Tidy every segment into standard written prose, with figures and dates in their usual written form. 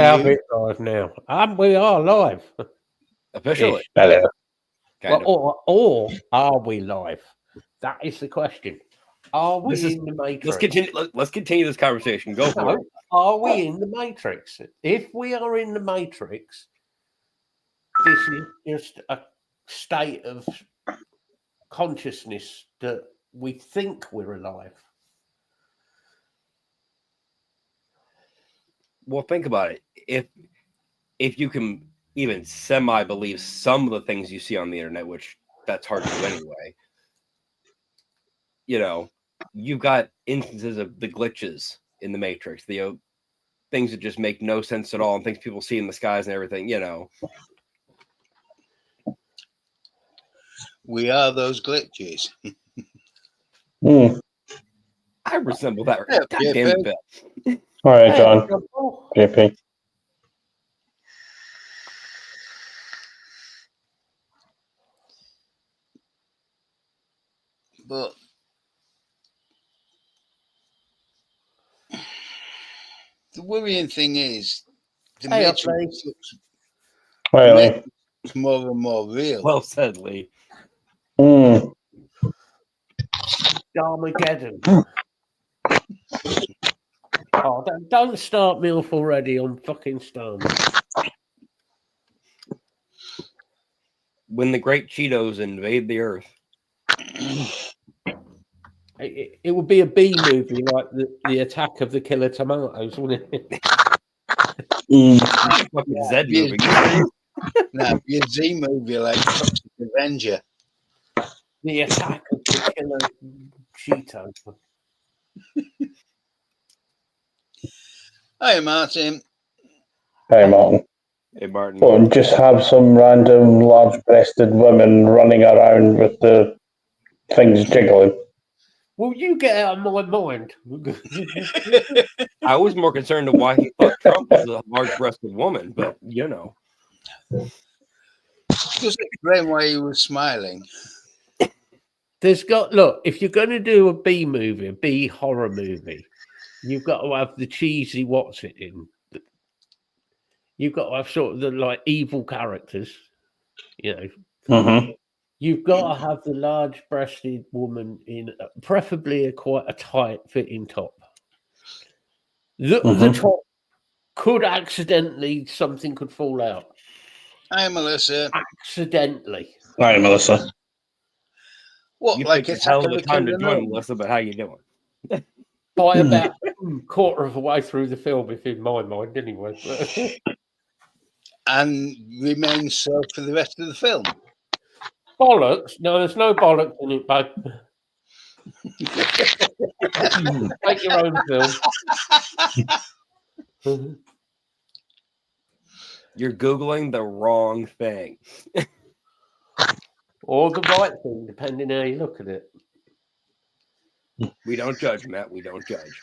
have it live now. And we are live. Officially. Hello. Well, or are we live? That is the question. Are we in the Matrix? Let's continue this conversation. Go for it. Are we in the Matrix? If we are in the Matrix, this is just a state of consciousness that we think we're alive. Well, think about it. If you can even semi-believe some of the things you see on the internet, which that's hard to do anyway, you know, you've got instances of the glitches in the Matrix, the things that just make no sense at all, and things people see in the skies and everything, you know. We are those glitches. I resemble that. Yeah, God damn it, Bill. All right, John. JP. But the worrying thing is the Matrix Really? looks more and more real. Well said, Lee. Armageddon. Oh, don't start me off already on fucking Stone. When the great Cheetos invade the Earth. It would be a B movie like the Attack of the Killer Tomatoes, wouldn't it? Fucking Z movie. No, be a Z movie like Toxic Avenger. The Attack of the Killer Cheeto. Hi, Martin. Hey, Martin. Hey, Martin. Well, just have some random large-breasted women running around with the things jiggling. Will you get out of my mind? I was more concerned of why he thought Trump was a large-breasted woman, but you know. Just explain why he was smiling. Look, if you're going to do a B movie, a B horror movie, you've got to have the cheesy what's it in. You've got to have sort of the like evil characters, you know. Mm-hmm. You've got to have the large-breasted woman in, preferably quite a tight-fitting top. The top could accidentally, something could fall out. Hi, Melissa. Accidentally. Hi, Melissa. What, You like took it's a hell of a time to join, Melissa, but how you doing? By about a quarter of the way through the film, if in my mind, anyway. And remains so for the rest of the film. Bollocks? No, there's no bollocks in it, babe. Make your own film. You're Googling the wrong thing. Or the right thing, depending how you look at it. We don't judge, Matt. We don't judge.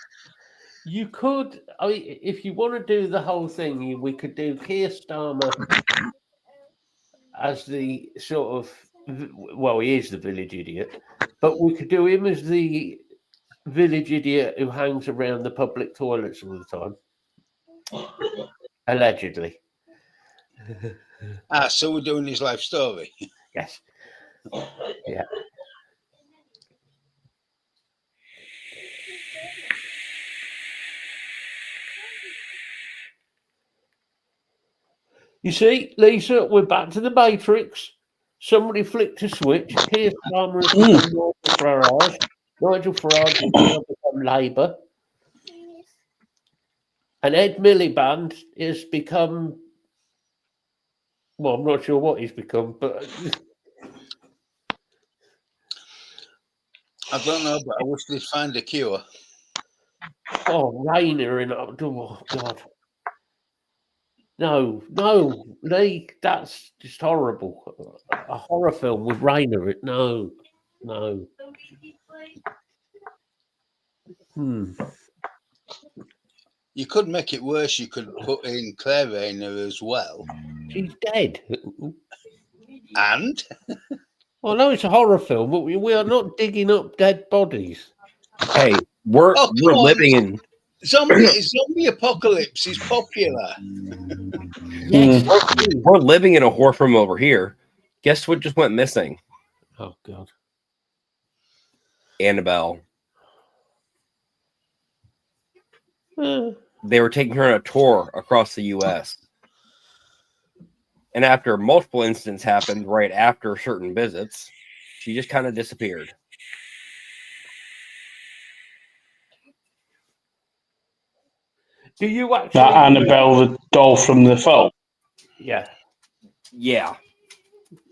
You could, I mean, if you want to do the whole thing, we could do Keir Starmer as the sort of, well, he is the village idiot, but we could do him as the village idiot who hangs around the public toilets all the time. Allegedly. So we're doing his life story. Yes. Yeah. You see, Lisa, we're back to the Matrix. Somebody flicked a switch. Keir Starmer has become Nigel Farage. Nigel Farage has now become Labour. And Ed Miliband has become, well, I'm not sure what he's become, but I don't know, but I wish they'd find a cure. oh, Rainer in oh God. No, Lee, that's just horrible. A horror film with Rainer in it. No. You could make it worse. You could put in Claire Rayner as well. She's dead. And? I know it's a horror film, but we are not digging up dead bodies. Hey, we're living in Zombie apocalypse is popular. Yes. We're living in a horror film over here. Guess what just went missing? Oh God. Annabelle. Uh, They were taking her on a tour across the U.S. And after multiple incidents happened right after certain visits, she just kind of disappeared. do you actually? That Annabelle, the doll from the film. Yeah. Yeah,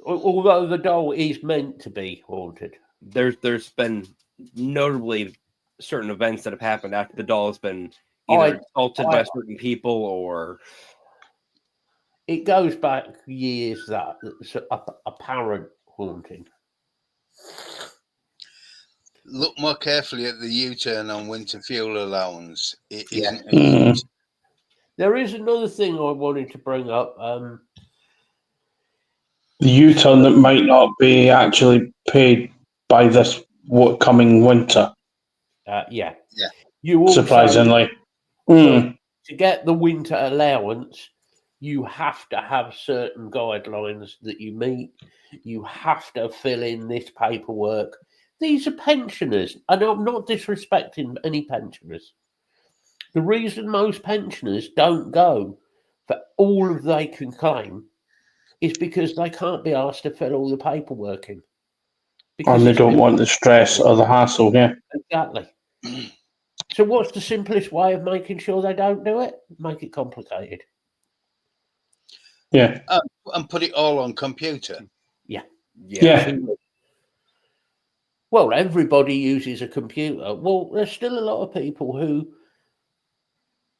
Although the doll is meant to be haunted. there's been notably certain events that have happened after the doll has been either assaulted by certain people or It goes back years. That's a apparent haunting. Look more carefully at the U-turn on winter fuel allowance. It Yeah. isn't. A use. There is another thing I wanted to bring up. The U-turn that might not be actually paid by this coming winter, Yeah. Yeah. You also, surprisingly. So to get the winter allowance, you have to have certain guidelines that you meet. You have to fill in this paperwork. These are pensioners, and I'm not disrespecting any pensioners. The reason most pensioners don't go for all of they can claim is because they can't be asked to fill all the paperwork in. Because And they it's don't want the stress or the hassle, yeah. exactly. So what's the simplest way of making sure they don't do it? Make it complicated. Yeah. And put it all on computer. Yeah. Well, everybody uses a computer. Well, there's still a lot of people who,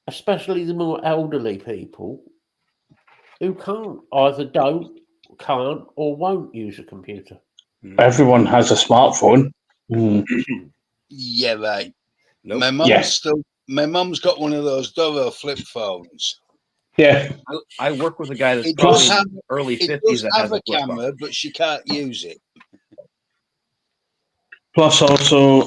especially the more elderly people, who can't, or won't use a computer. Everyone has a smartphone. Yeah, right. Nope. My mum's got one of those Doro flip phones. Yeah. I work with a guy that's It probably does have, early it 50s does that have has a camera, but she can't use it. Plus, also,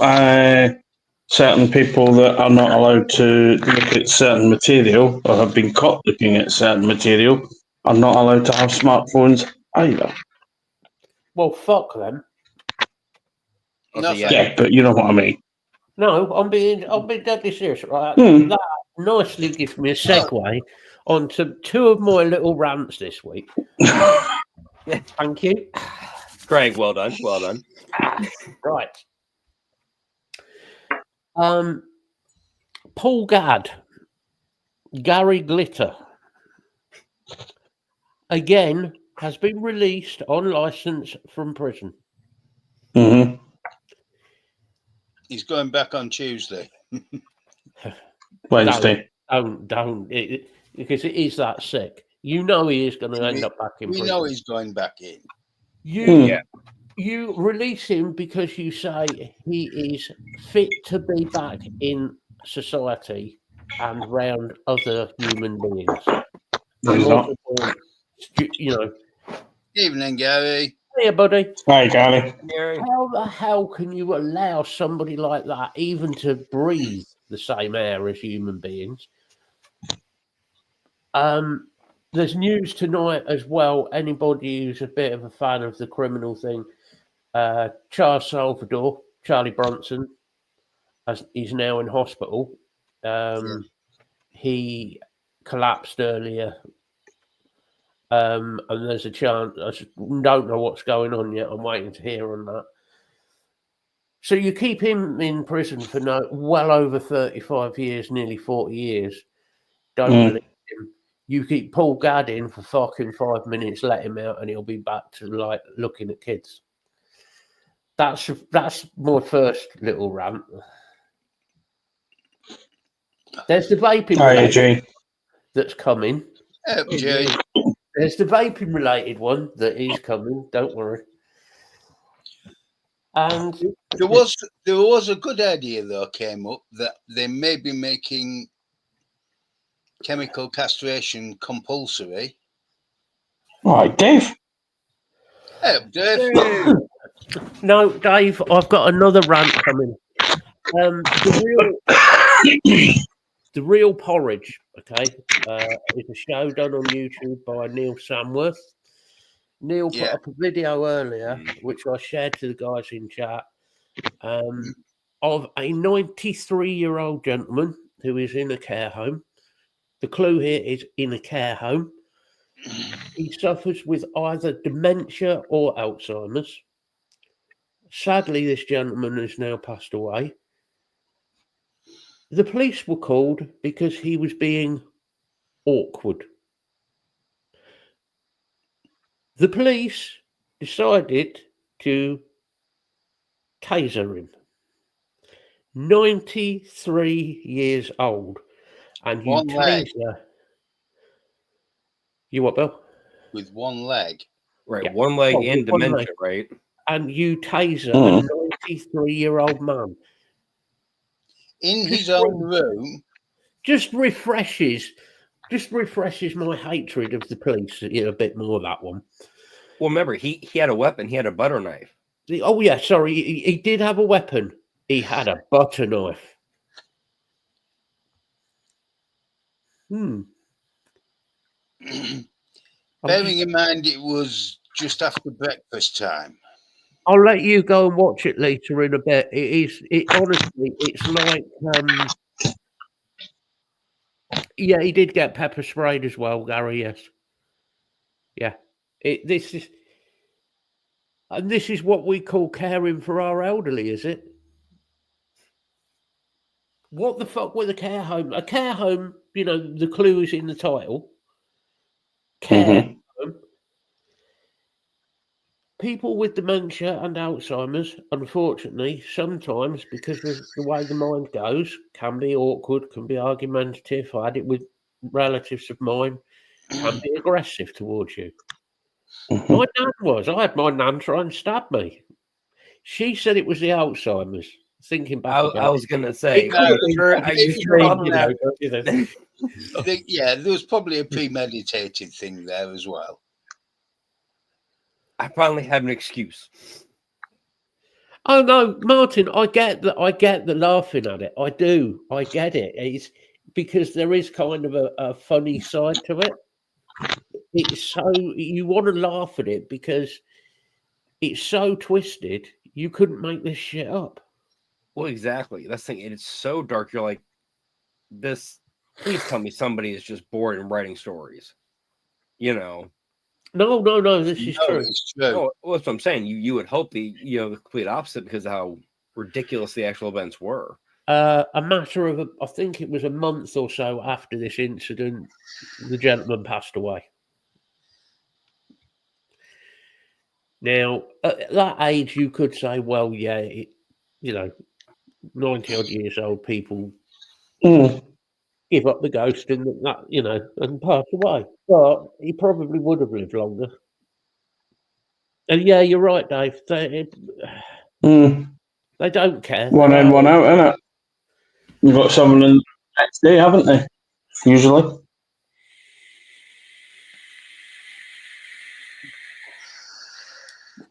certain people that are not allowed to look at certain material or have been caught looking at certain material are not allowed to have smartphones either. Well, fuck them. No, Yeah, but you know what I mean. No, I'm being deadly serious. Right? Hmm. That nicely gives me a segue onto two of my little rants this week. Thank you. Craig, well done. Well done. Right. Paul Gadd, Gary Glitter, again has been released on license from prison. Mm-hmm. He's going back on Tuesday. Wednesday. Don't, because it is that sick. You know he is going to end up back in We prison. know he's going back in. You release him because you say he is fit to be back in society and round other human beings. He's not. You know. Evening, Gary. Hey, buddy. Hi, Gary. How the hell can you allow somebody like that even to breathe the same air as human beings? There's news tonight as well. Anybody who's a bit of a fan of the criminal thing, Charles Salvador, Charlie Bronson, he's now in hospital. He collapsed earlier. And there's a chance, I don't know what's going on yet. I'm waiting to hear on that. So you keep him in prison for well over 35 years, nearly 40 years. Don't release him. You keep Paul Gadd in for fucking 5 minutes, let him out, and he'll be back to like looking at kids. That's my first little rant. There's the vaping that's coming. Jay. There's the vaping related one that is coming. Don't worry. And there was a good idea though came up that they may be making chemical castration compulsory. All right, Dave. Hey, Dave. No, Dave, I've got another rant coming. The The Real Porridge, okay, is a show done on YouTube by Neil Samworth. Neil put Yeah. up a video earlier, which I shared to the guys in chat, of a 93-year-old gentleman who is in a care home. The clue here is in a care home. He suffers with either dementia or Alzheimer's. Sadly, this gentleman has now passed away. The police were called because he was being awkward. The police decided to taser him. 93 years old. And you One leg. taser. You what, Bill? With one leg. Right, Yeah. one leg Oh, and with one dementia, leg. right? And you taser a 93-year-old man. In his own room. Just refreshes my hatred of the police a bit more, that one. Well, remember, he had a weapon. He had a butter knife. Oh, yeah, sorry. He did have a weapon. He had a butter knife. Bearing in mind it was just after breakfast time. I'll let you go and watch it later in a bit. Honestly, it's like, yeah, he did get pepper sprayed as well, Gary. Yes, yeah. This is what we call caring for our elderly, is it? What the fuck with a care home? A care home, the clue is in the title. Care home. People with dementia and Alzheimer's, unfortunately, sometimes, because of the way the mind goes, can be awkward, can be argumentative. I had it with relatives of mine, can be aggressive towards you. My nan was. I had my nan try and stab me. She said it was the Alzheimer's. Thinking back, I was going to say, Yeah, there was probably a premeditated thing there as well. I finally have an excuse. Oh no, Martin, I get the laughing at it. I do. I get it. It's because there is kind of a funny side to it. It's so you want to laugh at it because it's so twisted. You couldn't make this shit up. Well, exactly. That's the thing. It's so dark. You're like, this. Please tell me somebody is just bored and writing stories. No. This is true. It's true. Oh, well, that's what I'm saying. You would hope the complete opposite because of how ridiculous the actual events were. A matter of, I think it was a month or so after this incident, the gentleman passed away. Now, at that age, you could say, well, yeah, 90-odd years old people give up the ghost and and pass away. But he probably would have lived longer. And yeah, you're right, Dave. They don't care. One in, one out, innit? You've got someone in the next day, haven't they? Usually.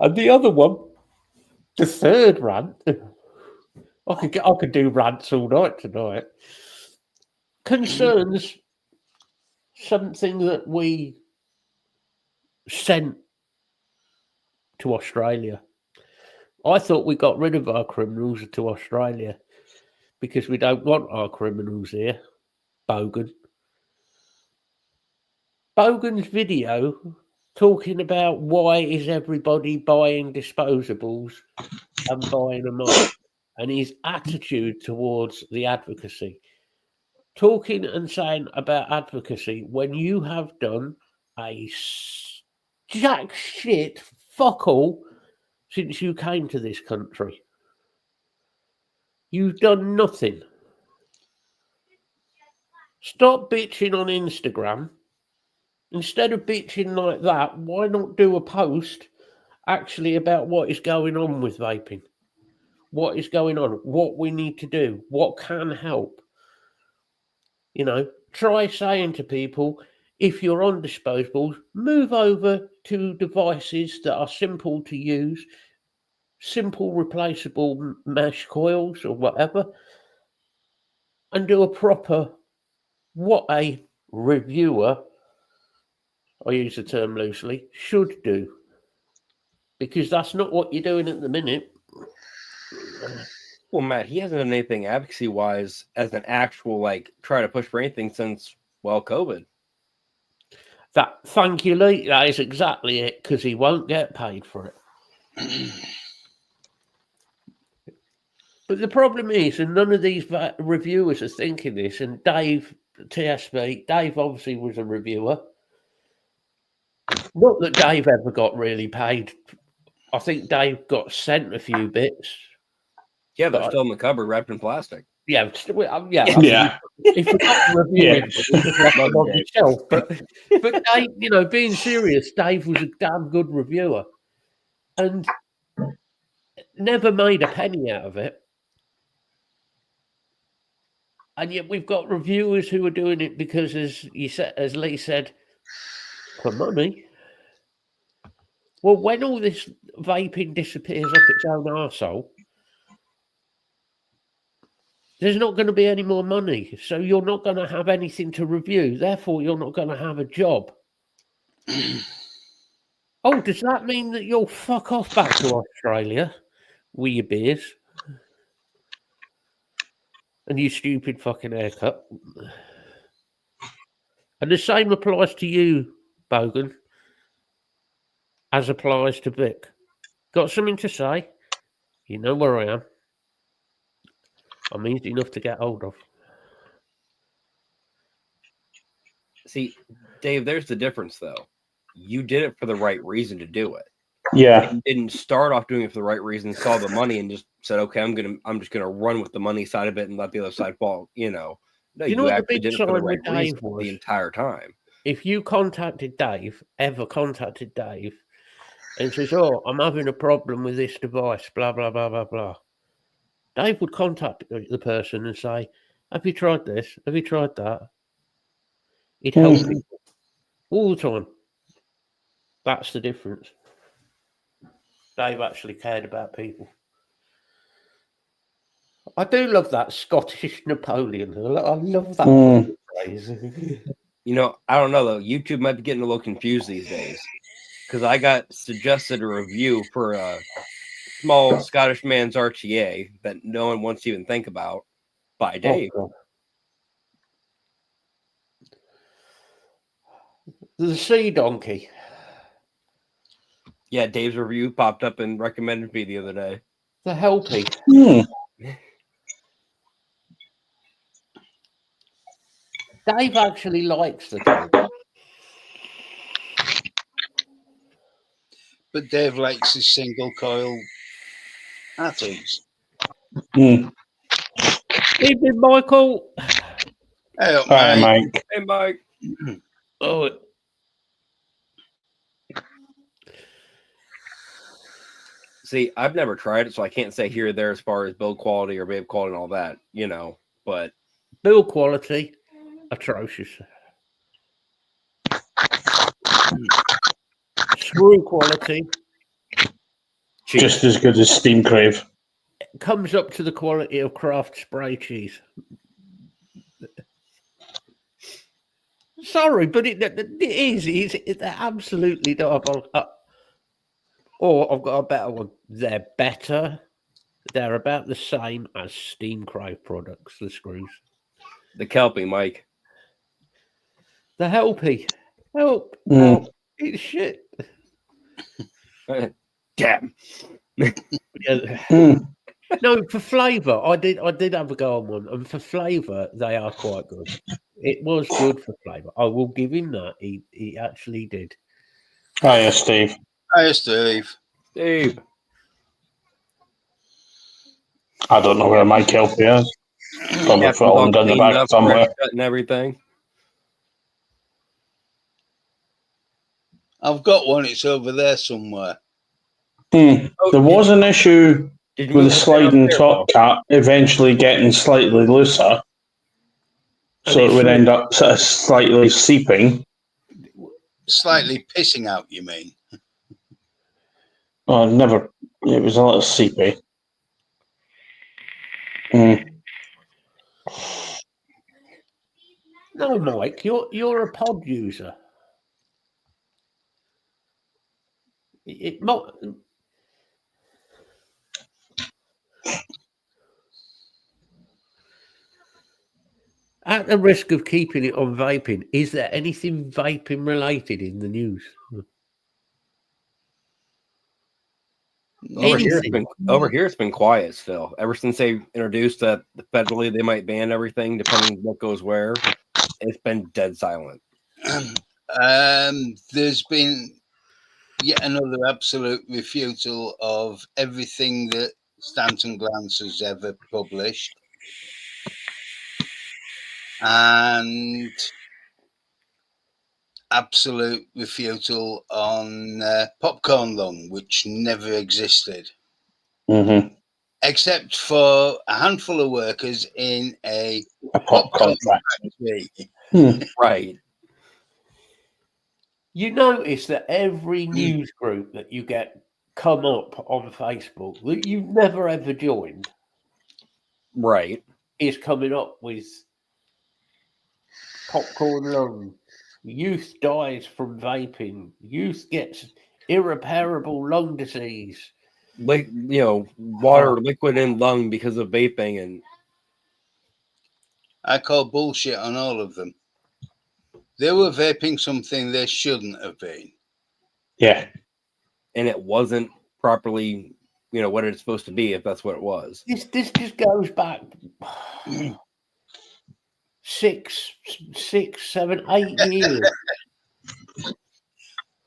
And the other one, the third rant, I could do rants all night tonight, concerns something that we sent to Australia. I thought we got rid of our criminals to Australia because we don't want our criminals here. Bogan's video talking about why is everybody buying disposables and buying them up, and his attitude towards the advocacy. Talking and saying about advocacy when you have done a jack shit fuck all since you came to this country. You've done nothing. Stop bitching on Instagram. Instead of bitching like that, why not do a post actually about what is going on with vaping? What is going on? What we need to do? What can help? Try saying to people, if you're on disposables, move over to devices that are simple to use, simple replaceable mesh coils or whatever, and do a proper what a reviewer, I use the term loosely, should do. Because that's not what you're doing at the minute. Well, Matt, he hasn't done anything advocacy wise as an actual try to push for anything since COVID. Thank you, Lee. That is exactly it, because he won't get paid for it. But the problem is, and none of these reviewers are thinking this, and Dave, TSB, Dave obviously was a reviewer. Not that Dave ever got really paid. I think Dave got sent a few bits. Yeah, they're still in the cupboard wrapped in plastic. Yeah, Yeah. If you got reviewing, Yeah. you just left them on your shelf. But Dave, being serious, Dave was a damn good reviewer, and never made a penny out of it. And yet we've got reviewers who are doing it because, as Lee said, for money. Well, when all this vaping disappears up its own arsehole, there's not going to be any more money. So you're not going to have anything to review. Therefore, you're not going to have a job. Oh, does that mean that you'll fuck off back to Australia with your beers and your stupid fucking haircut? And the same applies to you, Bogan, as applies to Vic. Got something to say? You know where I am. I'm easy enough to get hold of. See, Dave, there's the difference, though. You did it for the right reason to do it. Yeah. You didn't start off doing it for the right reason, saw the money, and just said, "Okay, I'm just gonna run with the money side of it and let the other side fall." No, You know what the actually big did it for the sign right with Dave reason was? the entire time. If you ever contacted Dave, and says, "Oh, I'm having a problem with this device," blah blah blah blah blah, Dave would contact the person and say, "Have you tried this? Have you tried that?" He'd help people all the time. That's the difference. Dave actually cared about people. I do love that Scottish Napoleon. I love that fucking phrase. I don't know though. YouTube might be getting a little confused these days because I got suggested a review for a small Scottish man's RTA that no one wants to even think about by Dave. Oh, the Sea Donkey. Yeah, Dave's review popped up and recommended me the other day. The Helpy. Dave actually likes the dog. But Dave likes his single coil Atties. Evening, Michael. Hey, Hi, Mike. Hey, Mike. Oh, see, I've never tried it, so I can't say here or there as far as build quality or vape quality and all that, but build quality, atrocious. Screw quality cheap. Just as good as Steam Crave. Comes up to the quality of Kraft spray cheese. Sorry, but it is. It's absolutely diabolical. Or I've got a better one. They're better. They're about the same as Steam Crave products, the screws. The Kelpie, Mike. The Helpy. Help. Help. It's shit. Damn. No, for flavour, I did have a go on one, and for flavour, they are quite good. It was good for flavour. I will give him that. He actually did. Hiya, Steve. Hi, Steve. Steve. I don't know where my Kelpie is. Probably fallen down the back somewhere. And everything. I've got one. It's over there somewhere. There was an issue with the sliding top cap eventually getting slightly looser. So it would end up sort of slightly seeping. Slightly pissing out, you mean? Oh, never. It was a little seepy. No, Mike, you're a pod user. It mo- At the risk of keeping it on vaping, is there anything vaping related in the news? Anything? Over here, it's been quiet still. Ever since they introduced that federally they might ban everything depending what goes where, it's been dead silent. There's been yet another absolute refutal of everything that Stanton Glance has ever published. And absolute refutal on popcorn lung, which never existed, Mm-hmm. except for a handful of workers in a A popcorn factory. Right. You notice that every news group that you get come up on Facebook that you've never ever joined Right. is coming up with popcorn lung. Youth dies from vaping. Youth gets irreparable lung disease. Like, water liquid in lung because of vaping, and I call bullshit on all of them. They were vaping something they shouldn't have been. Yeah. and it wasn't properly, what it's supposed to be, if that's what it was. This just goes back 6, 7, 8 years.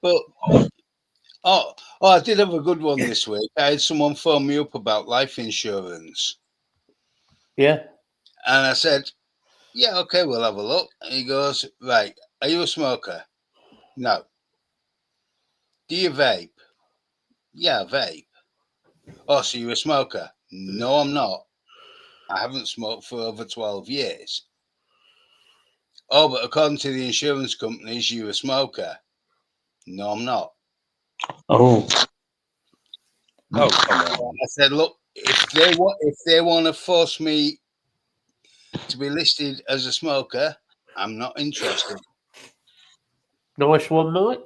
But I did have a good one this week. I had someone phone me up about life insurance. Yeah. And I said, yeah, okay, we'll have a look. And he goes, right, are you a smoker? No. Do you vape? Yeah, vape. Oh, so you're a smoker? No, I'm not. I haven't smoked for over 12 years. Oh, but according to the insurance companies, you're a smoker. No, I'm not. Oh. Oh, come on. I said, look, if they want to force me to be listed as a smoker, I'm not interested. Nice one, Mike.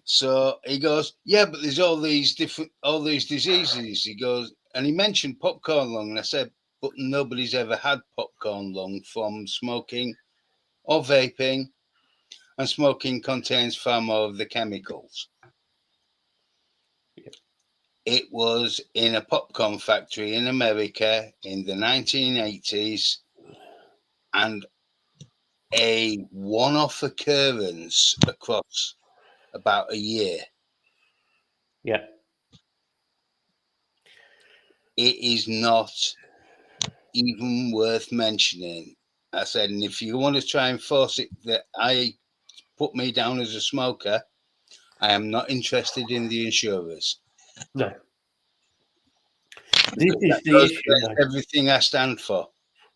So he goes, yeah, but there's all these diseases. He goes, and he mentioned popcorn lung, and I said, but nobody's ever had popcorn lung from smoking or vaping, and smoking contains far more of the chemicals. It was in a popcorn factory in America in the 1980s, and a one-off occurrence across about a year. Yeah. It is not even worth mentioning. I said, and if you want to try and force it that I put me down as a smoker, I am not interested in the insurers. No. This is That the goes issue. against everything I stand for.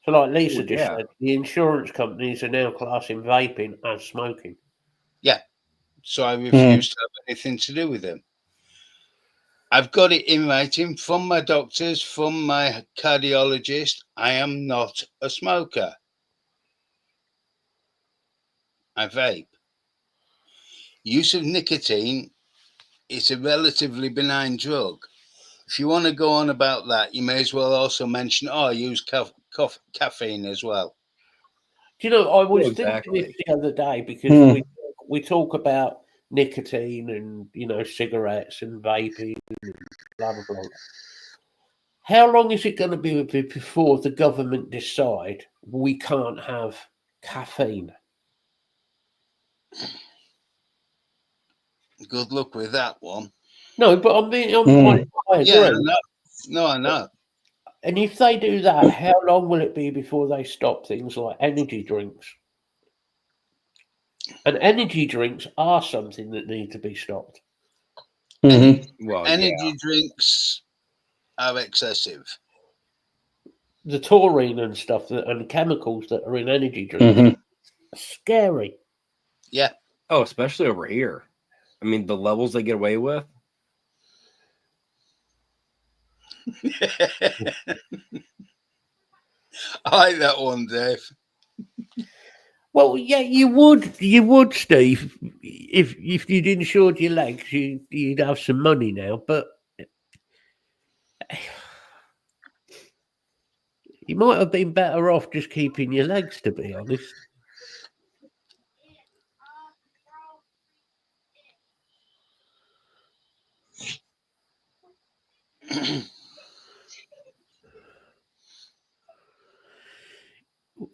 So, like Lisa Oh, just yeah. said, the insurance companies are now classing vaping as smoking. So I refuse to have anything to do with them. I've got it in writing from my doctors, from my cardiologist. I am not a smoker. I vape. Use of nicotine is a relatively benign drug. If you want to go on about that, you may as well also mention, I use caffeine as well. Do you know, I was Exactly. thinking this the other day because we talk about nicotine and, cigarettes and vaping and blah, blah, blah. How long is it going to be before the government decide we can't have caffeine? Good luck with that one. No, but I agree. Yeah, I know. And if they do that, how long will it be before they stop things like energy drinks? And energy drinks are something that need to be stopped. Well, Energy drinks are excessive. The taurine and stuff and chemicals that are in energy drinks are scary. Yeah. Oh, especially over here. I mean, the levels they get away with. I like that one, Dave. Well, yeah, you would, Steve. If you'd insured your legs, you'd have some money now. But you might have been better off just keeping your legs, to be honest.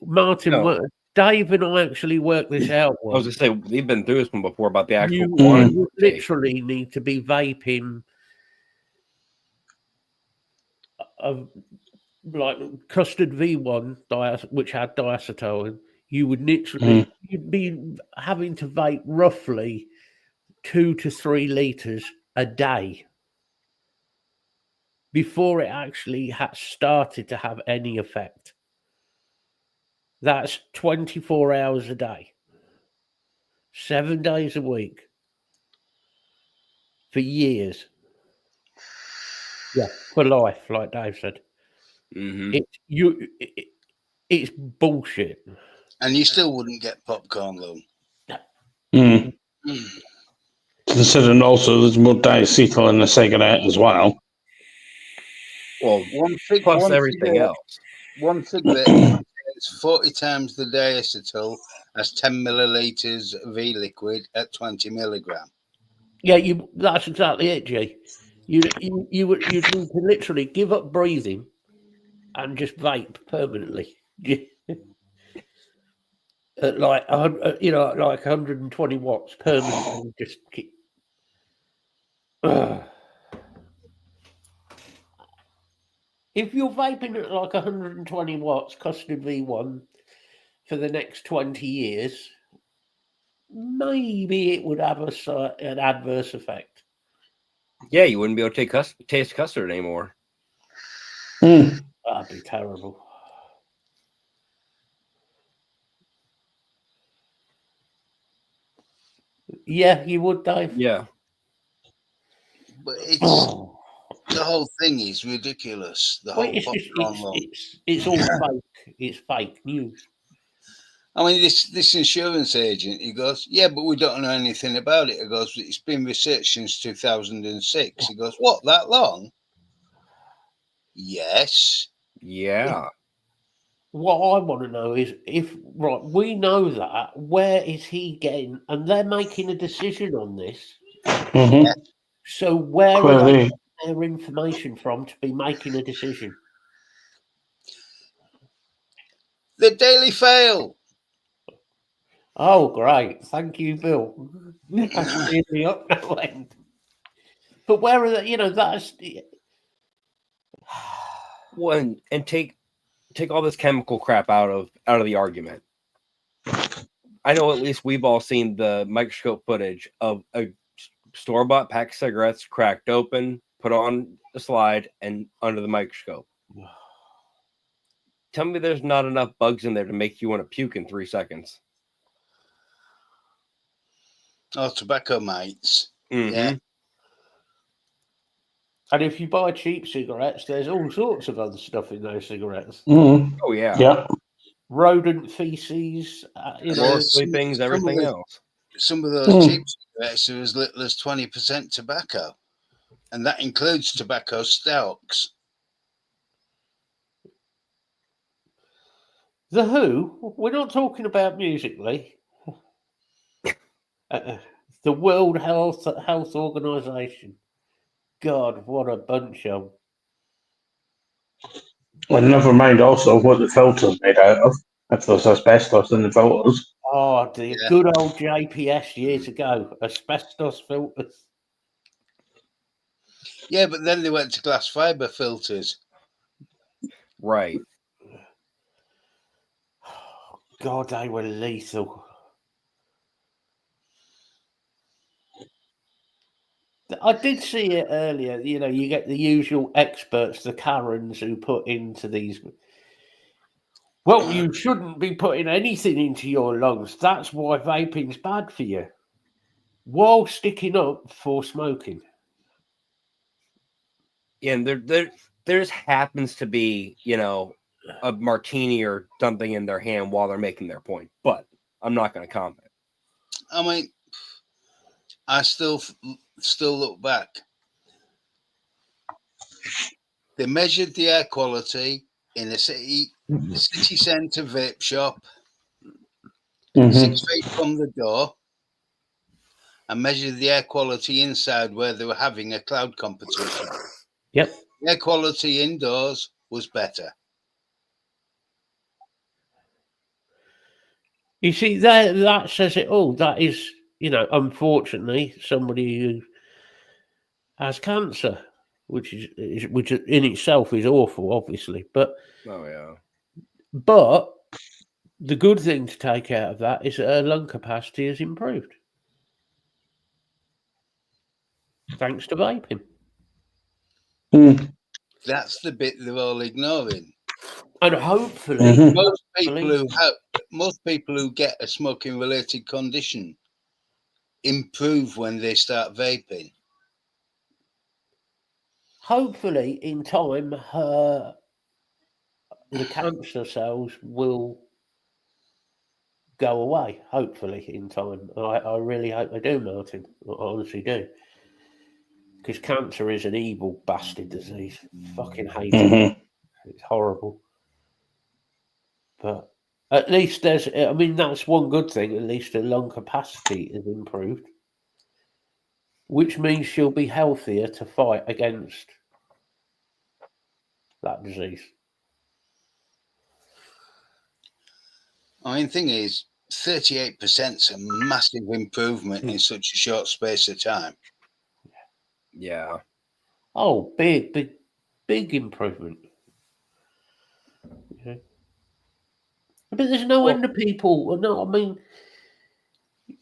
Martin, No. Dave and I actually worked this out I was once. gonna say we've been through this one before about the actual You quantity. would literally need to be vaping of like custard V1 which had diacetylene. You would literally you'd be having to vape roughly 2 to 3 liters a day before it actually had started to have any effect. That's 24 hours a day, 7 days a week, for years. Yeah, for life, like Dave said. Mm-hmm. It's bullshit. And you still wouldn't get popcorn, though. Mm. Considering also there's more diacetyl in the cigarette as well. Well, One plus everything else. One cigarette contains 40 times the diacetyl as 10 milliliters of e-liquid at 20 milligram. Yeah, that's exactly it, G. You'd need to literally give up breathing and just vape permanently. At like 120 watts permanently. Just keep. If you're vaping at like 120 watts, custard V1 for the next 20 years, maybe it would have an adverse effect. Yeah, you wouldn't be able to taste custard anymore. Mm. That'd be terrible. Yeah, you would, Dave. Yeah. But it's the whole thing is ridiculous. The whole It's all fake. It's fake news. I mean, this insurance agent, he goes, yeah, but we don't know anything about it. He goes, it's been researched since 2006. He goes, what, that long? Yes. Yeah. What I want to know is we know that, where is he getting, and they're making a decision on this. Mm-hmm. So where are Clearly. they getting their information from to be making a decision? The Daily Fail. Oh, great. Thank you, Bill. That's really up now end. But where are they, that's... Well, and take all this chemical crap out of the argument. I know at least we've all seen the microscope footage of a store-bought pack of cigarettes cracked open, put on a slide, and under the microscope. Tell me there's not enough bugs in there to make you want to puke in 3 seconds. Oh, tobacco mites. Mm-hmm. Yeah. And if you buy cheap cigarettes, there's all sorts of other stuff in those cigarettes. Mm. Oh, yeah. Yeah. Rodent feces, things, everything else. Some of those cheap cigarettes are as little as 20% tobacco. And that includes tobacco stalks. The Who, we're not talking about musically. The World Health Organization. God, what a bunch of... Well, never mind also what the filter's made out of. If there's asbestos in the filters. Oh, the good old JPS years ago. Asbestos filters. Yeah, but then they went to glass fiber filters. Right. God, they were lethal. I did see it earlier. You get the usual experts, the Karens, who put into these. Well, you shouldn't be putting anything into your lungs. That's why vaping's bad for you. While sticking up for smoking. Yeah, and there just happens to be, a martini or something in their hand while they're making their point. But I'm not going to comment. I mean, I still look back. They measured the air quality in a city centre vape shop, Mhm. 6 feet from the door, and measured the air quality inside where they were having a cloud competition. Yep. Air quality indoors was better. You see, that says it all. That is, unfortunately, somebody who has cancer, which in itself is awful, obviously. But Oh yeah. the good thing to take out of that is that her lung capacity has improved, thanks to vaping. Mm. That's the bit they're all ignoring. And hopefully, Mhm. Most people who get a smoking related condition improve when they start vaping. hopefully, in time, the cancer cells will go away. Hopefully, in time, I really hope they do, Martin. I honestly do, because cancer is an evil bastard disease. Fucking hate it. Mhm. It's horrible. But at least that's one good thing. At least her lung capacity is improved, which means she'll be healthier to fight against that disease. I mean, the thing is, 38% is a massive improvement in such a short space of time. Yeah. Oh, big improvement. Yeah. But there's no end to people. No, I mean,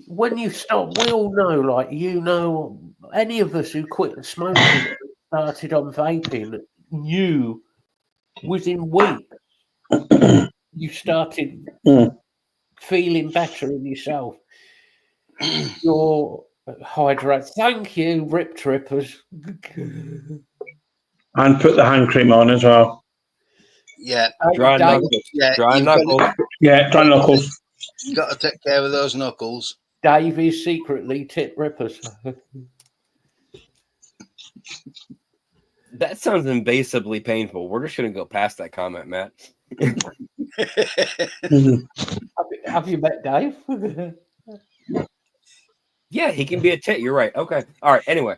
when you stop, we all know, like, any of us who quit smoking, started on vaping, knew within weeks you started Mm. feeling better in yourself. Your hydrate. Thank you, Rip Trippers. And put the hand cream on as well. Yeah, Dry Dave, knuckles. yeah, Dry knuckles. Yeah, dry knuckles. You've got to take care of those knuckles. Dave is secretly Tit Rippers. That sounds invasively painful. We're just going to go past that comment, Matt. Mhm. Have you met Dave? Yeah, he can be a tit. You're right. Okay. All right. Anyway.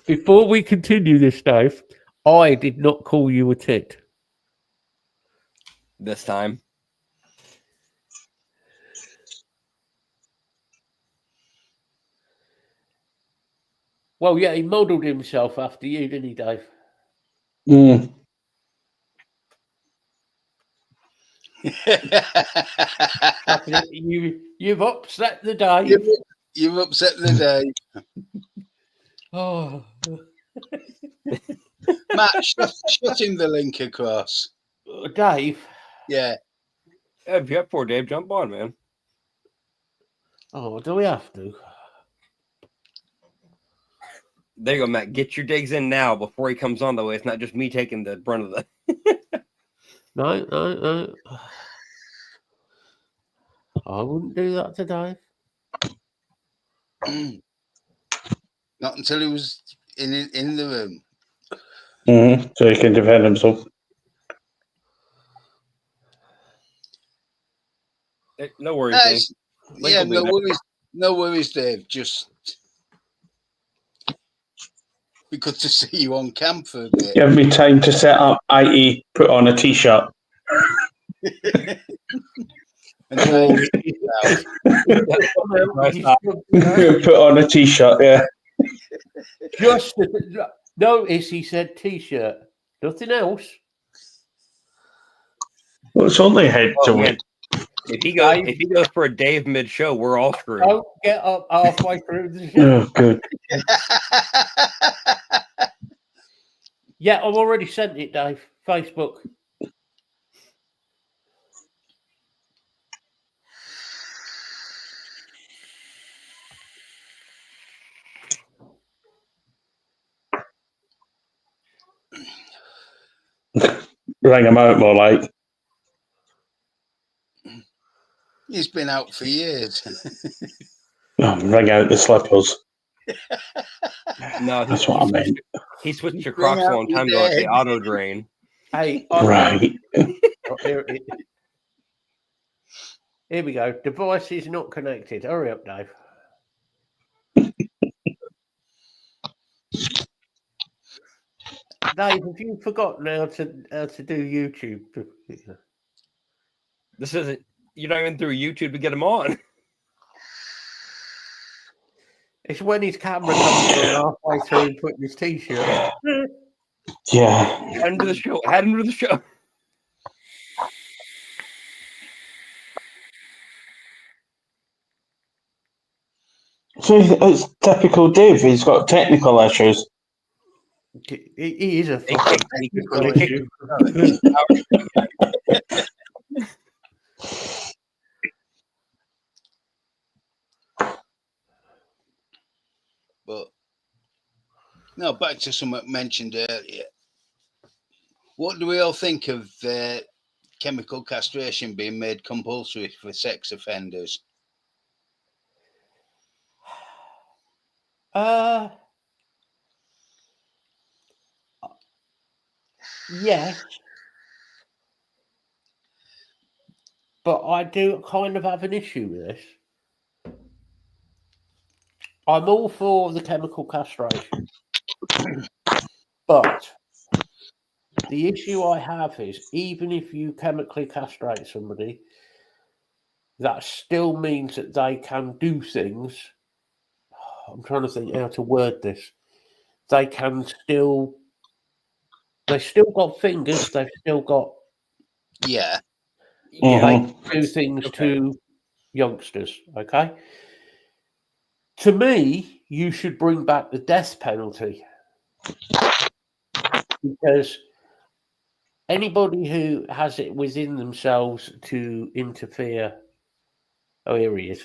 Before we continue this, Dave, I did not call you a tit. This time. Well, yeah, he modelled himself after you, didn't he, Dave? Mm. You've upset the Dave. You've upset the day. Oh, Matt, shut him the link across. Dave. Yeah. If you're up for it, Dave, jump on, man. Oh, do we have to? There you go, Matt. Get your digs in now before he comes on, though. It's not just me taking the brunt of the. No. I wouldn't do that to Dave. Not until he was in the room. Mhm. So he can defend himself. No worries, Nice. Dave. Yeah, no worries, Dave. Just be good to see you on camp for a bit. Give me time to set up IT, put on a t-shirt. And try and Put on a t-shirt, yeah. Just notice he said t-shirt, nothing else. Well, it's only head to man. weight. If he goes for a Dave mid-show, we're all screwed. Don't get up halfway through the show. Oh, good. Yeah, I've already sent it, Dave. Facebook. Ring him out more like. He's been out for years. Ring out the slippers. No, That's what I meant. he switched to Bring Crocs a out long your time ago, like the dad. auto drain. Hey, Right. Here we go. Device is not connected. Hurry up, Dave. Dave, have you forgotten how to do YouTube? This isn't. You're not even through YouTube to get him on. It's when his camera comes on halfway through putting his t-shirt on. Yeah. Head into the show. Head into the show. See, it's typical Dave. He's got technical issues. He is a He fucking kicked- technical he issue. But no, back to something mentioned earlier. What do we all think of chemical castration being made compulsory for sex offenders? Yes. But I do kind of have an issue with this. I'm all for the chemical castration. But the issue I have is even if you chemically castrate somebody, that still means that they can do things. I'm trying to think how to word this. They still got fingers, they've still got Yeah. Yeah. do things Okay. to youngsters, okay? To me, you should bring back the death penalty because anybody who has it within themselves to interfere. Oh, here he is.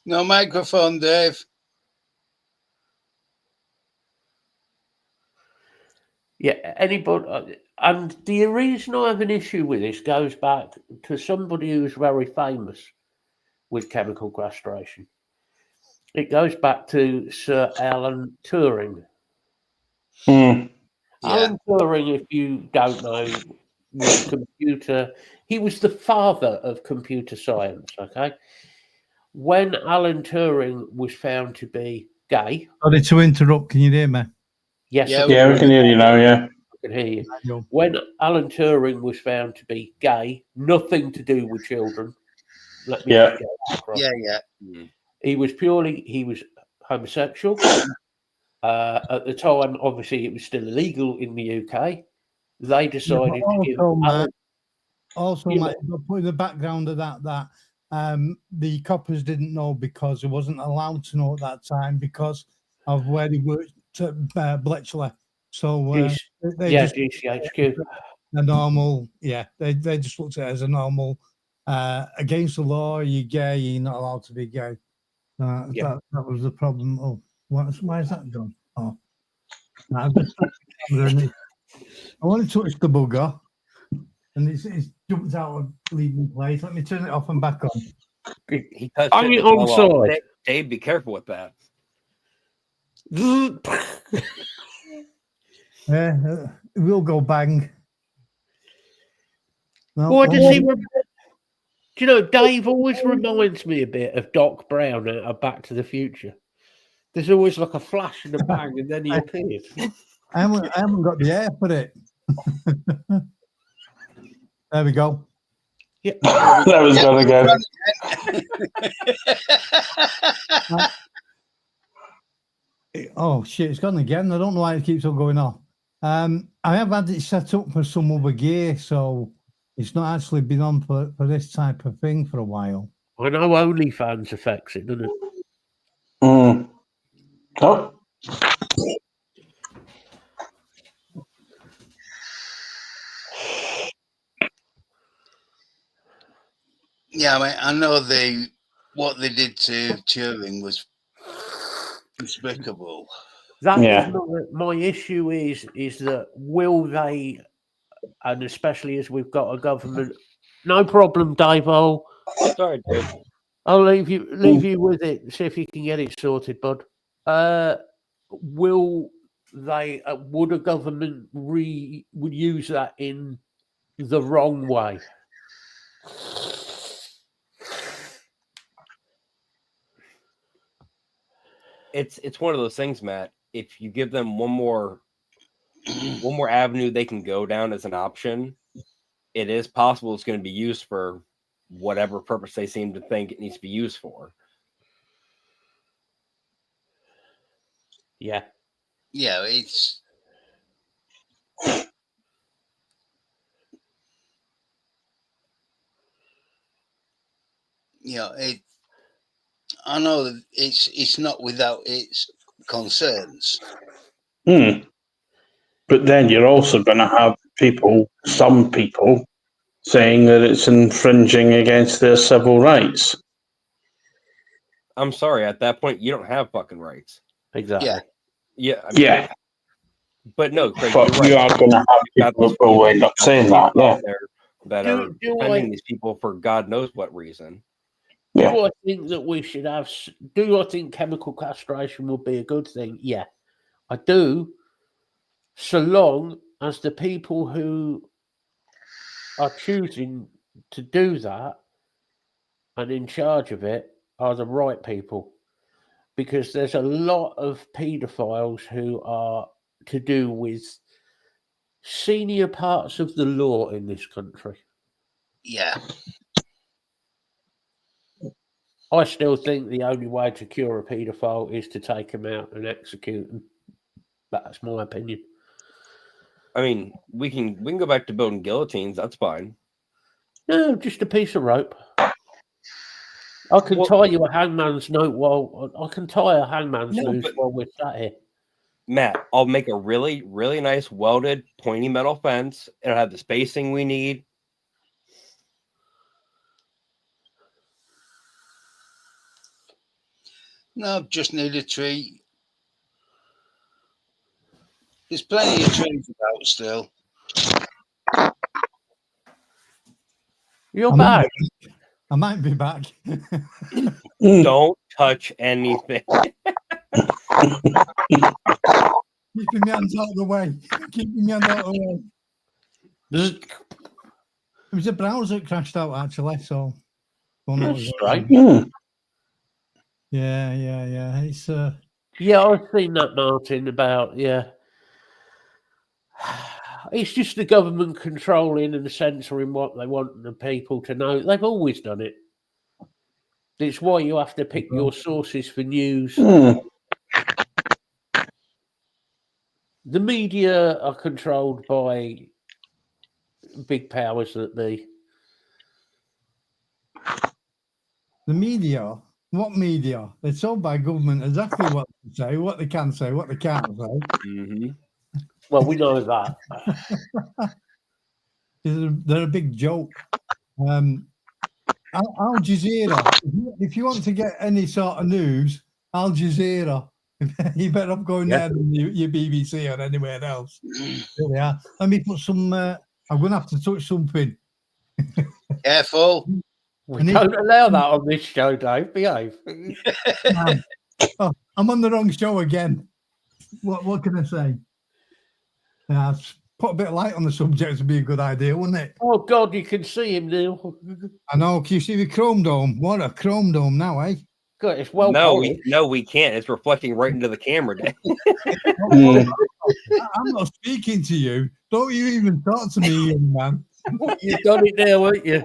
No microphone, Dave. Yeah, anybody. And the reason I have an issue with this goes back to somebody who's very famous with chemical castration. It goes back to Sir Alan Turing. Mm. Yeah. Alan Turing, if you don't know, was he was the father of computer science, okay? When Alan Turing was found to be gay, Sorry to interrupt. Can you hear me? yes, Yeah, Yeah, we can hear you now, yeah. I can hear you. No. When Alan Turing was found to be gay, nothing to do with children. Let me Yeah. just get that across. Yeah. He was homosexual. At the time, obviously, it was still illegal in the UK. They decided to give Alan. Also, Yeah. Mike, put in the background of that the coppers didn't know because he wasn't allowed to know at that time because of where he worked at Bletchley. So they just GCHQ. a normal, they just looked at it as a normal against the law. You're gay, you're not allowed to be gay. Yeah. That was the problem. Oh, why is that done? Oh, no, I want to touch the bugger. And it's jumped out of leading place. Let me turn it off and back on. He touched Hang it. it on side. Dave, be careful with that. Yeah, it will go bang. No, Why does he? Do you know, Dave always reminds me a bit of Doc Brown out of Back to the Future. There's always like a flash and a bang, and then he appears. I haven't got the air for it. There we go. Yeah. That was gone again. Oh shit, it's gone again. I don't know why it keeps on going off. I have had it set up for some other gear, so it's not actually been on for this type of thing for a while. I know OnlyFans affects it, doesn't it? Mm. Oh. Yeah, I know what they did to Turing was despicable. That Yeah. is my issue is that will they, and especially as we've got a government, no problem, Dave. Sorry, Dave. I'll leave you with it. See if you can get it sorted, bud. Will they? Would a government would use that in the wrong way? It's one of those things, Matt. If you give them one more avenue they can go down as an option, it is possible it's going to be used for whatever purpose they seem to think it needs to be used for. Yeah. Yeah, it's it. I know that it's not without its concerns. But then you're also going to have some people, saying that it's infringing against their civil rights. I'm sorry, at that point, you don't have fucking rights. Exactly. Yeah. Yeah. I mean, Yeah. But no, Craig, But you're right. you are going to have people who will end up saying that. Yeah. That are defending these people for God knows what reason. Yeah. Do I think that we should have? Do I think chemical castration would be a good thing? Yeah, I do. So long as the people who are choosing to do that and in charge of it are the right people, because there's a lot of paedophiles who are to do with senior parts of the law in this country. Yeah. I still think the only way to cure a paedophile is to take him out and execute him. That's my opinion. I mean, we can go back to building guillotines. That's fine. No, just a piece of rope. I can tie you a hangman's noose while we're sat here. Matt, I'll make a really, really nice welded pointy metal fence. It'll have the spacing we need. No, just need a tree. There's plenty of trees about still. You're back. I might be back. Don't touch anything. Keeping my hands out of the way. Keeping my hands out of the way. It was a browser that crashed out, actually, so... Straight. Yeah. It's Yeah, I've seen that, Martin, about, yeah. It's just the government controlling and censoring what they want the people to know. They've always done it. It's why you have to pick your sources for news. The media are controlled by big powers that be. the media. What media? They're told by government exactly what to say, what they can say, what they can't say. Mm-hmm. Well, we know that. They're a big joke. Al Jazeera. If you want to get any sort of news, Al Jazeera. You better not go in there than your BBC or anywhere else. There they are. Let me put some. I'm going to have to touch something. Careful. We don't allow that on this show, Dave. Behave. Oh, I'm on the wrong show again. What can I say? Put a bit of light on the subject would be a good idea, wouldn't it? Oh, God, you can see him now. I know. Can you see the Chrome Dome? What a Chrome Dome now, eh? God, it's well No, we can't. It's reflecting right into the camera, Dave. I'm not speaking to you. Don't you even talk to me, young man. You've done it now, haven't you?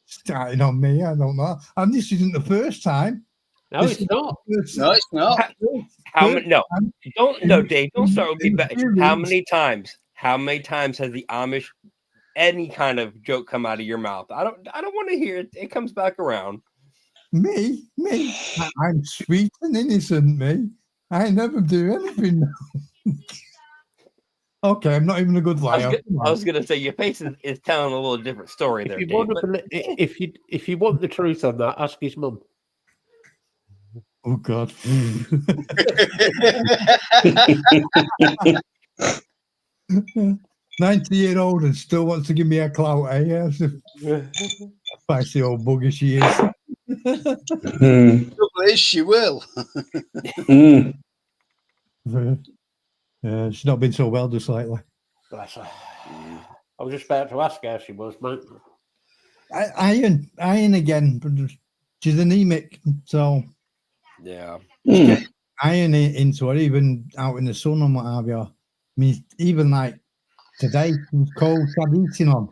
Starting on me, I don't know. And this isn't the first time. No, it's not. No, it's not. Dave, don't start with me. How many times has the Amish any kind of joke come out of your mouth? I don't want to hear it. It comes back around. Me. I'm sweet and innocent, me. I never do anything. Okay, I'm not even a good liar. I was gonna say your face is telling a little different story there. If you want the truth on that, ask his mum. Oh God. 90-year-old and still wants to give me a clout, eh? Yes. Spicy old bugger she is. Mm. Trouble is, she will. Mm. She's not been so well just lately. Bless her. I was just about to ask how she was, mate. Iron again. But she's anemic, so Yeah. Mm. iron into her, even out in the sun and what have you. I mean, even like today, it was cold. She had heating on.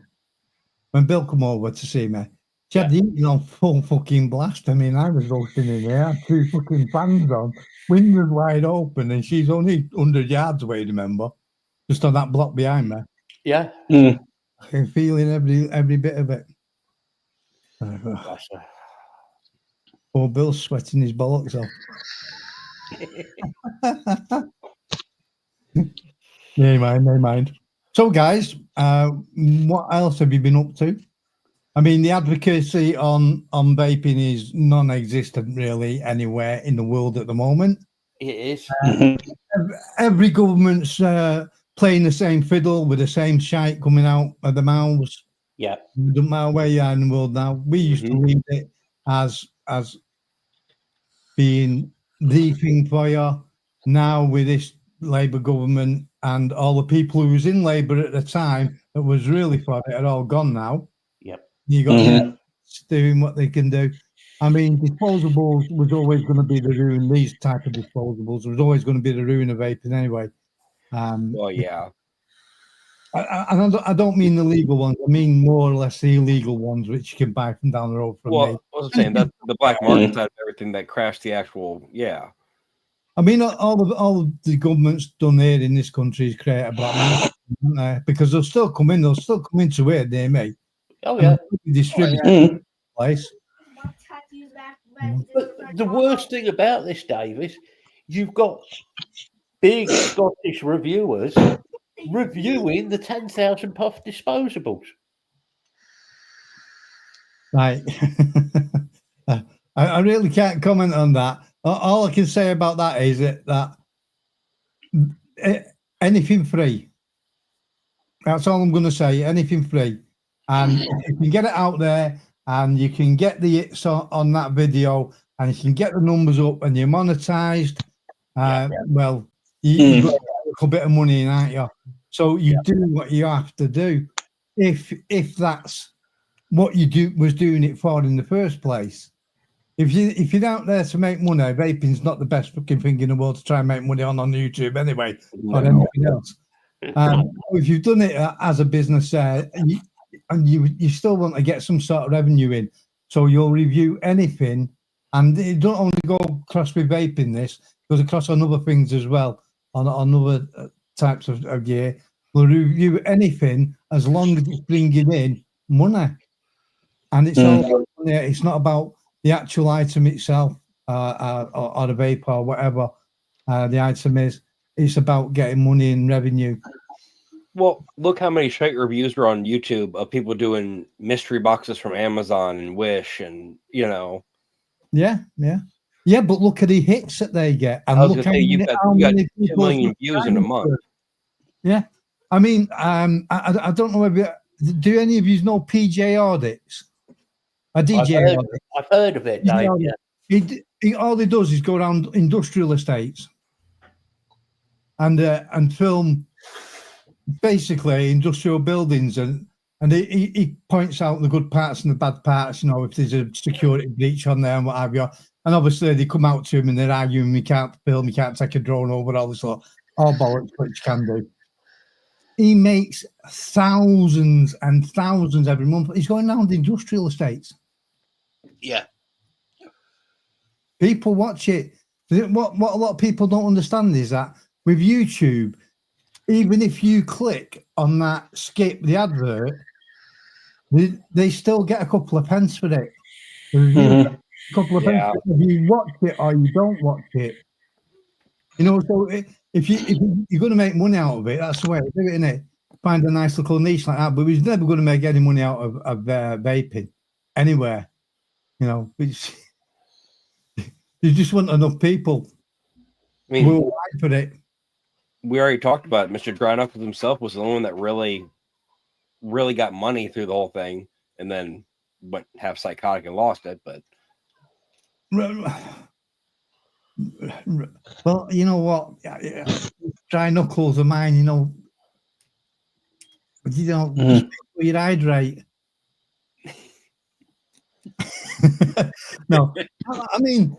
When Bill come over to see me, she had the heating on full fucking blast. I mean, I was roasting in there, had 2 fucking fans on, windows wide open, and she's only 100 yards away, remember? Just on that block behind me. Yeah. Mm. I'm feeling every bit of it. Bless her. Poor Bill's sweating his bollocks off. Never mind. So, guys, what else have you been up to? I mean, the advocacy on vaping is non-existent really anywhere in the world at the moment. It is. Every government's playing the same fiddle with the same shite coming out of the mouths. Yeah. It doesn't matter where you are in the world now. We used to leave it as being the thing for you. Now with this Labour government and all the people who was in Labour at the time that was really for it are all gone now. Yep. You got Mhm. doing what they can do. I mean, disposables was always going to be the ruin. These type of disposables was always going to be the ruin of vaping anyway. Well, yeah. I don't mean the legal ones. I mean more or less the illegal ones, which you can buy from down the road from me. Well, I was saying that's the black market side of everything that crashed the actual. Yeah. I mean, all of the government's done here in this country is create a black market, haven't they? Because they'll still come in to it, they may. Oh, yeah. Distribute Mm. place. But the worst thing about this, Dave, is you've got big Scottish reviewers reviewing the 10,000 puff disposables. Right. I really can't comment on that. All I can say about that is that anything free. That's all I'm going to say. Anything free. And if you can get it out there and you can get the hits on that video and you can get the numbers up and you're monetized, well, you've got a little bit of money in, aren't you? So you do what you have to do. If that's what you was doing it for in the first place. If you're out there to make money, vaping's not the best fucking thing in the world to try and make money on YouTube anyway, or anything else. If you've done it as a business, and you still want to get some sort of revenue in, so you'll review anything, and it don't only go across with vaping. This goes across on other things as well, on other types of gear. We'll review anything as long as it's bringing in money, and it's all it's not about the actual item itself or the vape or whatever the item is. It's about getting money and revenue. Well, look how many shite reviews are on YouTube of people doing mystery boxes from Amazon and Wish, and Yeah. But look at the hits that they get, and I was look gonna say, you got 2 million views in a month. Yeah, I mean, I don't know if do any of you know PJ Audits? A DJ Audit. I've heard of it, Dave. Yeah. He all he does is go around industrial estates and film basically industrial buildings, and he points out the good parts and the bad parts. If there's a security breach on there and what have you. And obviously they come out to him and they're arguing, we can't film, we can't take a drone over, all this all bollocks, which you can do. He makes thousands and thousands every month. He's going around industrial estates. Yeah. People watch it. What a lot of people don't understand is that with YouTube, even if you click on that skip the advert, they still get a couple of pence for it. A couple of pence if you watch it or you don't watch it. So if you're going to make money out of it, that's the way to do it, innit? Find a nice little niche like that. But he's never going to make any money out of vaping anywhere. He's You just want enough people I mean, who will fight for it. we already talked about it. Mr. Dry Knuckles himself was the only one that really got money through the whole thing, and then went half psychotic and lost it. But Well, you know what? Dry knuckles of mine, just put your hydrate. No, I mean,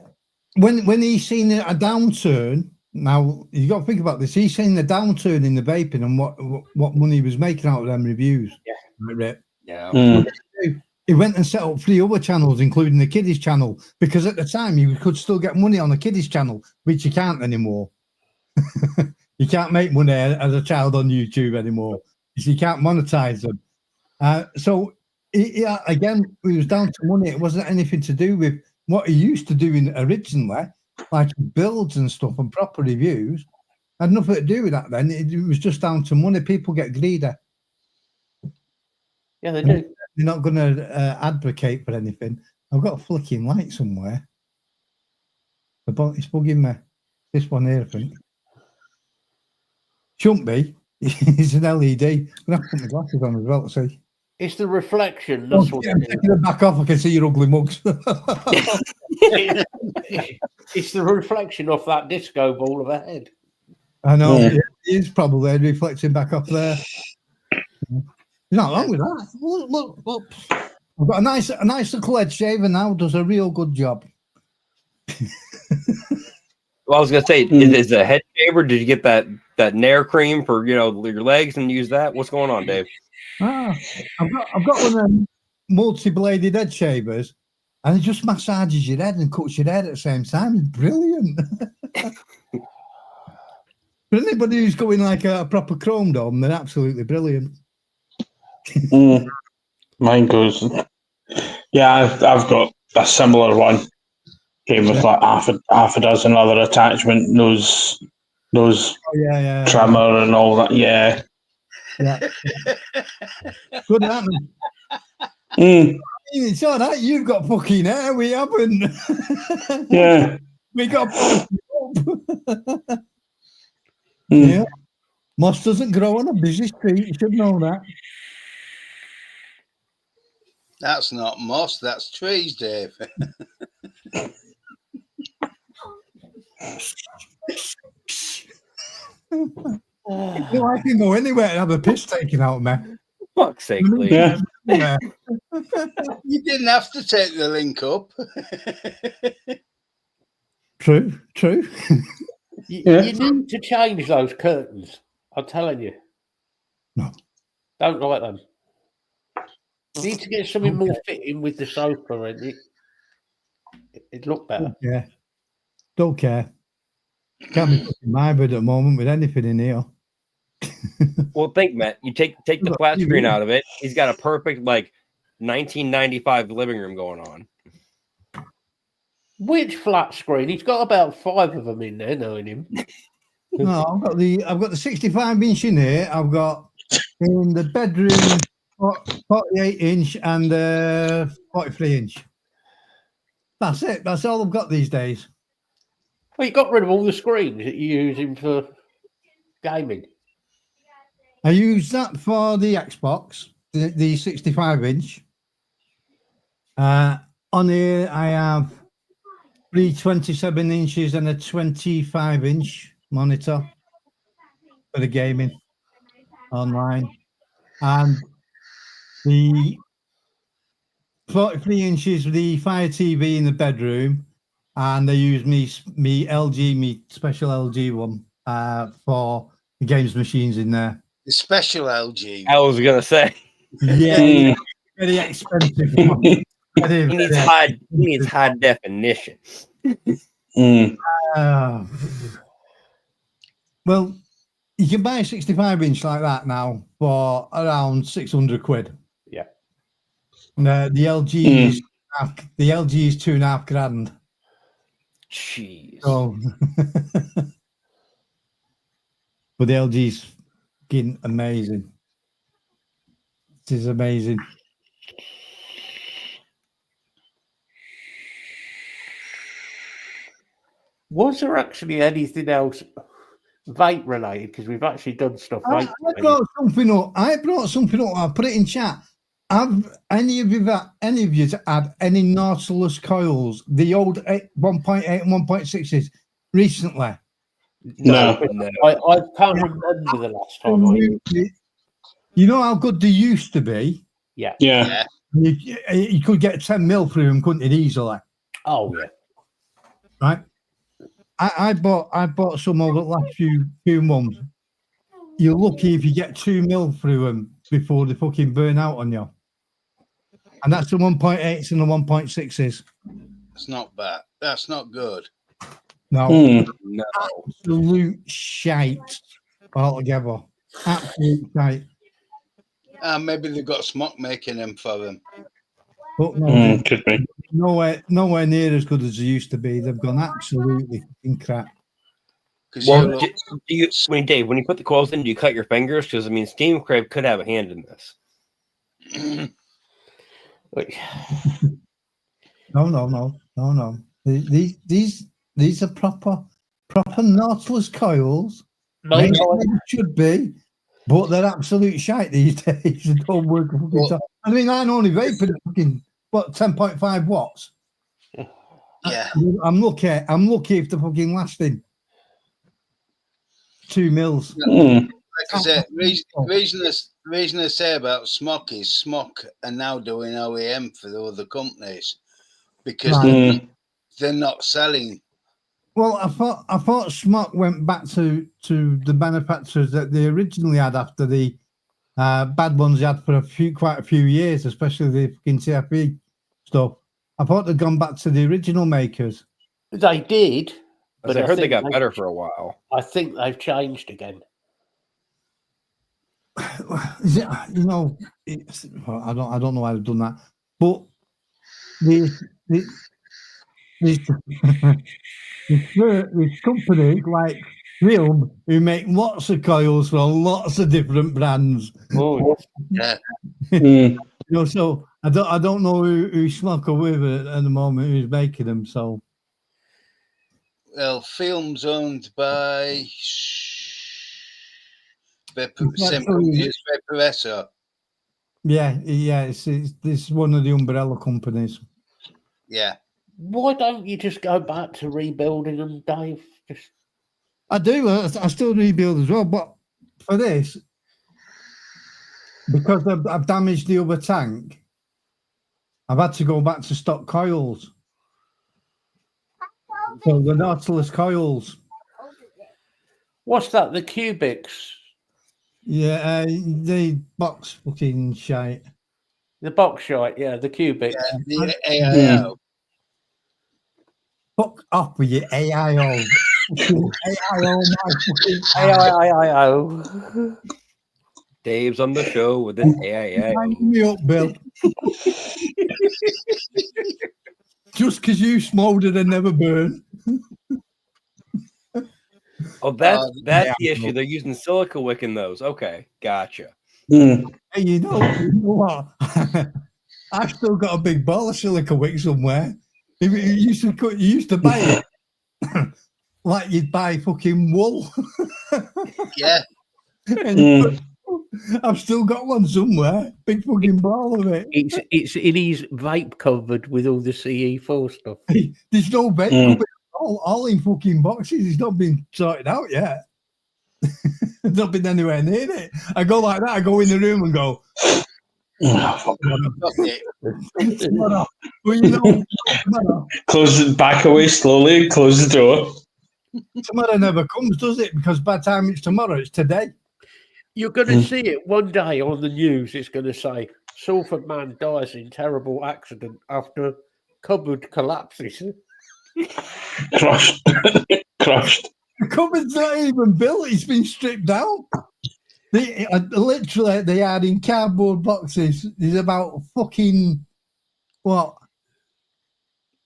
when he's seen a downturn, now you got to think about this. He's seen a downturn in the vaping and what money he was making out of them reviews. Yeah. Right. yeah, He went and set up 3 other channels, including the kiddies channel, because at the time you could still get money on the kiddies channel, which you can't anymore. You can't make money as a child on YouTube anymore because you can't monetize them. So again, it was down to money. It wasn't anything to do with what he used to do originally, like builds and stuff and proper reviews. Had nothing to do with that then. It was just down to money. People get greedy. Yeah, they do. You're not going to advocate for anything. I've got a flicking light somewhere. It's bugging me. This one here, I think. Shouldn't be. It's an LED. I'm going to have to put my glasses on as well to see. It's the reflection. That's what it is. Taking them back off, I can see your ugly mugs. It's the reflection off that disco ball of a head. I know. Yeah. It is probably reflecting back off there. There's not wrong with that. Look. I've got a nice little head shaver now. Does a real good job. Well, I was gonna say, is a head shaver? Did you get that Nair cream for your legs and use that? What's going on, Dave? I've got one of them multi-bladed head shavers, and it just massages your head and cuts your hair at the same time. It's brilliant. For anybody who's going like a proper chrome dome, they're absolutely brilliant. Mine goes. Yeah, I've got a similar one. Came with like half a dozen other attachment nose Oh, yeah. trimmer and all that. Yeah. Good at me. It's all right. You've got fucking hair. We haven't. Yeah. We got up. Yeah. Moss doesn't grow on a busy street. You should know that. That's not moss, that's trees, Dave. I can go anywhere and have a piss taken out of me. Fuck's sake, Lee. Yeah. Yeah. You didn't have to take the link up. True. Yeah. You need to change those curtains. I'm telling you. No. Don't like them. You need to get something more fitting with the sofa, and it'd look better. Don't care. Can't be fucking my bed at the moment with anything in here. Well, think, Matt. You take the flat screen out of it. He's got a perfect 1995 living room going on. Which flat screen? He's got about 5 of them in there, knowing him. No, I've got the 65-inch in here. I've got in the bedroom 48-inch and 43-inch. That's it. That's all I've got these days. Well, you got rid of all the screens that you're using for gaming. I use that for the Xbox, the 65-inch. On here, I have 3 27 inches and a 25-inch monitor for the gaming online. And the 43 inches for the Fire TV in the bedroom. And I use me special LG one for the games machines in there. The special LG. I was gonna say Yeah, very expensive. he needs high definition. Well, you can buy a 65-inch like that now for around 600 quid. Yeah. And, the LG is $2.5 grand. Jeez. So, but the LG's fucking amazing. It is amazing. Was there actually anything else vape related? Because we've actually done stuff I vape. brought something up. I put it in chat. Have any of you had any Nautilus coils, the old 1.8 and 1.6s, recently? No. No. I can't remember the last time I used. You know how good they used to be? Yeah. Yeah. You could get 10 mil through them, couldn't it, easily? Oh yeah. Right? I bought some over the last few months. You're lucky if you get 2 mil through them before they fucking burn out on you. And that's the 1.8s and the 1.6s. It's not bad. That's not good. No, No. absolute shite altogether. Absolute shite. Maybe they've got Smock making them for them. But no, they're Could be. nowhere near as good as they used to be. They've gone absolutely fucking crap. Because Well, Dave, when you put the coils in, do you cut your fingers? Because I mean, Steam Crib could have a hand in this. Wait, No. These are proper Nautilus coils. mate, Maybe they should be, but they're absolute shite these days. They don't work a fucking time. I mean, I'm only vaping fucking 10.5 watts. yeah. I'm lucky if they're fucking lasting 2 mils. Mm. Like I said, reason I say about Smock is Smock are now doing OEM for the other companies because Right. they're not selling. Well, I thought Smock went back to the manufacturers that they originally had after the bad ones they had for quite a few years, especially the fucking CFE stuff. I thought they'd gone back to the original makers. they did, But I heard they think got better for a while. I think they've changed again. Is it, you know, I don't know why they've done that, but these companies like Film who make lots of coils for lots of different brands. Oh, Yeah. You know, so I don't know who Smock are with at the moment who's making them. So Well, Film's owned by same company as Vaporesso. yeah, it's one of the umbrella companies. Yeah. why don't you just go back to rebuilding them, Dave? Just I do. I still rebuild as well, but for this, because I've damaged the other tank, I've had to go back to stock coils. So the Nautilus coils. what's that? The cubics, Yeah, the box fucking shite. the box shite, yeah, the cubics. The AIO. Fuck off with your AIO. AIO, my fucking AIO. Dave's on the show with an AIA. Wind me up, Bill. Just because you smoldered and never burn. Oh, that's yeah. the issue. They're using silica wick in those. Okay, gotcha. Hey, you know what? I've still got a big ball of silica wick somewhere. You used to buy it like you'd buy fucking wool. Yeah. And I've still got one somewhere. Big fucking ball of it. It's in his vape cupboard with all the CE4 stuff. There's no vape. All in fucking boxes. It's not been sorted out yet. It's not been anywhere near it. I go like that. I go in the room and go, Okay. tomorrow. Well, you know, tomorrow. Close it back away slowly. Close the door. Tomorrow never comes, does it? Because by the time it's tomorrow, it's today. You're going to see it one day on the news. It's going to say Salford man dies in terrible accident after cupboard collapses. Crushed. Crushed. The cupboard's not even built. It's been stripped down. Literally, they had in cardboard boxes. There's about fucking,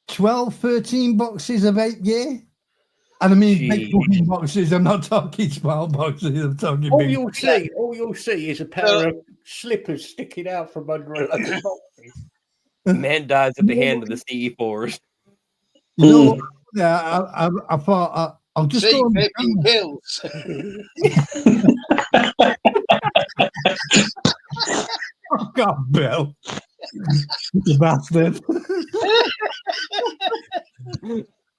12, 13 boxes of 8 gear. And I mean, big fucking boxes. I'm not talking small boxes. I'm talking All big. you'll see is a pair of slippers sticking out from under a load of boxes. Man dies at the hand of the CE4s. You know what Yeah, I thought I'll just See, go on the vaping channel. kills. Fuck off, Bill. You bastard.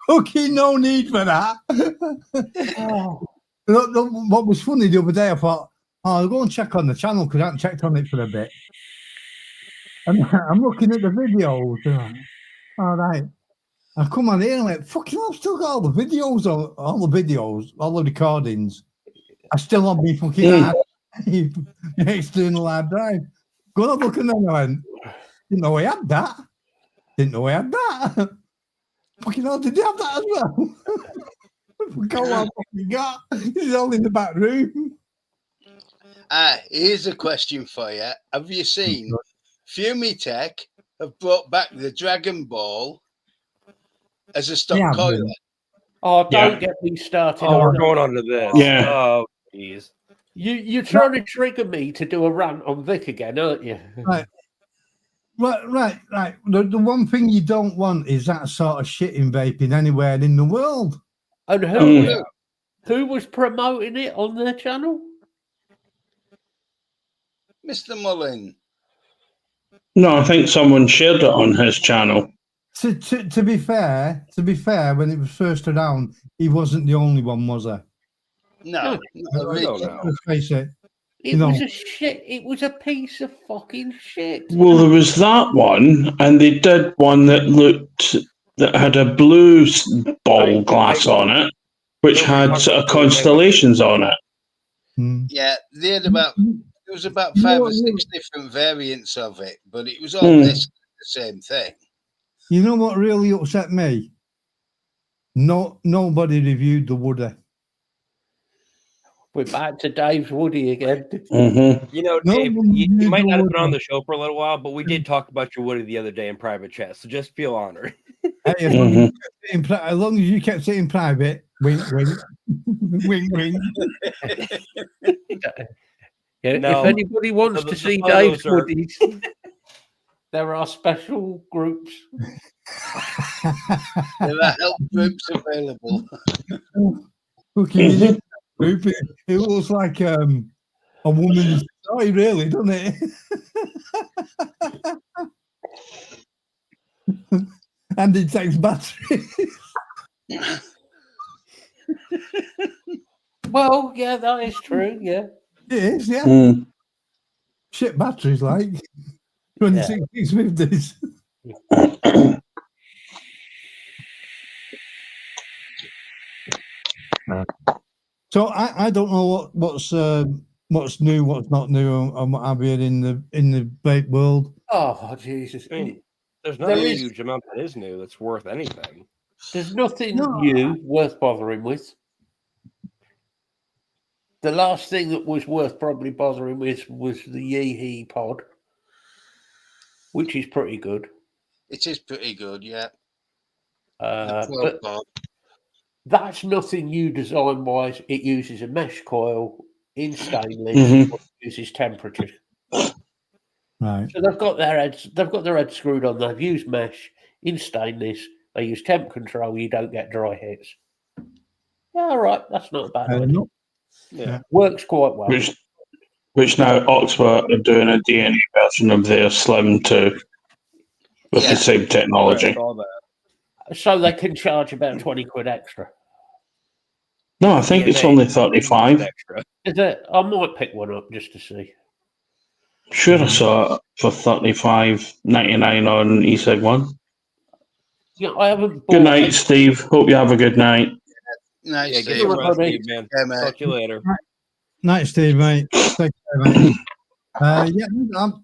Fucking no need for that. What was funny the other day, I thought, I'll go and check on the channel because I haven't checked on it for a bit. And I'm looking at the videos. All right. I come on here and I went, fucking hell, I've still got all the videos, all the recordings. I still on me fucking external hard drive. Go and have a look at them. I went, didn't know I had that. Didn't know I had that. Fucking hell, did you have that as well? Go on, fucking got. It's all in the back room. Here's a question for you. Have you seen Fumitech have brought back the Dragon Ball as a stock Yeah, coiler? Oh, don't Yeah. get me started Oh, on we're that. going on to this. Yeah. Oh, jeez. You're trying to trigger me to do a rant on Vic again, aren't you? Right. Right. The one thing you don't want is that sort of shit in vaping anywhere in the world. And Mm. who was promoting it on their channel? Mr. Mullin. No, I think someone shared it on his channel. To be fair, when it was first around, he wasn't the only one, was he? No, not originally. Let's face it. It You know- was a shit. It was a piece of fucking shit. Well, there was that one, and they did one that had a blue ball glass on it, which had sort of constellations on it. Hmm. Yeah, they had there was about You know 5 or what, 6 different variants of it, but it was all Hmm. basically the same thing. You know what really upset me? Nobody reviewed the Woody. We're back to Dave's Woody again. Mm-hmm. You know, No Dave, one you knew might the not have been on Woody. the show for a little while, but we did talk about your Woody the other day in private chat, so just feel honored. Hey, as, long as you kept it in as long as you kept it in private, wink, wink, wink, wink. Yeah, No. if anybody wants The- to the see photos Dave's are- Woodies, there are special groups. There are help groups available. Fucking in it group, it looks like a woman's toy, really, doesn't it? And it takes battery. Well, yeah, that is true. Yeah. It is, yeah. Mm. Shit batteries, like 2650s. So I don't know what's new, what's not new, and what have you in the vape world. Oh, Jesus. I mean, there's There not a is- huge amount that is new that's worth anything. There's nothing No. new worth bothering with. The last thing that was worth probably bothering with was the Yeehee pod, which is pretty good. It is pretty good, yeah. But that's nothing new design wise. It uses a mesh coil in stainless, Mhm. but uses temperature. Right. So they've got their heads screwed on. They've used mesh in stainless. They use temp control. You don't get dry hits. Yeah, all right. That's not a bad idea. No. Yeah. Works quite well. Which now Oxford are doing a DNA version of their Slim too, with Yeah. the same technology. I saw that. So they can charge about 20 quid extra. No, I think it's DNA only 35. extra. Is it? I might pick one up just to see. Sure, I saw it for 35.99 on eSig1. Yeah, I haven't bought Good night, Steve. Hope you have a good night. Nice. Yeah, to get hear. some rest, everybody. Steve, man. Yeah, mate. Talk to you later. Night, Steve, mate. Take care, mate. Yeah,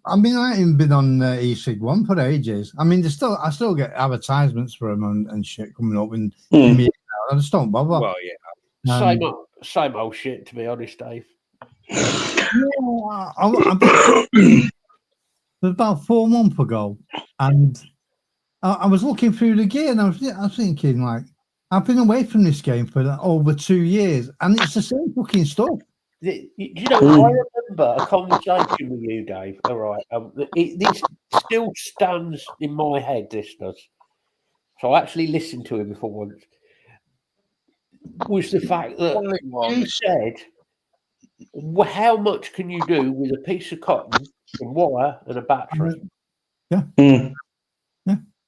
I mean, I haven't been on eSig1 for ages. I mean, I still get advertisements for them and shit coming up, and Hmm. I just don't bother. Well, yeah. Same old shit, to be honest, Dave. It was about 4 months ago, and I was looking through the gear, and I was thinking, like, I've been away from this game for over 2 years, and it's the same fucking stuff. You know, I remember a conversation with you, Dave. All right. This still stands in my head, this does. So I actually listened to him before once. was the fact that Only one. you said, how much can you do with a piece of cotton, some wire, and a battery? Mm.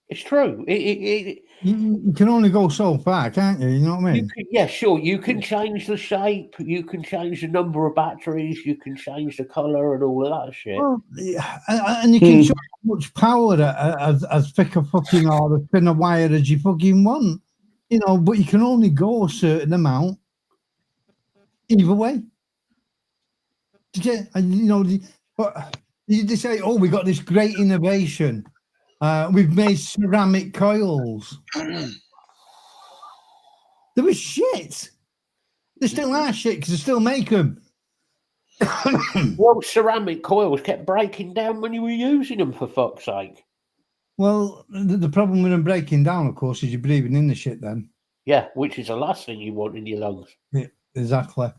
It's true. You can only go so far, can't you? You know what I You mean? can, yeah, sure. You can change the shape. You can change the number of batteries. You can change the color and all of that shit. Well, yeah, and you can show how much power as thick a fucking or as thin a wire as you fucking want, you know. But you can only go a certain amount either way. And you know, but you just say, "Oh, we got this great innovation. We've made ceramic coils." They were shit. They still are shit because they still make them. Well, ceramic coils kept breaking down when you were using them, for fuck's sake. Well, the problem with them breaking down, of course, is you're breathing in the shit then. Yeah, which is the last thing you want in your lungs. Yeah, exactly.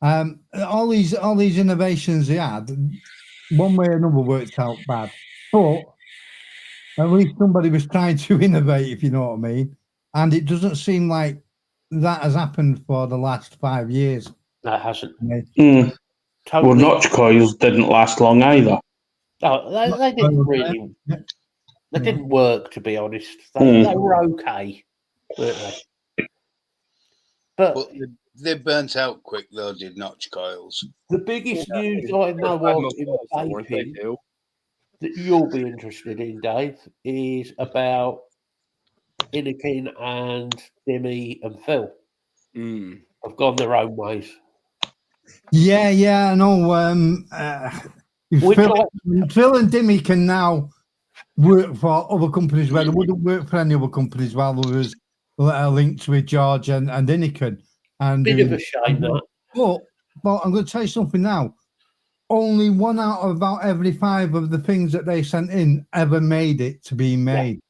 All these innovations they had, one way or another, worked out bad. But at least somebody was trying to innovate, if you know what I mean. And it doesn't seem like that has happened for the last 5 years. That hasn't. Mm. Totally. Well, notch coils didn't last long either. Oh, they didn't really. They didn't work, to be honest. They were okay, weren't they? But they burnt out quick, though, did notch coils. the biggest news I know of in vaping that you'll be interested in, Dave, is about Inikin and Dimmy and Phil. Have gone their own ways. Yeah, I know. Phil and Dimmy can now work for other companies where they wouldn't work for any other companies while there was linked with George and Inikin. And bit of a shame that. But I'm going to tell you something now. Only 1 out of about every 5 of the things that they sent in ever made it to be made.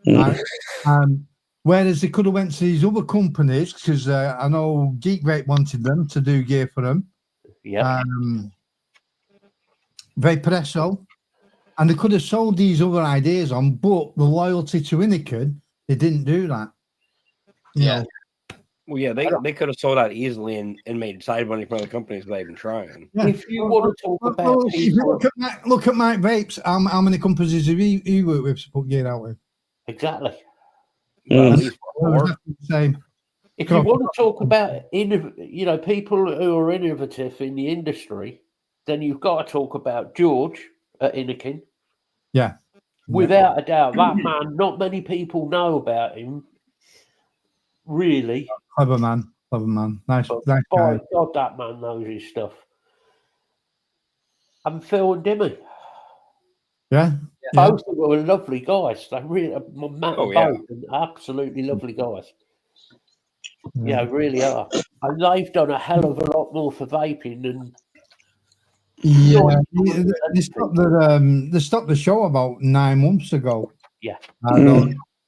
Yeah. Right? Whereas they could have went to these other companies, because I know Geek Vape wanted them to do gear for them. Yeah. Vaporesso. And they could have sold these other ideas on, but the loyalty to Inikin, they didn't do that. You know? Well, yeah, they could have sold out easily and made side money for other companies without even trying. Yeah. If you want to talk about if you look at Mike Vapes, how many companies have he worked with to put gear out with? Exactly. Well, at least Same. If you want to talk about people who are innovative in the industry, then you've got to talk about George at Inikin. Yeah. Without a doubt, that man, not many people know about him, really. Clever man. Nice By guy. God, that man knows his stuff. And Phil and Dimmy. Yeah. Both of them were lovely guys. They really, both absolutely lovely guys. Yeah, really are. And they've done a hell of a lot more for vaping than. Yeah, they stopped the show about 9 months ago. Yeah.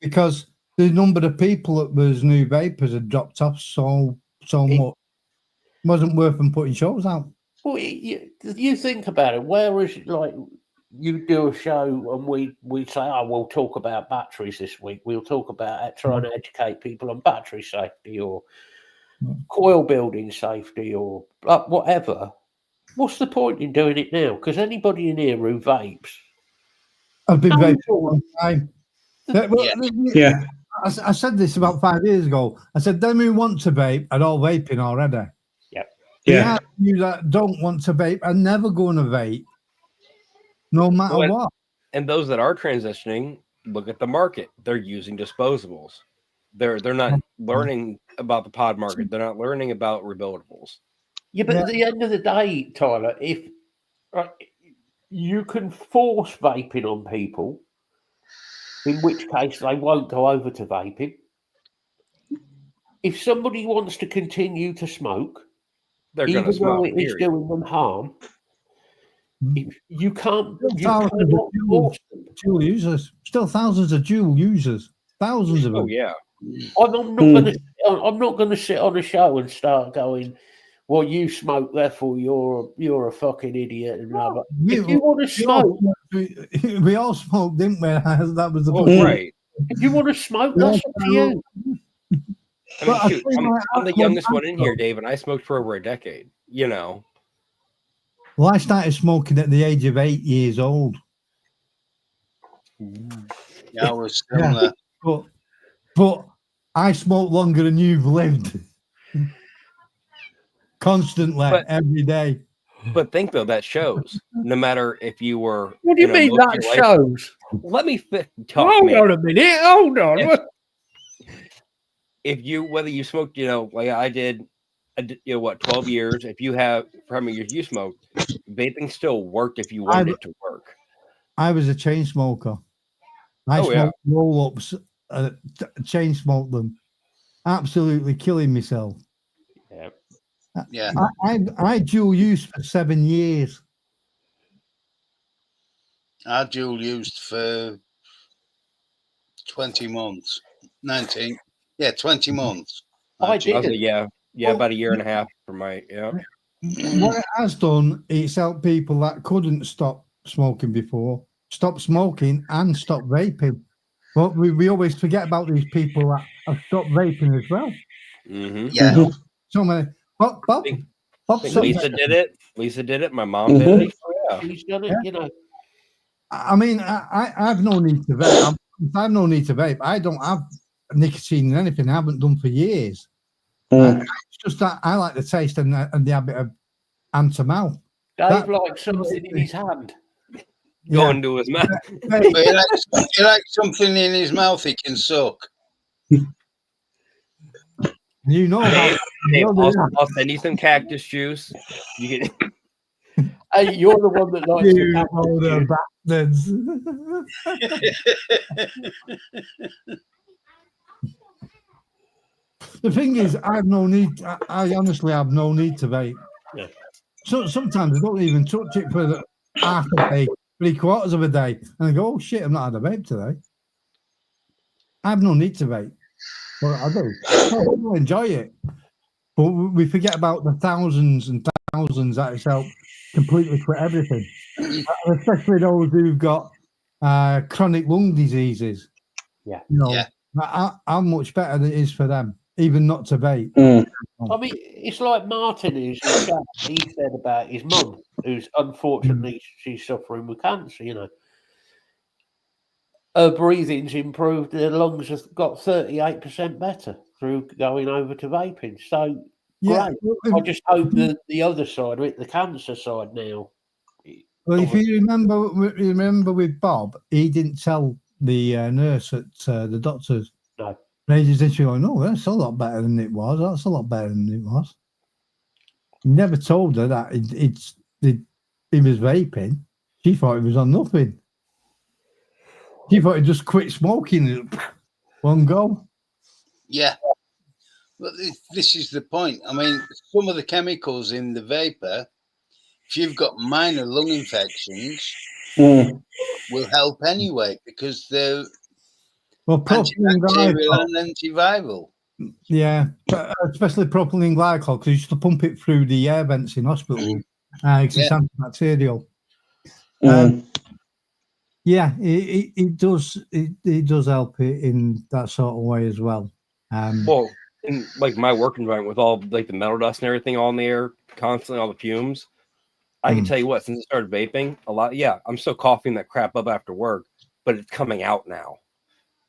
Because the number of people that was new vapors had dropped off so much. It wasn't worth them putting shows out. Well, you think about it. Whereas, like, you do a show and we say, "Oh, we'll talk about batteries this week. We'll talk about trying to educate people on battery safety or coil building safety or whatever." What's the point in doing it now? Because anybody in here who vapes, I've been vaping for a long time. Yeah. I said this about 5 years ago. I said, them who want to vape are all vaping already. Yeah. You that don't want to vape are never going to vape, no matter what. And those that are transitioning, look at the market. They're using disposables. They're not learning about the pod market. They're not learning about rebuildables. Yeah, but at the end of the day, Tyler, if you can force vaping on people, in which case they won't go over to vaping. If somebody wants to continue to smoke, they're even though it is period. doing them harm, you can't. Dual users, still thousands of dual users, thousands of them. Oh yeah. I'm not going to sit on a show and start going, "Well, you smoke, therefore you're a fucking idiot." And blah, blah. If you want to smoke, we all smoked, didn't we? That was the right. If you want to smoke, that's up to you. I mean, But I shoot, think I'm the youngest one in here, Dave, and I smoked for over a decade. You know, Well, I started smoking at the age of 8 years old. Yeah, I was similar. But I smoke longer than you've lived. Constantly, But- every day. but think though that shows. No matter if you were, What do you mean most of that your life- shows? Let me talk, Hold man. on a minute. Hold on. Yeah. If you whether you smoked, like I did, 12 years. If you have for how many years you smoked, vaping still worked if you wanted it to work. I was a chain smoker. I Oh, yeah. smoked roll-ups, chain smoked them, absolutely killing myself. Yeah. Yeah. I dual used for 7 years. I dual used for 20 months. 19. Yeah, 20 months. I I was did. like, yeah, about a year and a half for my What it has done, it's helped people that couldn't stop smoking before stop smoking and stop vaping. But we always forget about these people that have stopped vaping as well. Mm-hmm. Yeah. So many. Bob Lisa did it. Lisa did it. My mom did it. Oh, yeah. He's done it, Yeah. you know. I mean, I've no need to vape. I've no need to vape. I don't have nicotine in anything. I haven't done for years. It's just that I like the taste and the habit of hand to mouth. Dave likes something in his hand. Go into his mouth. But he likes something in his mouth he can suck. You know about Dave, I'll send you some cactus juice. You get Hey, you're the one that likes you the know the bastards. The thing is, I have no need. I honestly have no need to vape. Yeah. So sometimes I don't even touch it for half a day, 3/4 of a day, and I go, "Oh shit, I've not had a vape today." I have no need to vape, but I do. I do enjoy it, but we forget about the thousands and thousands that it's helped completely quit everything, especially those who've got chronic lung diseases. Yeah. You know, Yeah. how much better it is for them, even not to vape. I mean, it's like Martin, who's in chat, he said about his mum, who's unfortunately she's suffering with cancer, you know. Her breathing's improved, her lungs have got 38% better through going over to vaping. So Yeah. great. I just hope that the other side of it, the cancer side now. Well, if you remember with Bob, he didn't tell the nurse at the doctor's. No. They just said, "Oh no, that's a lot better than it was. That's a lot better than it was." He never told her that he was vaping. She thought he was on nothing. She thought he just quit smoking. One go. Yeah. But this is the point. I mean, some of the chemicals in the vapor, if you've got minor lung infections, will help anyway because they're Well, propylene antibacterial glycol. and antiviral. Yeah, but especially propylene glycol because you used to pump it through the air vents in hospital. It's antibacterial. Yeah, it does. It does help it in that sort of way as well. well, in like my work environment with all like the metal dust and everything all in the air, constantly all the fumes. I can tell you what, since I started vaping a lot, I'm still coughing that crap up after work, but it's coming out now.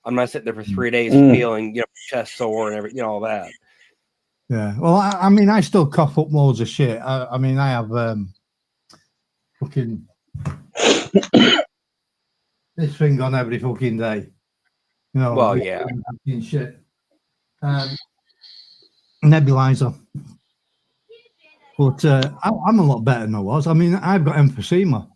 I'm not sitting there for 3 days feeling, chest sore and everything, all that. Yeah. Well, I mean, I still cough up loads of shit. I mean, I have fucking this thing on every fucking day. You know. Well, yeah. Fucking shit. Nebulizer. But I'm a lot better than I was. I mean, I've got emphysema.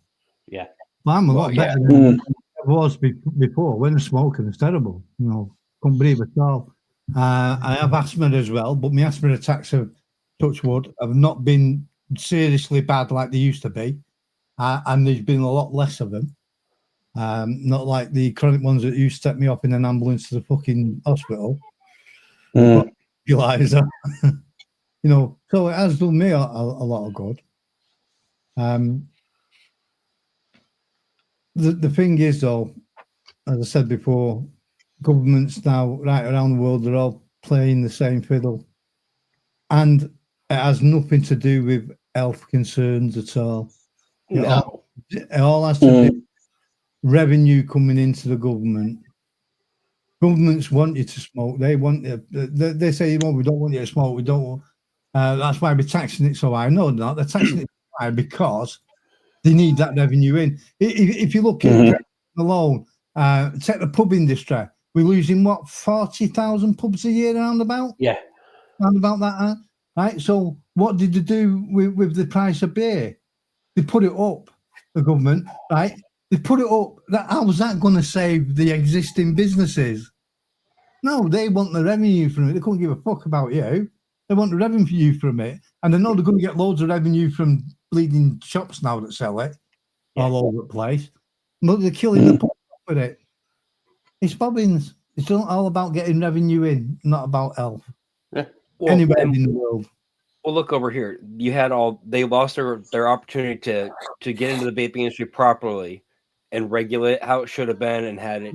Yeah. But I'm a lot better than I was before. When smoking is terrible. Couldn't breathe at all. I have asthma as well, but my asthma attacks have, touch wood, have not been seriously bad like they used to be. And there's been a lot less of them. Not like the chronic ones that used to take me off in an ambulance to the fucking hospital. Eliza. So it has done me a lot of good. The thing is, though, as I said before, governments now right around the world are all playing the same fiddle, and it has nothing to do with health concerns at all. No. It all has to do with revenue coming into the government. Governments want you to smoke. They want you. They say, "Well, we don't want you to smoke. We don't want." That's why we're taxing it so high. No, they're not. They're taxing it so high because they need that revenue in. If you look at alone, take the pub industry. We're losing what 40,000 pubs a year, around about that, right? So what did they do with the price of beer? They put it up. The government, right? They put it up. How was that going to save the existing businesses? No, they want the revenue from it. They couldn't give a fuck about you. They want the revenue from it. And they know they're going to get loads of revenue from bleeding shops now that sell it all over the place. But they're killing the public with it. It's bobbins. It's all about getting revenue in, not about health. Yeah. Well, Anywhere and- in the world. Well, look over here. You had they lost their opportunity to get into the vaping industry properly and regulate how it should have been and had it,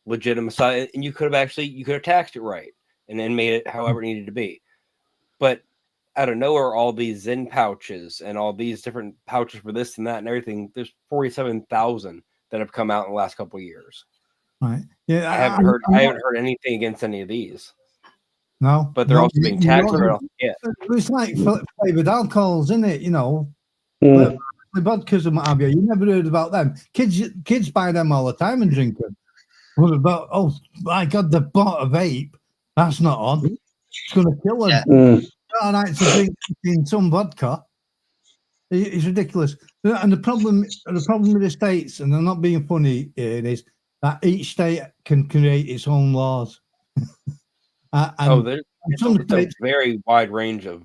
legitimate. And you could have taxed it right and then made it however it needed to be. But out of nowhere, all these Zen pouches and all these different pouches for this and that and everything, there's 47,000 that have come out in the last couple of years. Right. Yeah. I haven't heard anything against any of these. No. But they're also being taxed right off. Yeah. It's like flavored alcohols, isn't it? Mm. The vodkas and what have you. You never heard about them. Kids buy them all the time and drink them. What about, oh my God, they bought a vape. That's not on. It's going to kill them. Yeah. Not right to drink in some vodka. It's ridiculous. And the problem with the states, and they're not being funny here, is that each state can create its own laws. It's a very wide range of.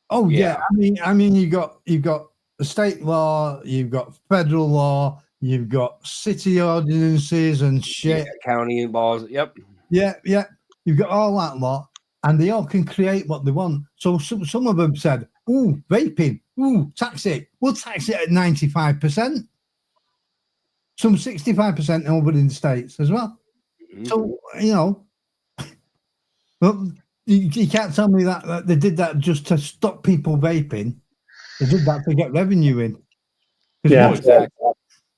Oh yeah, I mean, you've got the state law, you've got federal law, you've got city ordinances and shit. County laws. Yep. Yeah. You've got all that lot, and they all can create what they want. So some of them said, "Ooh, vaping. Ooh, tax it. We'll tax it at 95%. Some 65% over in the States as well." Mm-hmm. So well, you can't tell me that they did that just to stop people vaping. They did that to get revenue in. Exactly.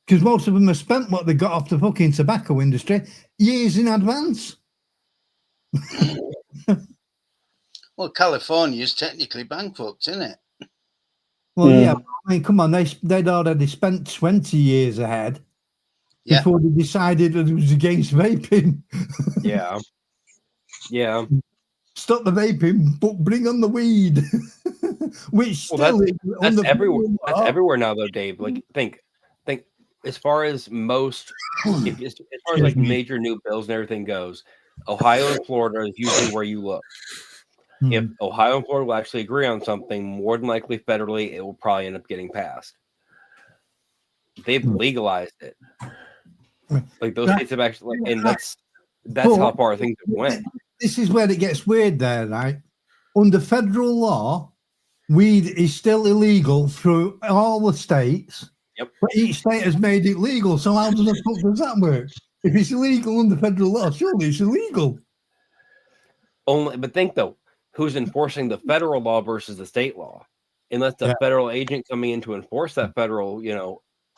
Because most of them have spent what they got off the fucking tobacco industry years in advance. Well, California is technically bankrupt, isn't it? Well, yeah. I mean, come on, they'd already spent 20 years ahead before they decided that it was against vaping. Yeah. Yeah. Stop the vaping, but bring on the weed. Which that's everywhere. That's everywhere now, though, Dave. Like, think. As far as like major new bills and everything goes, Ohio and Florida is usually where you look. If Ohio and Florida will actually agree on something, more than likely federally, it will probably end up getting passed. They've legalized it. Like those states have actually, and that's how far things have went. This is where it gets weird there, right? Under federal law, weed is still illegal through all the states. Yep. But each state has made it legal. So how the fuck does that work? If it's illegal under federal law, surely it's illegal. But think though, who's enforcing the federal law versus the state law? Unless the federal agent coming in to enforce that federal,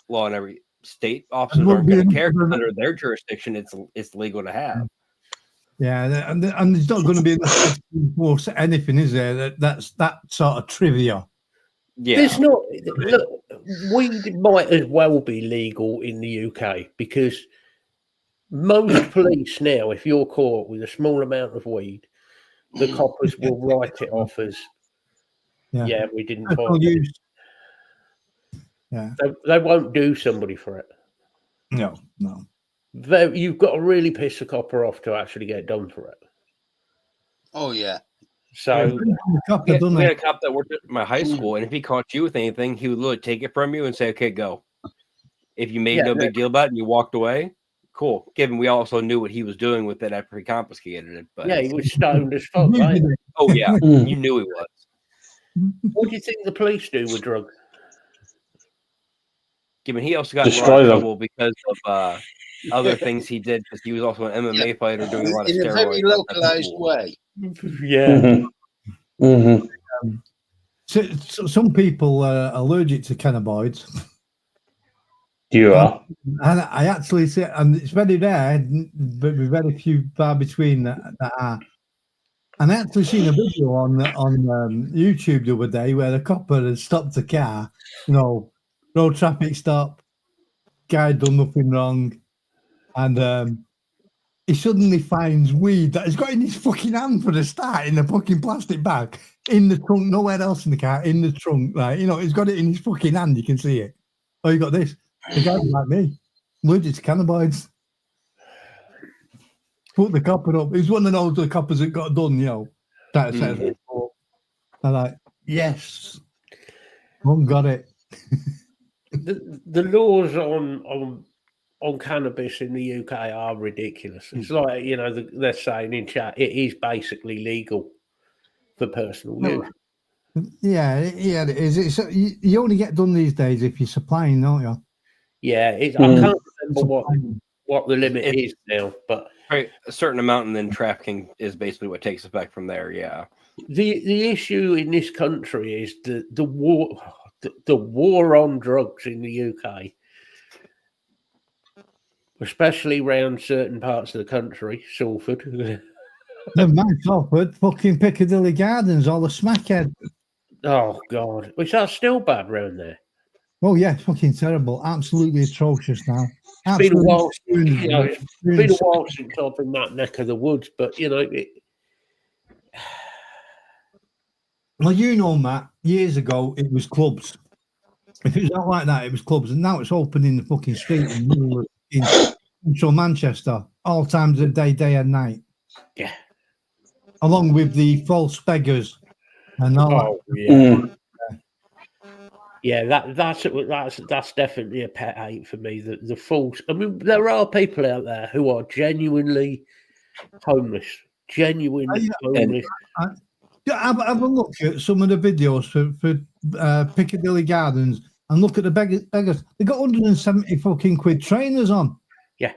law in every state, officers aren't going to care. Under their jurisdiction, it's legal to have. Yeah, and there's not going to be enough to enforce anything, is there? That's that sort of trivia. Yeah, there's not. Look, weed might as well be legal in the UK because most police now, if you're caught with a small amount of weed, the coppers will write it off as, we didn't find it. Yeah, they won't do somebody for it. No. You've got to really piss the copper off to actually get done for it. Oh yeah. So we had a cop that worked at my high school, and if he caught you with anything, he would literally take it from you and say, "Okay, go." If you made no big deal about it and you walked away, cool. Given we also knew what he was doing with it after he confiscated it, but he was stoned as fuck, right? Oh yeah, you knew he was. What do you think the police do with drugs? Given he also got in a lot of trouble because of other things he did because he was also an MMA fighter doing a lot of in a very steroids. That's localized cool. way. Yeah. So some people are allergic to cannabinoids. You are. And I actually say, and it's very rare, but with very few far between that are. And I actually seen a video on YouTube the other day where a copper had stopped a car, road traffic stop, guy done nothing wrong, and he suddenly finds weed that he's got in his fucking hand for the start in a fucking plastic bag in the trunk, nowhere else in the car, in the trunk, right? He's got it in his fucking hand, you can see it. Oh, you got this? The guy's like me, allergic to cannabinoids. Put the copper up. He's one of those the coppers that got done, that says I'm like, yes, one got it. The laws on cannabis in the UK are ridiculous. It's like, they're saying in chat, it is basically legal for personal use. Yeah, it is. You only get done these days if you're supplying, don't you? Yeah, I can't remember what the limit is now, but Right, a certain amount, and then trafficking is basically what takes effect from there. Yeah. the issue in this country is the war on drugs in the UK, especially around certain parts of the country, Salford. Never mind Salford, fucking Piccadilly Gardens, all the smackhead. Oh God, is that still bad round there? Oh yeah, fucking terrible, absolutely atrocious now. It's been a while. It's been a while since I've been that neck of the woods, but Well, Matt, years ago it was clubs. If it was not like that, it was clubs, and now it's open in the fucking street in the middle of central Manchester, all times of the day and night. Yeah. Along with the false beggars and all that. Oh yeah. Yeah, that's definitely a pet hate for me. The false. I mean, there are people out there who are genuinely homeless. Genuinely homeless. Have a look at some of the videos for Piccadilly Gardens and look at the beggars. They got 170 fucking quid trainers on. Yeah,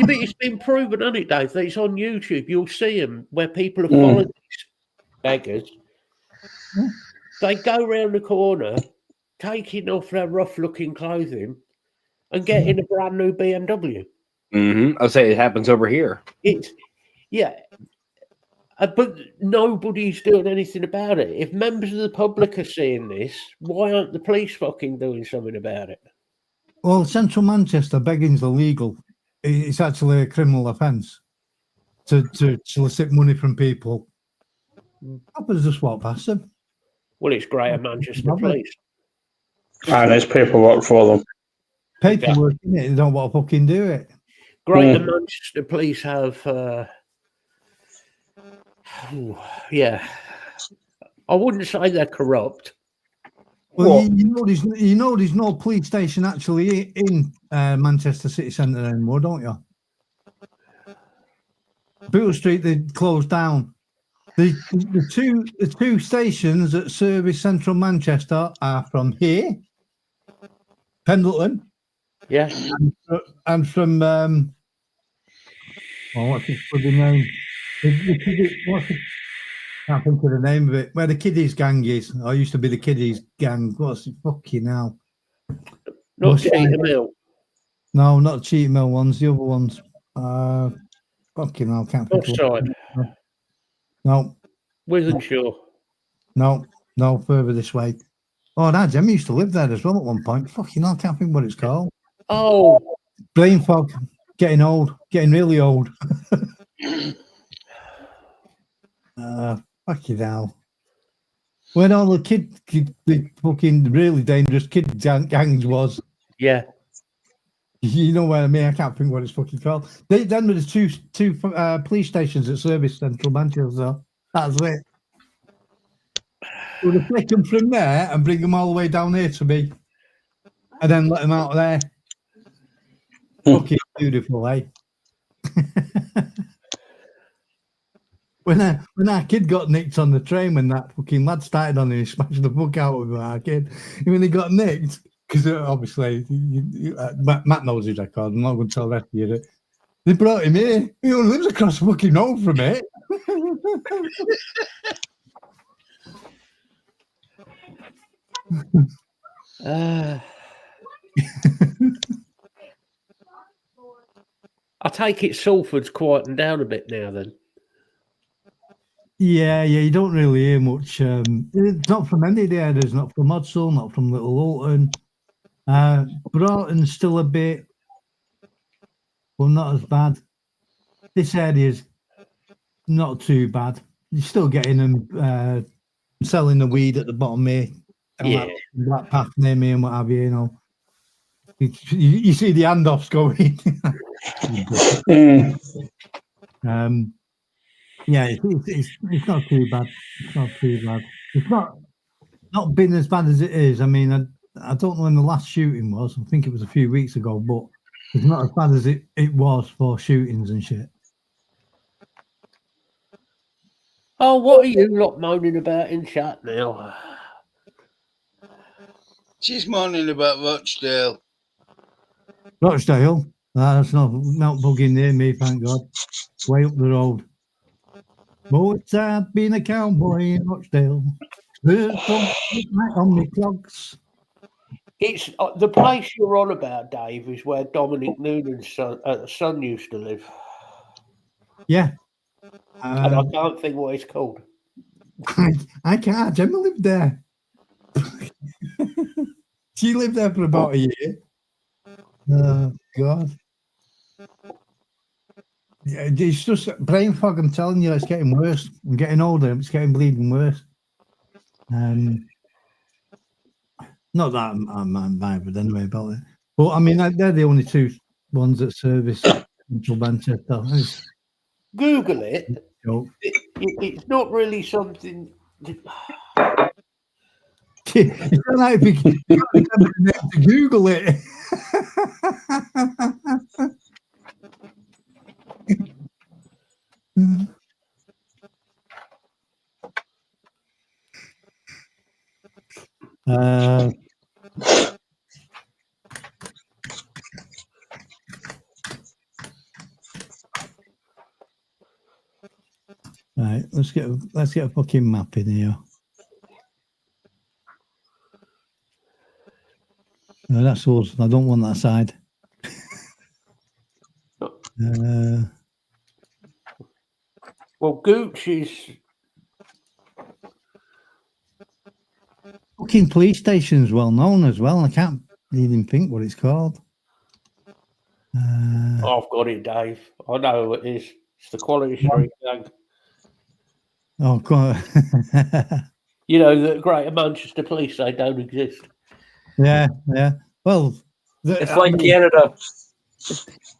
but it's been proven, hasn't it, Dave? That it's on YouTube. You'll see them where people are following these beggars. Yeah. They go round the corner, taking off their rough-looking clothing, and getting a brand new BMW. I'll say it happens over here. But nobody's doing anything about it. If members of the public are seeing this, why aren't the police fucking doing something about it? Well, Central Manchester, begging's illegal. It's actually a criminal offence to solicit money from people. Coppers just walk past them. Well, it's Greater Manchester Police. And it's paperwork for them. Paperwork, innit? They don't want to fucking do it. Greater Manchester Police have, I wouldn't say they're corrupt. Well, you know there's no police station actually in Manchester City Centre anymore, don't you? Beale Street, they closed down. The two stations that service Central Manchester are from here, Pendleton, Yeah, and from what's his bloody name? Can't think of the name of it. Where the Kiddies gang is. I used to be the Kiddies gang. What's it fucking now? not Cheetham Hill. No, not Cheetham Mill ones. The other ones. Fucking hell, can't think of Offside. No, Withenshaw. no, further this way. Oh, no, Jim used to live there as well at one point. Fucking hell, I can't think what it's called. Oh, Brain fog. Getting old. Getting really old. Fucking hell. When all the fucking really dangerous kid gangs was. yeah. You know what I mean? I can't think what it's fucking called. Then there's two police stations that service Central Manchester. That's it. We'll take them from there and bring them all the way down here to me, and then let them out of there. Fucking beautiful, eh? When our kid got nicked on the train, when that fucking lad started on him, he smashed the fuck out of our kid. And when he got nicked, because obviously Matt knows his record. I'm not going to tell the rest of you. They brought him here. He only lives across the fucking road from it. I take it Salford's quieting down a bit now then. Yeah, you don't really hear much. It's not from any of the areas, not from Odsall, not from Little Alton. Broughton's still a bit, but not as bad. This area's not too bad. You're still getting them selling the weed at the bottom here. Yeah. Black Path near me and what have you, you know. You see the handoffs going. Yeah, it's not too bad. It's not too bad. It's not been as bad as it is. I mean, I don't know when the last shooting was. I think it was a few weeks ago, but it's not as bad as it was for shootings and shit. Oh, what are you lot moaning about in chat now? She's moaning about Rochdale. Rochdale? That's not bugging near me, thank God. Way up the road. But I've been a cowboy in Rochdale. On my clogs. It's the place you're on about, Dave, is where Dominic Noonan's son used to live. Yeah. And I can't think what it's called. I can't. Gemma lived there. She lived there for about a year. Oh, God. Yeah, it's just brain fog. I'm telling you, it's getting worse. I'm getting older. It's getting bleeding worse. Not that I'm bothered anyway about it. But I mean, they're the only two ones that service Central Manchester. Google it. Joke. It's not really something. It's not like if you can't to Google it. Right, let's get a fucking map in here. No, that's us. I don't want that side. Well, Gooch is. Fucking police station's well known as well. I can't even think what it's called. I've got it, Dave. I know who it is. It's the Quality Street gang. Oh God. You know, the Greater Manchester Police, they don't exist. Yeah. Well, It's like Canada.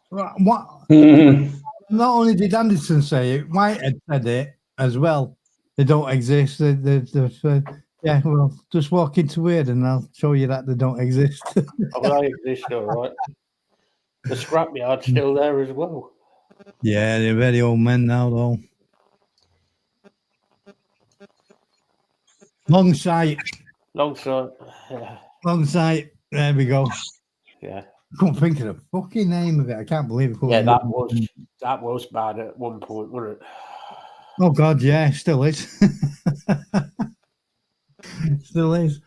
What? Not only did Anderson say it, Whitehead said it as well. They don't exist. Yeah, well, just walk into Weird and I'll show you that they don't exist. Oh, they exist, all right. The scrapyard's still there as well. Yeah, they're very old men now, though. Long sight. Yeah. Long sight. There we go. Yeah. I couldn't think of the fucking name of it. I can't believe it. Yeah, that was bad at one point, wasn't it? Oh God, yeah, still is. Still is.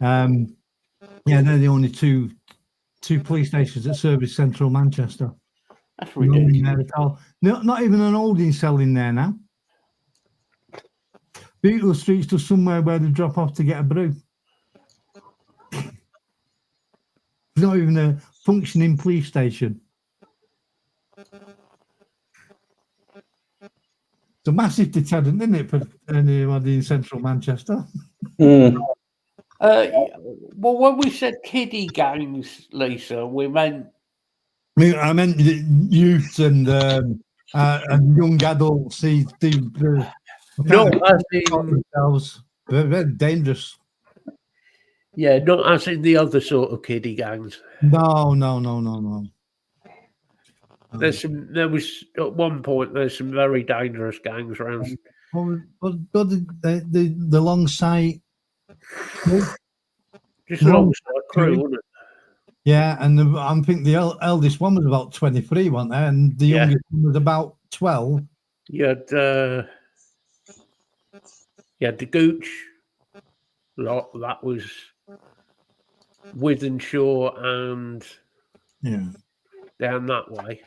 Yeah, they're the only two police stations that service central Manchester. That's ridiculous. Not even an holding cell in there now. Beetle Street's just somewhere where they drop off to get a brew. There's not even a functioning police station. It's a massive deterrent, isn't it, for anybody in central Manchester? Well, when we said kiddie gangs, Lisa, we meant. I meant youths and young adults. Not as in, themselves. They're very dangerous. yeah, not as in the other sort of kiddie gangs. No. There was at one point there's some very dangerous gangs around. But the long sight. Just alongside crew, wasn't it? Yeah, and I think the eldest one was about 23, wasn't there? And the Yeah. youngest one was about 12. You had the Gooch lot, that was Withenshaw and Yeah. down that way.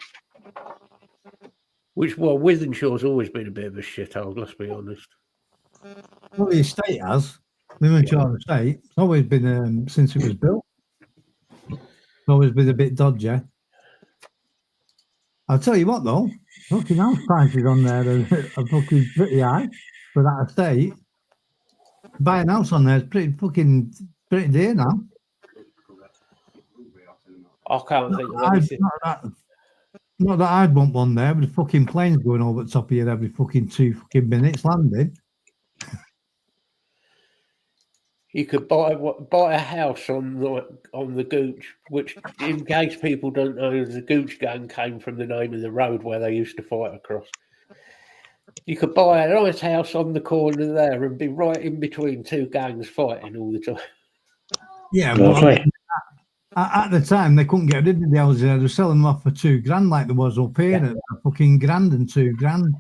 Withenshaw's always been a bit of a shithole, let's be honest. Well, the estate has. Liverpool Estate. It's always been, since it was built, it's always been a bit dodgy. I'll tell you what, though, fucking house prices on there are fucking pretty high for that estate. Buying a house on there is pretty dear now. I can't think of I'd, anything. not that I'd want one there, with the fucking planes going over the top of you every fucking 2 fucking minutes landing. You could buy a house on the Gooch, which, in case people don't know, the Gooch gang came from the name of the road where they used to fight across. You could buy a nice house on the corner there and be right in between two gangs fighting all the time. Yeah, Lovely. at the time they couldn't get rid of the houses. They were selling them off for $2,000, like there was up here, at a fucking grand and $2,000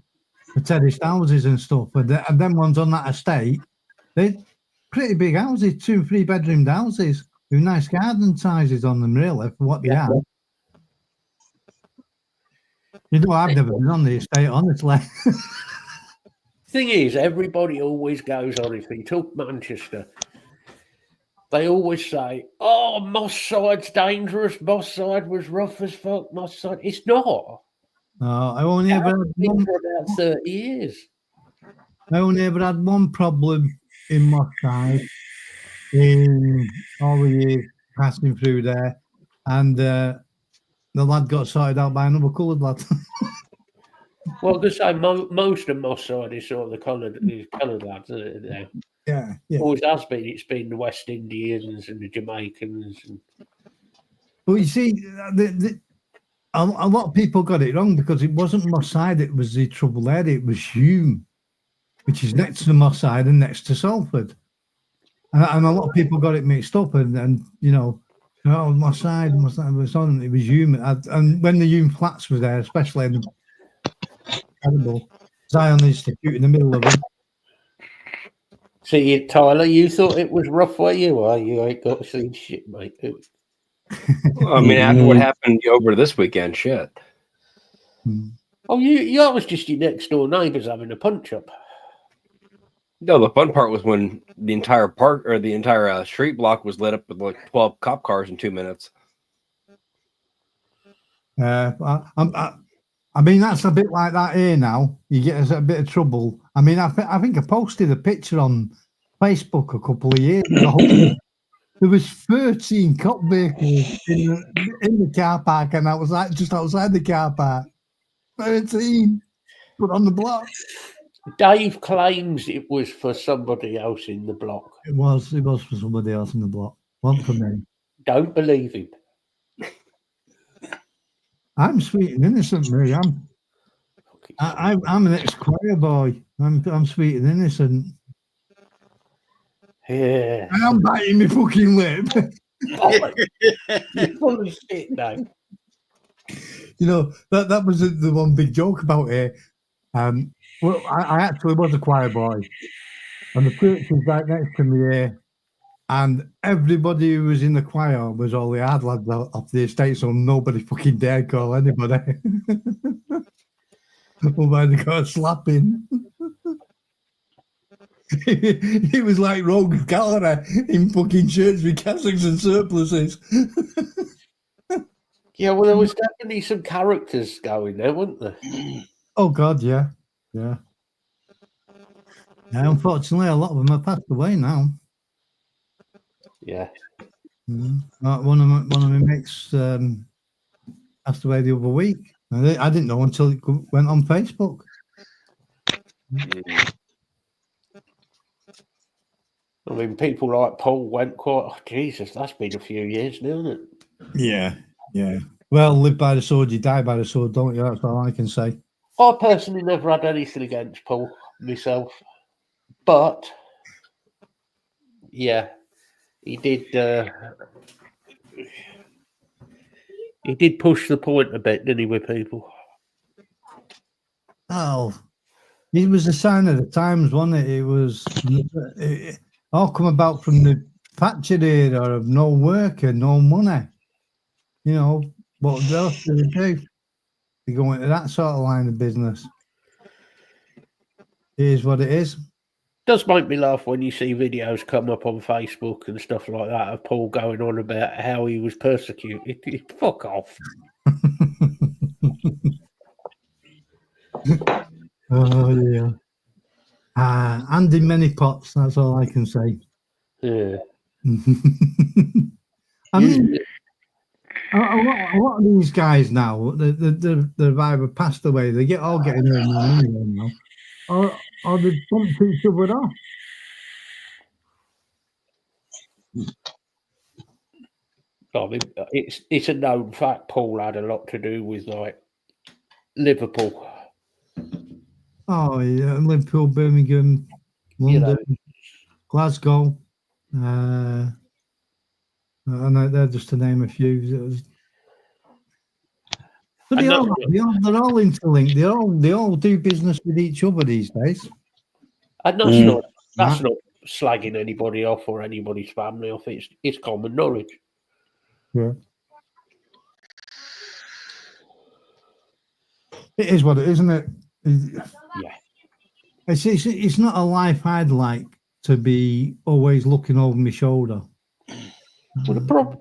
for terraced houses and stuff. But and them ones on that estate, they pretty big houses, 2 and 3 bedroomed houses with nice garden sizes on them, really, for what they are. You know, I've never been on the estate, honestly. Thing is, everybody always goes on. If you talk Manchester, they always say, "Oh, Moss Side's dangerous. Moss Side was rough as fuck. Moss Side." It's not. I only ever had Been one, for about 30 years. I only ever had one problem in Moss Side in all the years passing through there, and the lad got sorted out by another coloured lad. Well, I could say most of Moss Side is sort of the coloured lads, isn't it? Yeah, yeah. Always has been. It's been the West Indians and the Jamaicans. But you see, a lot of people got it wrong because it wasn't Moss Side, it was the trouble area. It was Hume, which is next to Moss Side and next to Salford. And a lot of people got it mixed up and you know, oh, Moss Side was on, it was Hume. And when the Hume flats was there, especially in the incredible Zion Institute in the middle of it. See, Tyler, you thought it was rough where you are. You ain't got to see shit, mate. I mean, after what happened over this weekend, shit. Oh, you was just your next door neighbours having a punch up. No, the fun part was when the entire park or the entire street block was lit up with like 12 cop cars in 2 minutes. I mean, that's a bit like that here now. You get us a bit of trouble. I mean, I think I posted a picture on Facebook a couple of years ago. There was 13 cop vehicles in the car park, and I was like just outside the car park. 13 put on the block. Dave claims it was for somebody else in the block. It was for somebody else in the block. Wasn't for me. Don't believe him. I'm sweet and innocent, me. I'm an ex-choir boy. I'm sweet and innocent. Yeah. And I'm biting my fucking lip. You're full of shit, Dave. You know, that was the one big joke about it. Well, I actually was a choir boy, and the church was right next to me here, and everybody who was in the choir was all the hard lads off the estate, so nobody fucking dared call anybody. Otherwise, they got a slapping. It was like Rogue Gallery in fucking church with cassocks and surplices. Yeah, well, there was definitely some characters going there, weren't there? Oh God, yeah. Unfortunately, a lot of them have passed away now. Yeah. One of my mates passed away the other week. I didn't know until it went on Facebook. I mean, people like Paul went quite. Oh, Jesus, that's been a few years now, isn't it? Yeah. Well, live by the sword, you die by the sword, don't you? That's all I can say. I personally never had anything against Paul myself, but yeah, he did. He did push the point a bit, didn't he, with people? Oh, it was a sign of the times, wasn't it? It all come about from the Thatcher era of no work and no money. You know, what else do they do? They go into that sort of line of business. It is what it is. Does make me laugh when you see videos come up on Facebook and stuff like that of Paul going on about how he was persecuted. Fuck off. Oh, yeah. And in many pots, that's all I can say. Yeah. I mean, a lot of these guys now, they've either passed away, they get all getting their money now, or they bumped each other off. I mean, it's a known fact Paul had a lot to do with like Liverpool. Oh, yeah, Liverpool, Birmingham, You London, know, Glasgow. And they're just to name a few. But And they're all interlinked. They all do business with each other these days. and Mm. that's not slagging anybody off or anybody's family off. It's common knowledge. Yeah. It is what it is, isn't it? Yeah. It's not a life I'd like to be always looking over my shoulder. Well,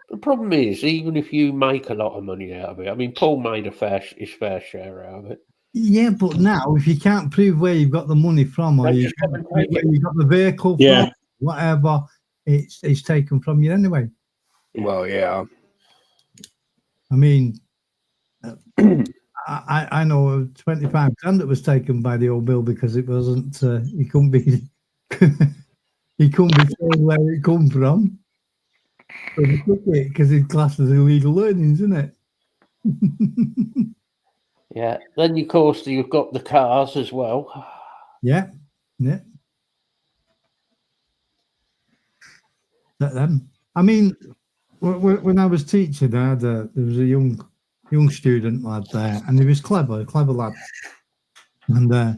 the problem is, even if you make a lot of money out of it, I mean, Paul made his fair share out of it. Yeah, but now if you can't prove where you've got the money from, or They you just come can't and prove take where it. you got the vehicle from, Yeah. whatever, it's taken from you anyway. Well, yeah. I mean, I know of 25 grand that was taken by the old Bill because it wasn't. He couldn't be. He couldn't be told where it come from. So he took it because his class as illegal earnings, isn't it? Yeah. Then, of course, you've got the cars as well. Yeah. I mean, when I was teaching, there was a young student lad there, and he was clever lad. And it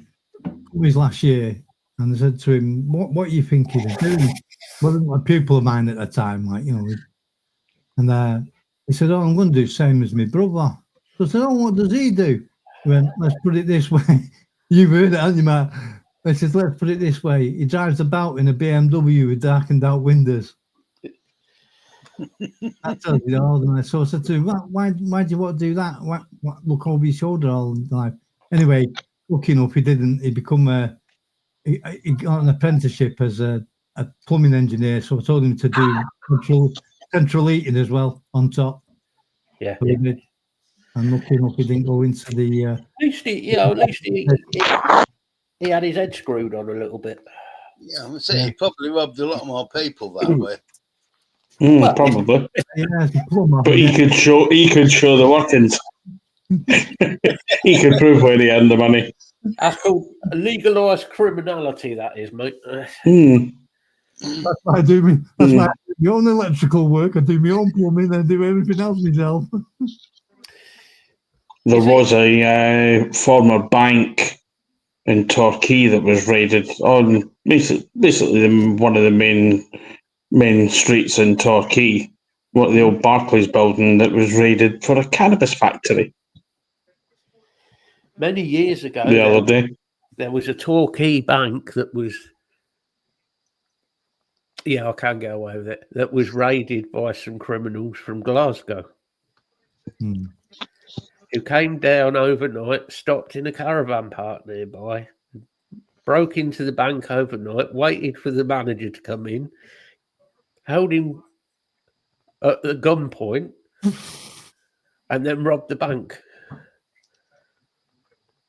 was last year, and I said to him, "What are you thinking of doing?" Wasn't a pupil of mine at the time, like, you know. And he said, "Oh, I'm going to do the same as my brother." So I said, "Oh, what does he do?" He went, "Let's put it this way." You've heard it, haven't you, Matt? I said, "Let's put it this way. He drives about in a BMW with darkened out windows." That tells you all. And so I said to him, why do you want to do that? What look over your shoulder all the time? Anyway, lucky enough, he didn't. He he got an apprenticeship as a plumbing engineer. So I told him to do central heating as well on top. Yeah. So he did. And lucky enough, he didn't go into the. At least he had his head screwed on a little bit. Yeah, I'm saying he probably robbed a lot more people that way. Well, Probably. Yeah, the plumber. But he could show the workings. He could prove where he had the money. That's called legalised criminality, that is, mate. That's why I do my own electrical work. I do my own plumbing and do everything else myself. There was a former bank in Torquay that was raided on basically one of the main streets in Torquay, the old Barclays building that was raided for a cannabis factory. Many years ago, The other day. there was a Torquay bank that was, I can get away with it, that was raided by some criminals from Glasgow who came down overnight, stopped in a caravan park nearby, broke into the bank overnight, waited for the manager to come in, held him at the gunpoint, and then robbed the bank.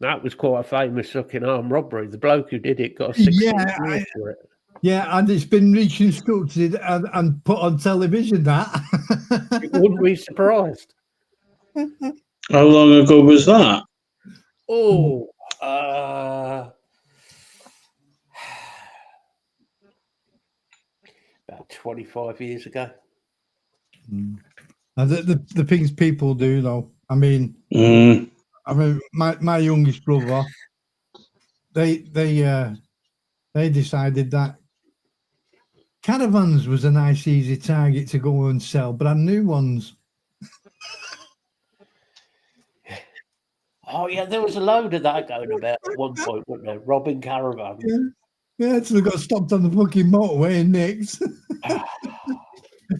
That was quite a famous fucking armed robbery. The bloke who did it got a 6 years for it. Yeah, and it's been reconstructed and put on television. That You wouldn't be surprised. How long ago was that? Oh, about 25 years ago. The things people do, though. I mean, my youngest brother, they decided that caravans was a nice, easy target to go and sell, brand new ones. Oh yeah, there was a load of that going about at one point, wasn't there? Robbing caravans. Yeah, actually got stopped on the fucking motorway in Nix.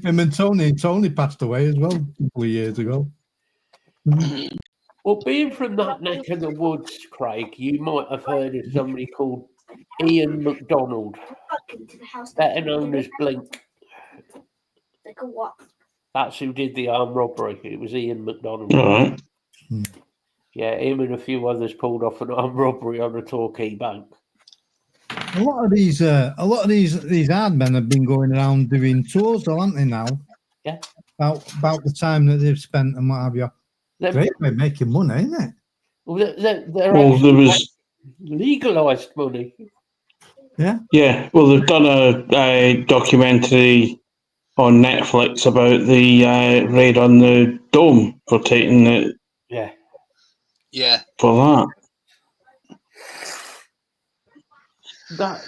Him and Tony passed away as well a couple of years ago. Well, being from that neck of the woods, Craig, you might have heard of somebody called Ian McDonald, better known as Blink. Like a what? That's who did the armed robbery. It was Ian McDonald. All right. Yeah, him and a few others pulled off an armed robbery on a Torquay bank. A lot of these hard men have been going around doing tours, though, haven't they now? Yeah. About the time that they've spent and what have you. Great way of making money, isn't it? Well, they're Well, there was. legalised money. Yeah, well, they've done a documentary on Netflix about the raid on the Dome for taking it Yeah. Yeah. for that.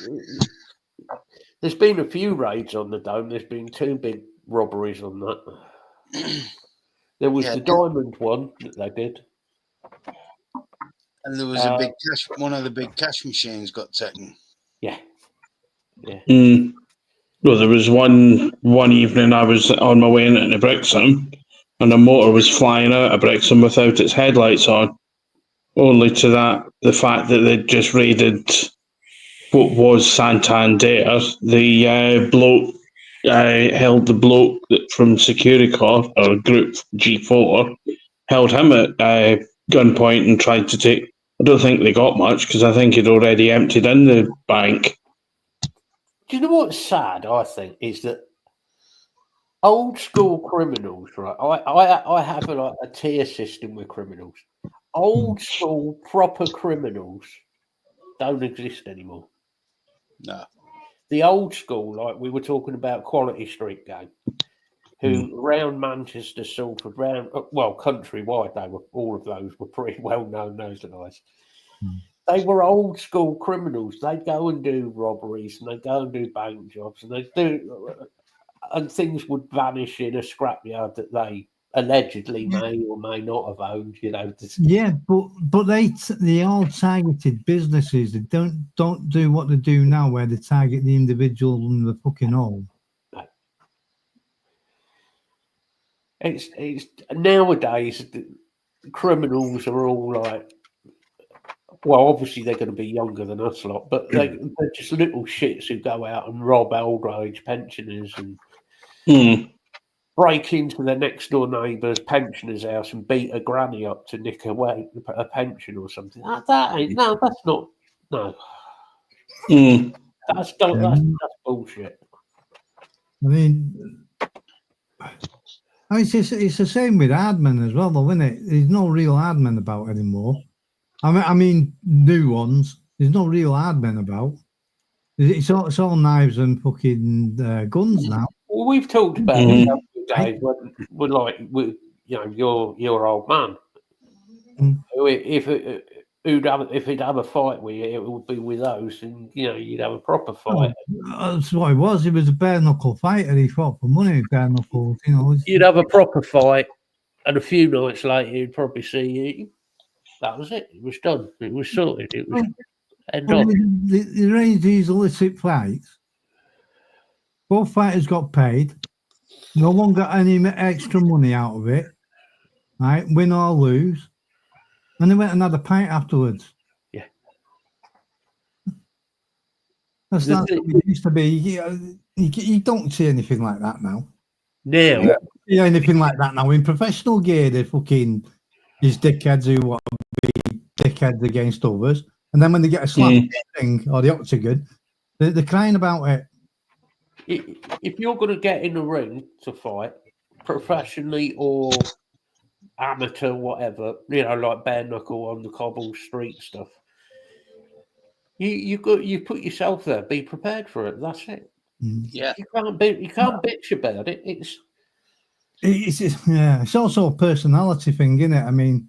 There's been a few raids on the Dome. There's been 2 big robberies on that. There was Yeah. the diamond one that they did. And there was a big cash, one of the big cash machines got taken. Yeah. Well, there was one evening I was on my way into Brixham, and a motor was flying out of Brixham without its headlights on, only to the fact that they'd just raided what was Santander. The bloke held the bloke from Securicor, or Group G4, held him at gunpoint and tried to take. I don't think they got much because I think he'd already emptied in the bank. Do you know what's sad, I think, is that old school criminals, right? I have a tier system with criminals. Old school proper criminals don't exist anymore. No. The old school, like we were talking about Quality Street Gang, who around Manchester, Salford, round, well, countrywide, all of those were pretty well known, those guys. They were old school criminals. They'd go and do robberies and they'd go and do bank jobs and things would vanish in a scrapyard that they allegedly may or may not have owned, you know. Yeah, but they all targeted businesses. They don't do what they do now, where they target the individual and the fucking home. It's nowadays the criminals are all like, well, obviously they're going to be younger than us lot, but they're just little shits who go out and rob old age pensioners and break into their next door neighbour's pensioner's house and beat a granny up to nick away a pension or something. That ain't, no, that's not, no. That's bullshit. I mean, it's the same with admin as well, though, isn't it? There's no real admin about anymore. I mean, new ones. There's no real admin about. It's all knives and fucking guns now. Well, we've talked about it the other day when we're like, you know, your old man. If he'd have a fight with you, it would be with those, and you know, you'd have a proper fight. That's what it was. He was a bare knuckle fighter. He fought for money, bare knuckles. You know, you'd have a proper fight, and a few nights later, you'd probably see you. That was it. It was done. It was sorted. It was end on. They arranged these illicit fights. Both fighters got paid. No one got any extra money out of it. Right, win or lose. And they went and had a pint afterwards. Yeah. That's what it used to be. You don't see anything like that now. Now. Yeah, anything like that now. In professional gear, they're fucking these dickheads who want to be dickheads against others. And then when they get a slap thing or the octagon, they're crying about it. If you're going to get in the ring to fight, professionally or amateur, whatever, you know, like bare knuckle on the cobble street stuff, you put yourself there. Be prepared for it. That's it. Yeah, you can't bitch about it. It's also a personality thing, isn't it? I mean,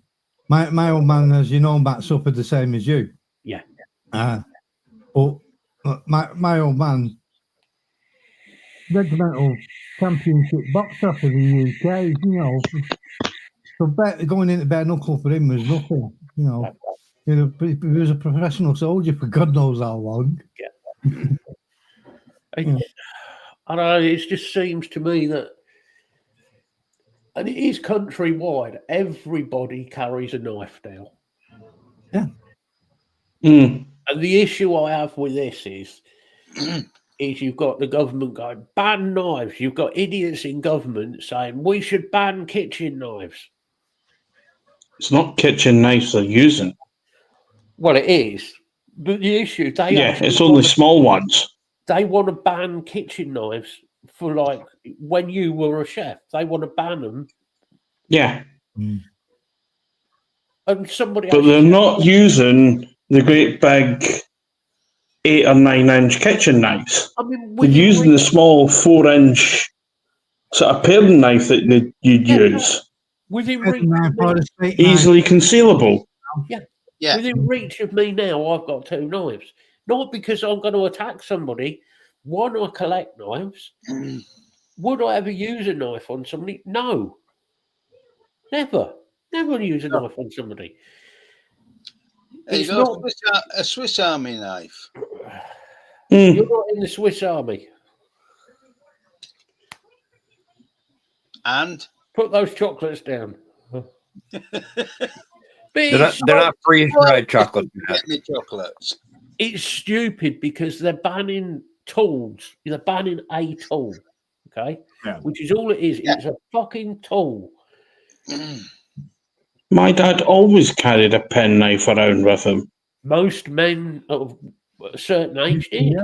my old man, as you know, backs up the same as you. Yeah. But my old man, regimental championship boxer for the UK, you know. So going into bare knuckle for him was nothing, you know. He was a professional soldier for God knows how long. I don't know, it just seems to me that, and it is countrywide, everybody carries a knife now. Mm. And the issue I have with this is you've got the government going, ban knives. You've got idiots in government saying we should ban kitchen knives. It's not kitchen knives they're using. Well, it is. But the issue, It's only small ones. They want to ban kitchen knives for like when you were a chef. They want to ban them. Yeah. And somebody But they're not using the great big 8 or 9 inch kitchen knives. I mean, They're using the small 4-inch sort of paring knife that you'd use. Within reach of me, Easily concealable. Yeah. Within reach of me now, I've got 2 knives. Not because I'm going to attack somebody. One, I collect knives. Would I ever use a knife on somebody? No. Never. Never use a knife on somebody. There you It's go, not, a Swiss Army knife. you're not in the Swiss Army. And Put those chocolates down. They're not freeze-dried chocolate. get me chocolates. It's stupid because they're banning tools. They're banning a tool, okay? Yeah. Which is all it is. Yeah. It's a fucking tool. My dad always carried a penknife around with him. Most men of a certain age did. Yeah.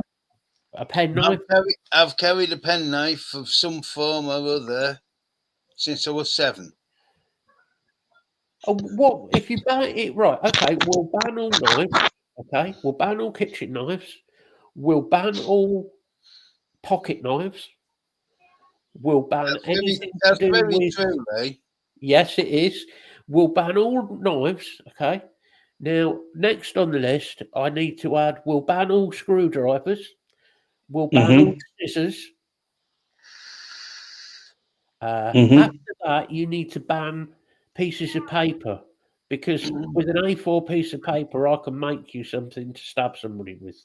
A penknife. I've carried a penknife of some form or other since I was 7. Oh, what if you ban it? Right, okay, we'll ban all knives. Okay, we'll ban all kitchen knives. We'll ban all pocket knives. We'll ban anything to That's do very with. true, Ray. Yes, it is. We'll ban all knives. Okay. Now, next on the list, I need to add we'll ban all screwdrivers. We'll ban all scissors. After that, you need to ban pieces of paper because with an A4 piece of paper, I can make you something to stab somebody with.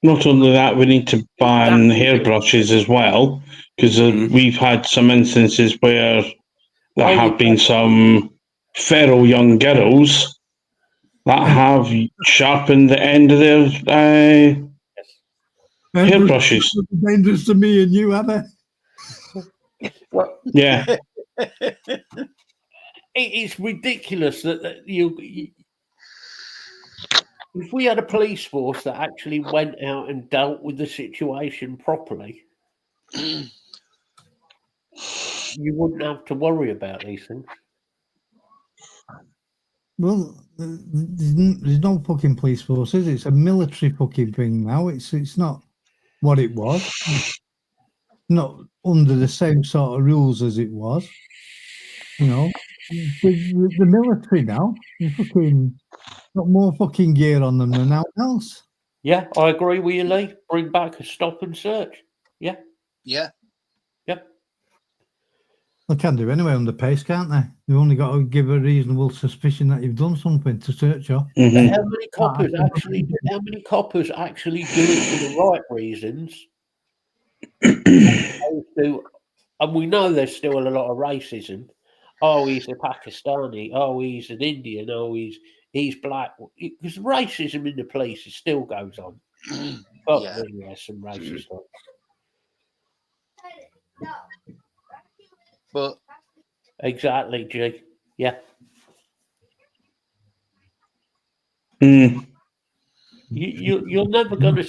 Not only that, we need to ban hairbrushes as well, because we've had some instances where there have been some feral young girls that have sharpened the end of their hairbrushes. Dangerous to me and you, have it? Well, Yeah. it's ridiculous that you. If we had a police force that actually went out and dealt with the situation properly, you wouldn't have to worry about these things. Well, there's no fucking police forces. It's a military fucking thing now. It's not what it was. Not under the same sort of rules as it was. You know, the military now. They fucking got more fucking gear on them than anything else. Yeah, I agree with you, Lee. Bring back a stop and search. Yeah. Yeah. Yep. They can do anyway on the pace, can't they? They've only got to give a reasonable suspicion that you've done something to search you. But how many coppers actually do it for the right reasons? And we know there's still a lot of racism. Oh, he's a Pakistani. Oh, he's an Indian. Oh, he's black. Because racism in the police still goes on. But Yeah. really has some racist stuff. But Exactly, G. Yeah. You're never going to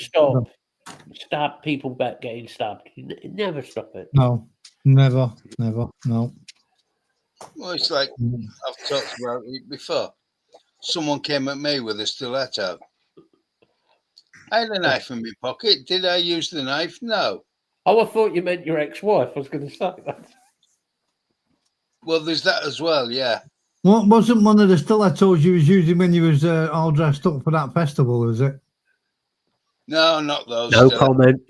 stab people back getting stabbed. You never stop it. No, never, no. well, it's like I've talked about it before. Someone came at me with a stiletto. I had a knife in my pocket. Did I use the knife? No. Oh, I thought you meant your ex-wife. I was going to say that. Well, there's that as well, yeah. What wasn't one of the stilettos you was using when you was all dressed up for that festival? Was it? No, not those. No still. comment.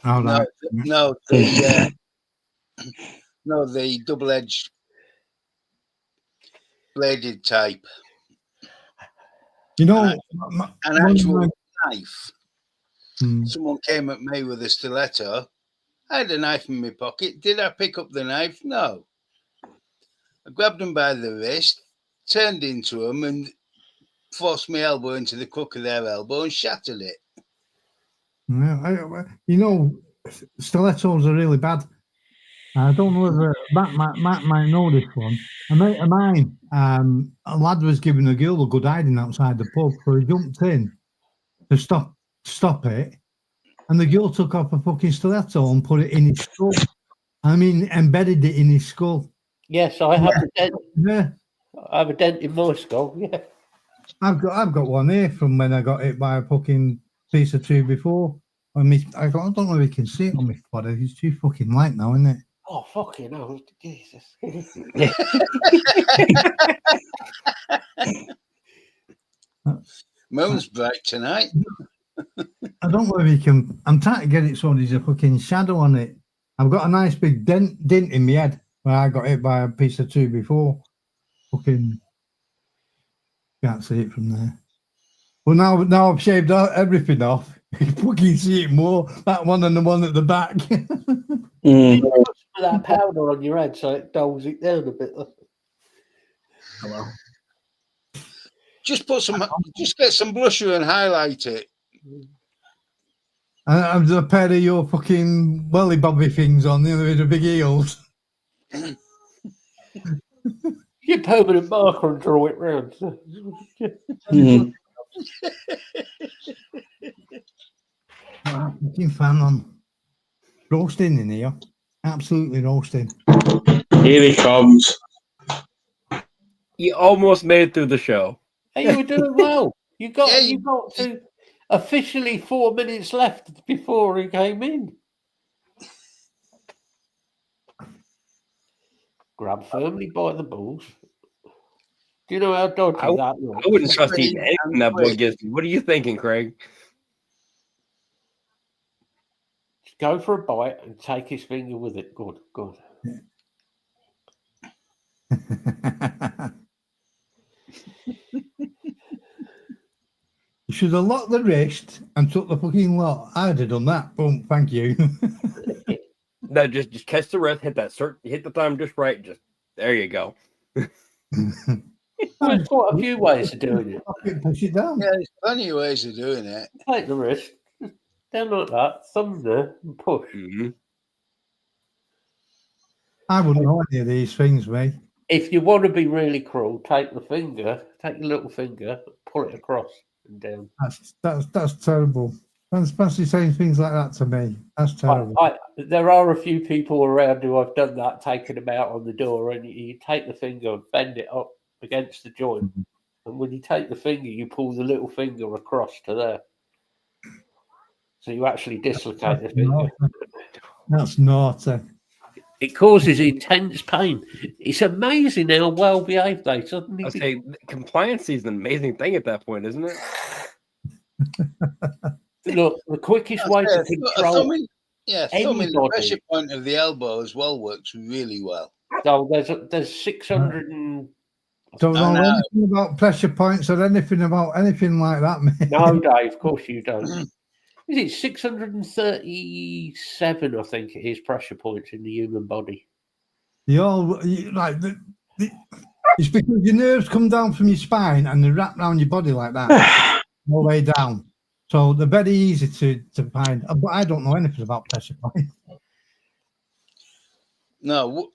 Oh, No, right. no, the no, the double-edged bladed type, You know, an one of actual my- knife. Hmm. Someone came at me with a stiletto. I had a knife in my pocket. Did I pick up the knife? No. I grabbed him by the wrist, turned into him, and forced my elbow into the crook of their elbow and shattered it. Yeah, you know, stilettos are really bad. I don't know whether Matt might know this one. A mate of mine, a lad was giving a girl a good hiding outside the pub, so he jumped in to stop it, and the girl took off a fucking stiletto and put it in his skull. I mean, embedded it in his skull. Yes, I have a dent. Yeah, I have a dent in my skull. Yeah. I've got one here from when I got hit by a fucking piece of tree before. I don't know if you can see it on my forehead. It's too fucking light now, isn't it? Oh, fucking hell. Jesus. Moon's bright tonight. I don't know if you can. I'm trying to get it so there's a fucking shadow on it. I've got a nice big dent in my head where I got hit by a piece of tree before. Fucking can't see it from there. Well, now I've shaved everything off. You fucking see it more. That one and the one at the back. Mm. Put some of that powder on your head so it dulls it down a bit. Just get some blusher and highlight it. And a pair of your fucking welly bobby things on, with the big heels. Your permanent marker and draw it round. Mm. Fucking fan on. Roasting in here. Absolutely roasting. Here he comes. You almost made it through the show. Hey, you were doing well. You got Yeah, you got to officially 4 minutes left before he came in. Grab firmly by the balls. Do you know how dodgy I- that was? I wouldn't trust Quick eating anything and that boy quick. gives me. What are you thinking, Craig? Just go for a bite and take his finger with it. Good, good. You should have locked the wrist and took the fucking lot. I'd have done that. Boom, thank you. No, just catch the wrist, hit the time just right. Just there you go. There's quite a few ways of doing it. Fucking push it down. Yeah, there's plenty of ways of doing it. Take the wrist, down like that, thumb there, and push. Mhm. I wouldn't know any of these things, mate. If you want to be really cruel, take your little finger, pull it across and down. That's terrible. Fancy saying things like that to me. That's terrible. There are a few people around who I've done that, taken them out on the door, and you take the finger and bend it up against the joint. And when you take the finger, you pull the little finger across to there. So you actually dislocate the finger. That's naughty. It causes intense pain. It's amazing how well behaved they suddenly I become. say compliance is an amazing thing at that point, isn't it? Look, the quickest way to control. Thumb in the anybody. pressure point of the elbow as well works really well. So there's 600 and Don't I know know. anything about pressure points or anything about anything like that, mate. no, Dave. Of course you don't. Is it 637? I think it is pressure points in the human body. It's because your nerves come down from your spine and they wrap around your body like that, all the way down. So they're very easy to find. But I don't know anything about pressure points. No.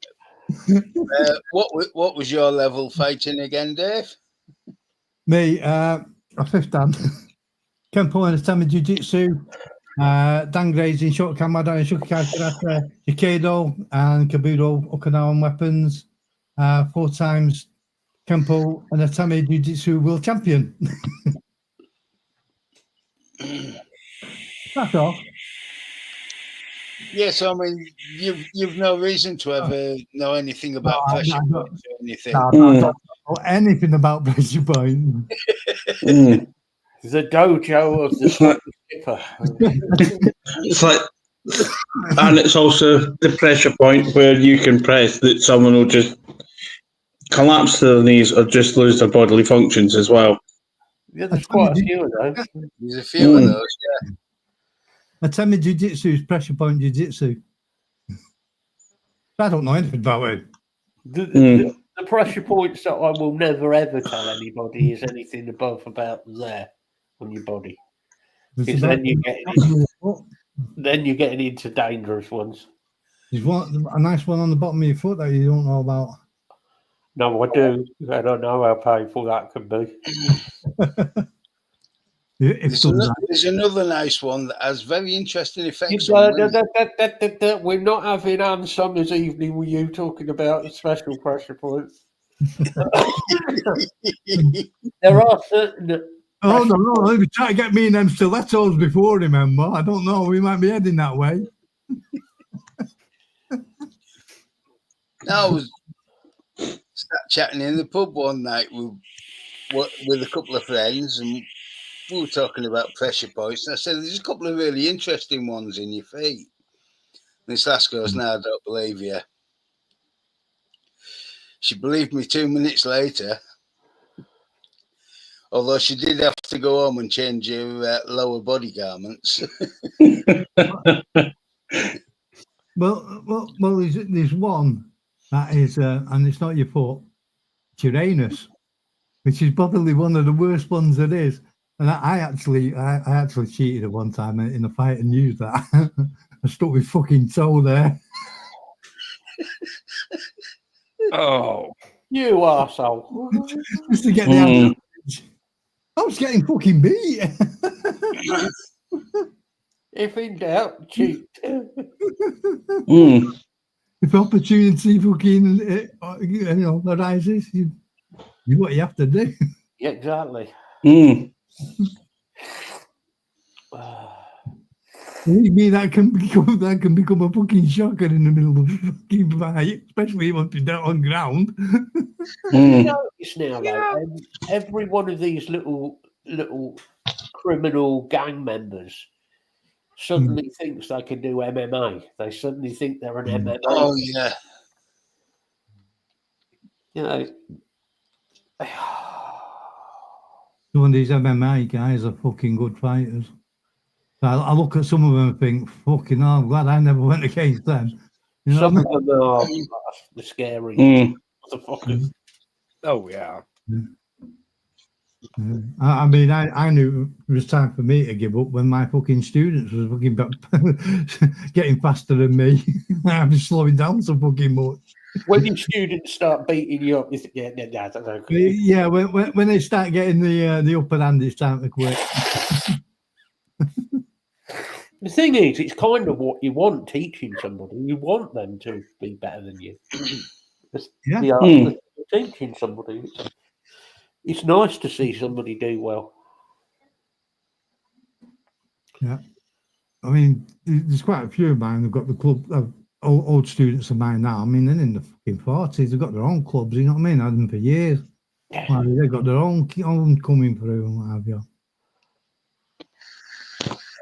What was your level fighting again, Dave? Me, a fifth dan. Kempo and Atami Jiu-Jitsu, Dan grazing, short Kamada and Shukai Karate, Jikado and Kabuto Okinawan weapons. 4 times Kempo and Atami Jiu-Jitsu world champion. That's all. Yeah, so I mean, you've no reason to ever know anything about No, pressure I don't- points or anything. No, Mm. I don't know anything about pressure point. Mm. The dojo of the Scottish skipper. It's like, and it's also the pressure point where you can press that someone will just collapse to their knees or just lose their bodily functions as well. Yeah, there's quite a few of those. There's a few of Mm. those. I tell me jiu-jitsu is pressure point jiu-jitsu. I don't know anything about it. The pressure points that I will never ever tell anybody is anything above about there on your body. It's Because about- then you're getting into dangerous ones. There's one, a nice one on the bottom of your foot that you don't know about. No, I do. I don't know how painful that can be. If some- There's another nice one that has very interesting effects You- on women. We're not having Anne Summers evening with you talking about special pressure points. There are certain. Oh no, they were trying to get me in them stilettos before, remember? I don't know, we might be heading that way. I was sat chatting in the pub one night with a couple of friends, and we were talking about pressure points. And I said, "There's a couple of really interesting ones in your feet." And this last goes, "No, I don't believe you." She believed me 2 minutes later, although she did have to go home and change her lower body garments. Well, there's one that is, and it's not your foot, it's Uranus, which is probably one of the worst ones there is. And I actually cheated at one time in a fight and used that. I stuck my fucking toe there. Oh, You arsehole. Just to get the advantage. I was getting fucking beat. If in doubt, cheat. Mm. If opportunity fucking arises, you what you have to do. Yeah, exactly. Mm. Believe me, that can become a fucking shocker in the middle of a fucking fight, especially once you're down on ground. Mm. Notice now, though, every one of these little criminal gang members suddenly thinks they can do MMA. They suddenly think they're an MMA. Oh yeah, You know. Some of these MMA guys are fucking good fighters. So I look at some of them and think, fucking hell, I'm glad I never went against them. You know Some what I of them are the scary Mm. motherfuckers. oh yeah. mean? I mean, I knew it was time for me to give up when my fucking students was fucking getting faster than me. I was slowing down so fucking much. When your students start beating you up, you think, yeah, I don't know. Yeah, when they start getting the upper hand, it's time to quit. The thing is, it's kind of what you want teaching somebody. You want them to be better than you. It's Yeah. the art Mm. of teaching somebody. It's nice to see somebody do well. Yeah. I mean, there's quite a few of mine who've got the club, old students of mine now. I mean, they're in the fucking 40s. They've got their own clubs, you know what I mean? Had them for years. Well, they've got their own coming through and what have you.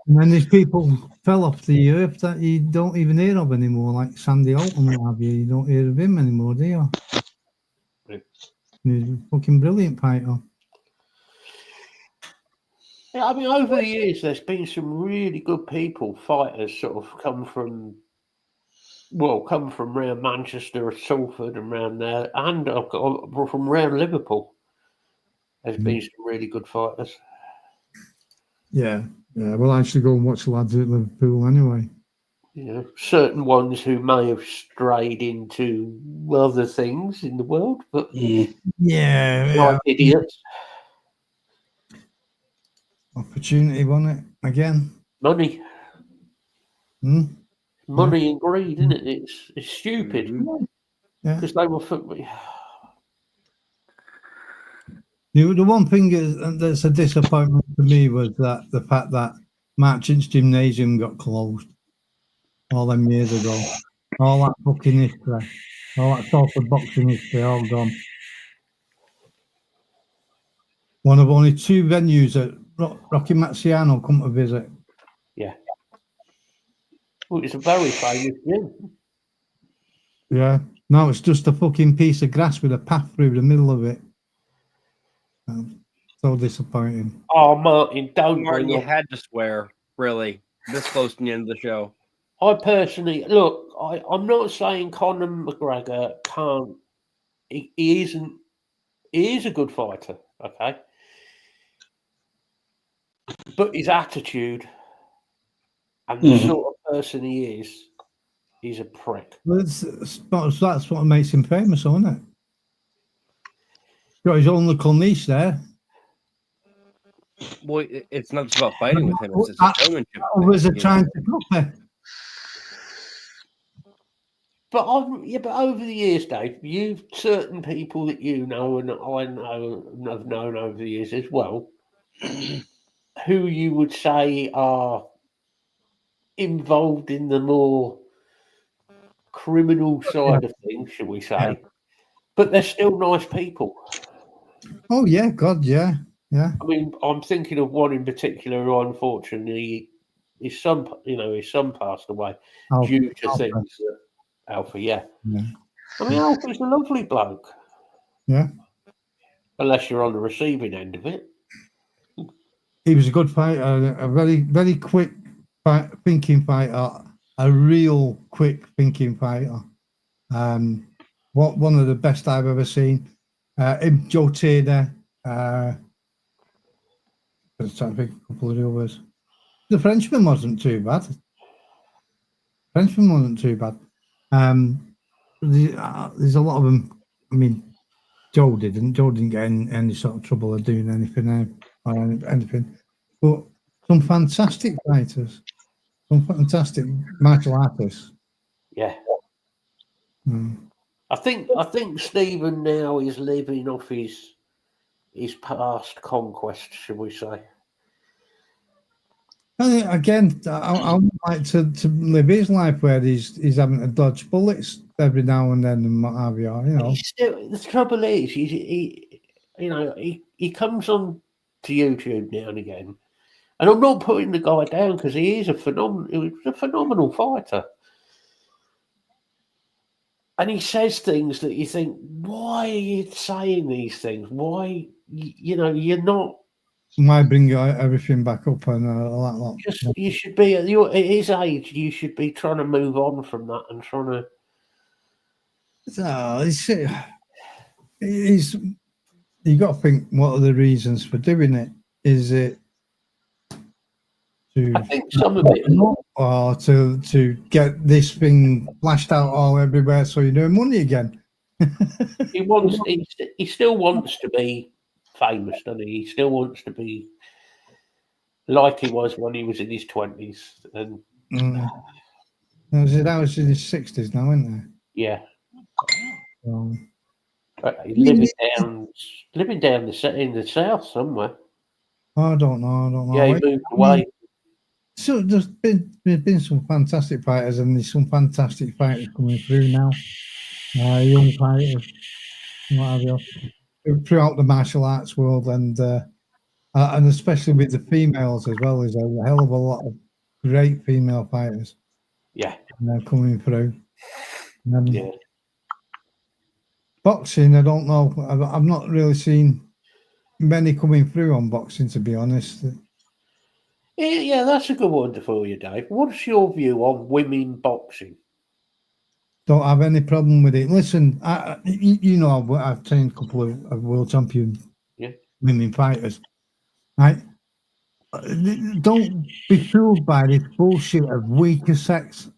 And then these people fell off the earth that you don't even hear of anymore, like Sandy Alton and what have you. You don't hear of him anymore, do you? Right. He's a fucking brilliant fighter. Yeah, I mean, over the years, there's been some really good people, fighters, sort of come from around Manchester, Salford, and around there, and from around Liverpool. There's been some really good fighters. Yeah. Yeah. Well, I should go and watch the lads at Liverpool anyway. You know, certain ones who may have strayed into other things in the world, but Mm. Yeah. like idiots. Opportunity, wasn't it? Again. Money. Hmm? Money and greed, isn't it? It's stupid Yeah. because they were. The one thing that's a disappointment to me was that the fact that Marchant's Gymnasium got closed. all them years ago. All that fucking history, all that sort of boxing history, all gone. One of only 2 venues that Rocky Marciano come to visit. Yeah. Well, it's a very famous gym. Yeah. Now it's just a fucking piece of grass with a path through the middle of it. So disappointing. Oh, Martin, don't Martin, bring you up. had to swear, really, this close to the end of the show. I personally look. I'm not saying Conor McGregor can't. He isn't. He is a good fighter. Okay. But his attitude and the sort of person he is, he's a prick. Well, that's what makes him famous, isn't it? Got his own little niche there. Well, it's not just about fighting with him; it's his showmanship. Others are you trying know? to copy. But over the years, Dave, you've certain people that you know and I know and have known over the years as well, who you would say are involved in the more criminal side of things, shall we say? Yeah. But they're still nice people. Oh yeah, God, yeah. I mean, I'm thinking of one in particular who, unfortunately, his son passed away Oh, due to Alpha. things that Alpha, yeah. Yeah. I mean, Alpha's a lovely bloke. Yeah. Unless you're on the receiving end of it. He was a good fighter, a very, very quick thinking fighter, a real quick thinking fighter. One of the best I've ever seen. Joe Taylor. I was trying to think a couple of the others. The Frenchman wasn't too bad. There's a lot of them. I mean, Joe didn't get in any sort of trouble of doing anything or anything. But some fantastic fighters, some fantastic martial artists. Yeah. Mm. I think Stephen now is living off his past conquest, shall we say. Again, I would like to live his life where he's having to dodge bullets every now and then and what have you. You know, The trouble is, he comes on to YouTube now and again, and I'm not putting the guy down because he is a phenomenal fighter, and he says things that you think, why are you saying these things? Why, you're not. why bring everything back up and all that lot? You should be at his age. You should be trying to move on from that and trying to. So you got to think, what are the reasons for doing it? Is it to I think some of it, or to get this thing flashed out all everywhere so you do money again? he still wants to be famous, doesn't he? He still wants to be like he was when he was in his 20s, and that was in his 60s now, isn't it? yeah. Living down in the south somewhere. I don't know. Yeah, he moved away. So there's been some fantastic fighters, and there's some fantastic fighters coming through now. Young fighters, what have you, throughout the martial arts world, and especially with the females as well. There's a hell of a lot of great female fighters. Yeah, coming through. Yeah. Boxing, I don't know. I've not really seen many coming through on boxing, to be honest. Yeah, that's a good one for you, Dave. What's your view on women boxing? Don't have any problem with it. Listen, I've trained a couple of world champion women fighters. Right? Don't be fooled by this bullshit of weaker sex.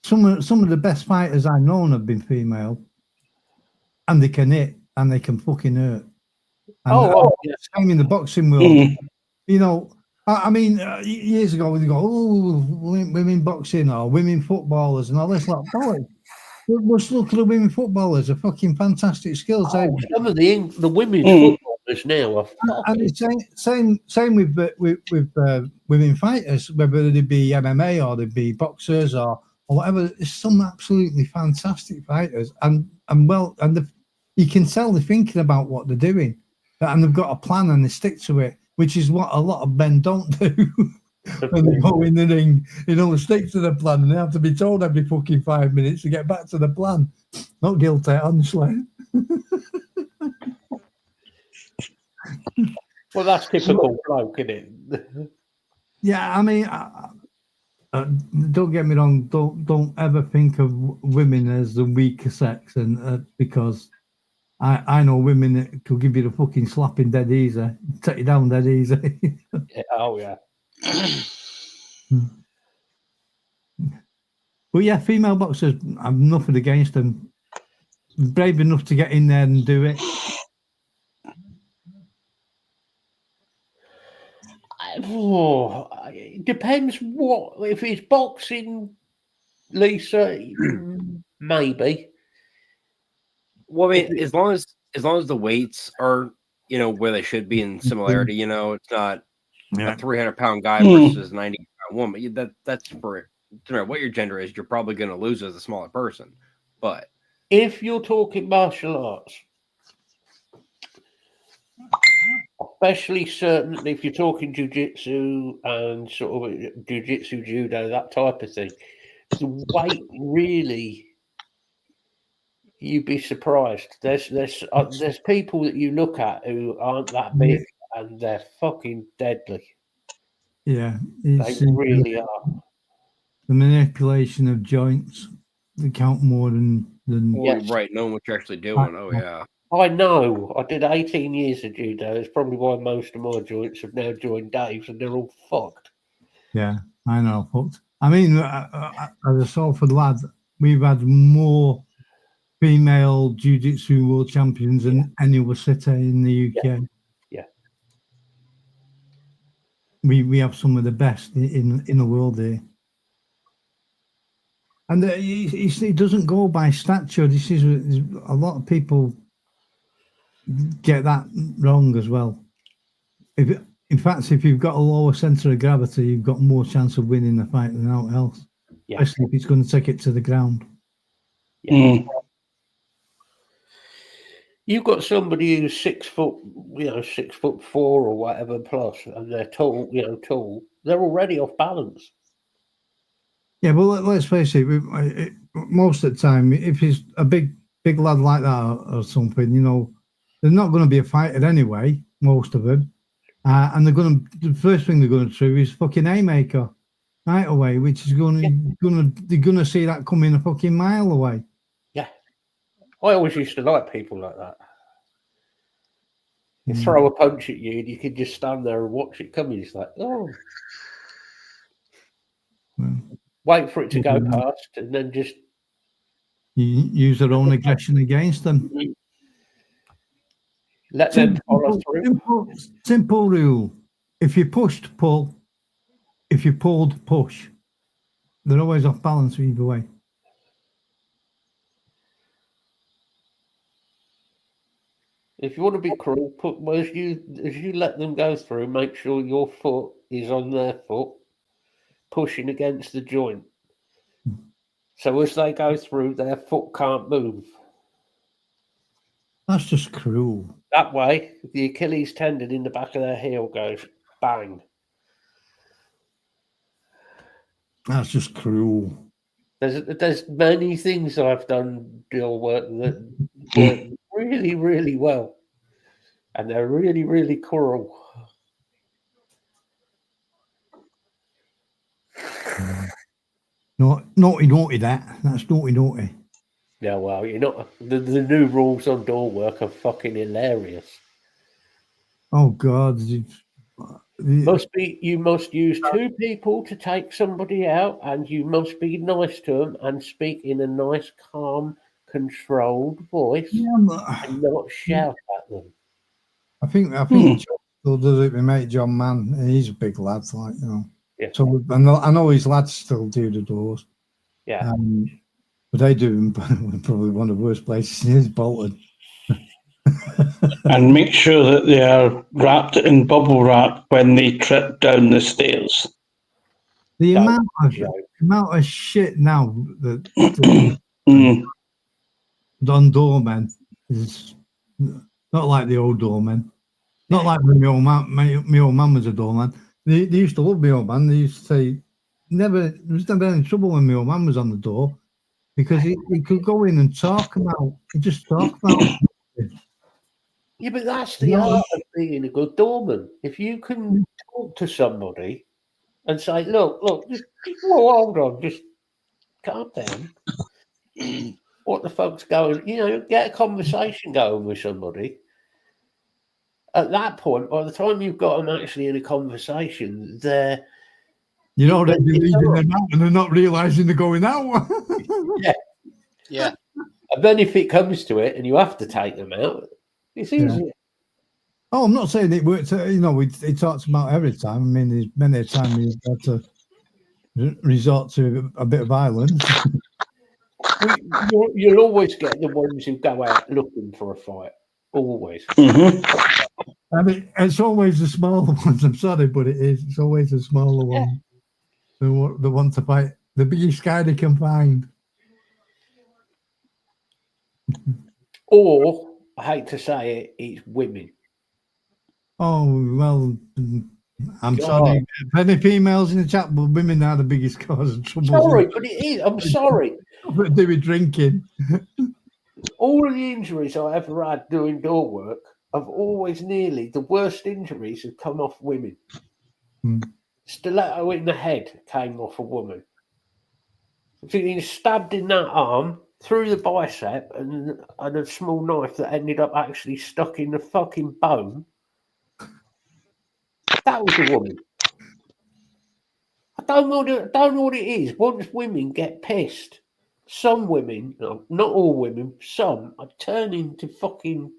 Some of the best fighters I've known have been female, and they can hit and they can fucking hurt. And same in the boxing world. You know, I mean, years ago when they go, oh, women boxing or women footballers and all this lot. Let's look at the women footballers. Are fucking fantastic skills. Some of the women footballers now are. And it's same with women fighters, whether they be MMA or they be boxers or or whatever. There's some absolutely fantastic fighters, and you can tell they're thinking about what they're doing, and they've got a plan and they stick to it, which is what a lot of men don't do. When they go in the ring, they don't stick to the plan, and they have to be told every fucking 5 minutes to get back to the plan. Not guilty, honestly. Well, that's typical bloke, isn't it? Yeah, I mean, don't get me wrong. Don't ever think of women as the weaker sex, and because I know women that could give you the fucking slapping dead easy, take you down dead easy. Yeah, oh yeah. But yeah, female boxers, I've nothing against them. Brave enough to get in there and do it. Oh, it depends what if it's boxing, Lisa. Maybe. Well, I mean, as long as the weights are, you know, where they should be in similarity, you know, it's not a 300-pound guy versus 90-pound woman. That's for no matter what your gender is, you're probably going to lose as a smaller person. But If you're talking martial arts, especially certainly if you're talking jiu-jitsu and sort of jiu-jitsu, judo, that type of thing, the weight really, you'd be surprised. There's people that you look at who aren't that big and they're fucking deadly. Yeah, They it's really are. the manipulation of joints that count more than well, Yes. right, knowing what you're actually doing. Oh yeah. I know. I did 18 years of judo. It's probably why most of my joints have now joined Dave's and they're all fucked. Yeah, I know. Fucked. I mean, as a Salford lad, we've had more female jiu-jitsu world champions than any other city in the UK. Yeah. We have some of the best in the world here. And it doesn't go by stature. This is a lot of people get that wrong as well. In fact, if you've got a lower centre of gravity, you've got more chance of winning the fight than anyone else. Yeah. Especially if it's going to take it to the ground. You've got somebody who's 6 foot, 6'4" or whatever plus, and they're tall, tall. They're already off balance. Yeah, but let's face it. Most of the time, if it's a big lad like that or something, they're not going to be a fighter anyway. Most of them, and the first thing they're going to do is fucking haymaker right away, which is they're going to see that coming a fucking mile away. Yeah, I always used to like people like that. You throw a punch at you, and you can just stand there and watch it coming. It's like, oh. Well, wait for it to go past, and then just use their own aggression against them. Let them follow through. Simple rule: if you pushed, pull. If you pulled, push. They're always off balance either way. If you want to be cruel, as you let them go through, make sure your foot is on their foot, pushing against the joint. So as they go through, their foot can't move. That's just cruel. That way, the Achilles tendon in the back of their heel goes bang. That's just cruel. There's many things I've done dual work that work really, really well, and they're really, really cruel. Naughty, that's naughty. Yeah, well, you're not. The new rules on door work are fucking hilarious. Oh God! You must use 2 people to take somebody out, and you must be nice to them and speak in a nice, calm, controlled voice, and not shout at them. I think John still does it with mate John Mann. He's a big lad, Yeah. So I know his lads still do the doors. Yeah. But they do them probably one of the worst places is Bolton. And make sure that they are wrapped in bubble wrap when they trip down the stairs. The Don't amount of shit now that Mm. on doormen is not like the old doormen. Not like when my old man was a doorman. They used to love my old man. They used to say, there was never any trouble when my old man was on the door because he could go in and talk about, just talk about it. Yeah, but that's the No. art of being a good doorman. If you can talk to somebody and say, look, just hold on, just calm down. What the fuck's going? Get a conversation going with somebody. At that point, by the time you've got them actually in a conversation, they're You're already leading them out and they're not realising they're going out. Yeah. and then if it comes to it and you have to take them out, it's easy. Oh, I'm not saying it works. He talks about every time. I mean, there's many a time he's had to resort to a bit of violence. You'll always get the ones who go out looking for a fight. Always. Mm-hmm. I mean, it's always the smaller ones. I'm sorry, but it is. It's always the smaller ones who want to fight. The biggest guy they can find. Or, I hate to say it, it's women. Oh, well, I'm God. sorry. Any females in the chat, but women are the biggest cause of trouble. Sorry, but it is. I'm sorry. But they were drinking. All of the injuries I ever had doing door work have always nearly, the worst injuries have come off women. Stiletto in the head came off a woman. Being stabbed in that arm, through the bicep, and a small knife that ended up actually stuck in the fucking bone. That was a woman. I don't know what it is. Once women get pissed, some women, not all women, some are turning to fucking.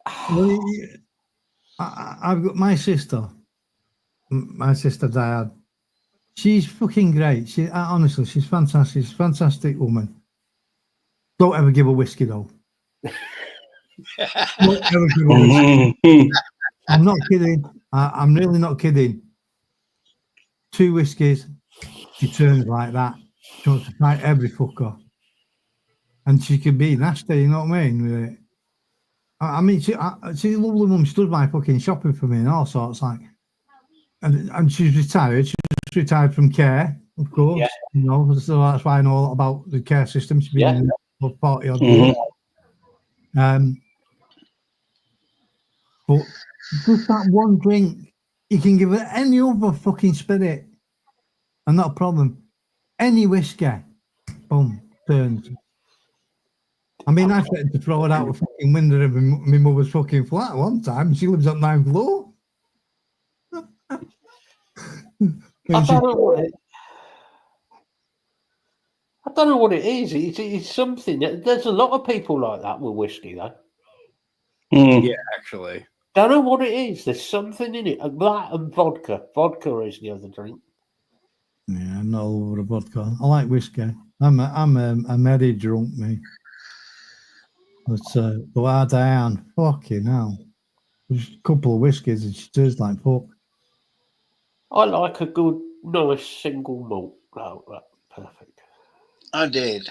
I've got my sister Diane. She's fucking great. Honestly, she's fantastic. She's a fantastic woman. Don't ever give her whiskey though. Don't ever give her whiskey. Mm-hmm. I'm not kidding. I'm really not kidding. 2 whiskeys, she turns like that. She wants to fight every fucker. And she can be nasty, you know what I mean? With it. I mean, she's a lovely woman. She does my fucking shopping for me and all sorts. And she's retired. She's retired from care, of course. Yeah. You know, so that's why I know a lot about the care system. She's been in it for 40 odd Mm-hmm. years. But just that one drink, you can give it any other fucking spirit, and not a problem. Any whiskey, boom, turns. I mean, I threatened to throw it out the fucking window of my mother's fucking flat one time. She lives on 9th floor. I don't know what it is. It's something. There's a lot of people like that with whiskey, though. Mm. Yeah, actually. Don't know what it is. There's something in it. That and vodka. Vodka is the other drink. Yeah, I'm not all over the vodka. I like whiskey. I'm a merry drunk, me. But our Diane, fucking hell. Just a couple of whiskies and she does like fuck. I like a good, nice single malt. Oh, that's perfect. I did.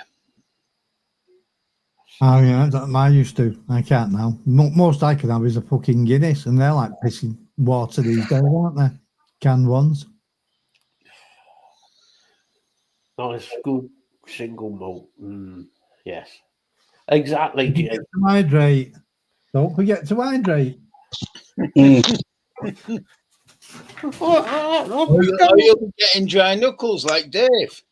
Oh yeah, I used to. I can't now. Most I can have is a fucking Guinness, and they're like pissing water these days, aren't they? Canned ones. Nice, good single malt. Yes, exactly, Jim. To hydrate. Don't forget to hydrate. Mm. Are you getting dry knuckles like Dave?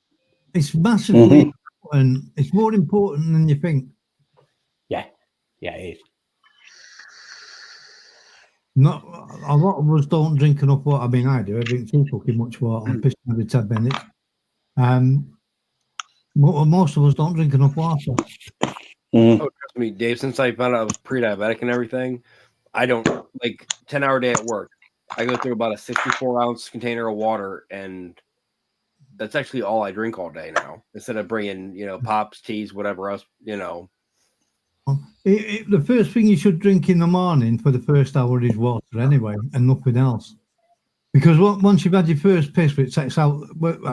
It's massively important. It's more important than you think. Yeah, it is. Not a lot of us don't drink enough water. I mean, I do. I drink too fucking much water. I'm pissing every 10 minutes. Most of us don't drink enough water. Mm. Oh, trust me, Dave, since I found out I was pre-diabetic and everything, I don't, 10-hour day at work. I go through about a 64-ounce container of water, and that's actually all I drink all day now. Instead of bringing, pops, teas, whatever else, The first thing you should drink in the morning for the first hour is water anyway, and nothing else. Because once you've had your first piss, it takes out.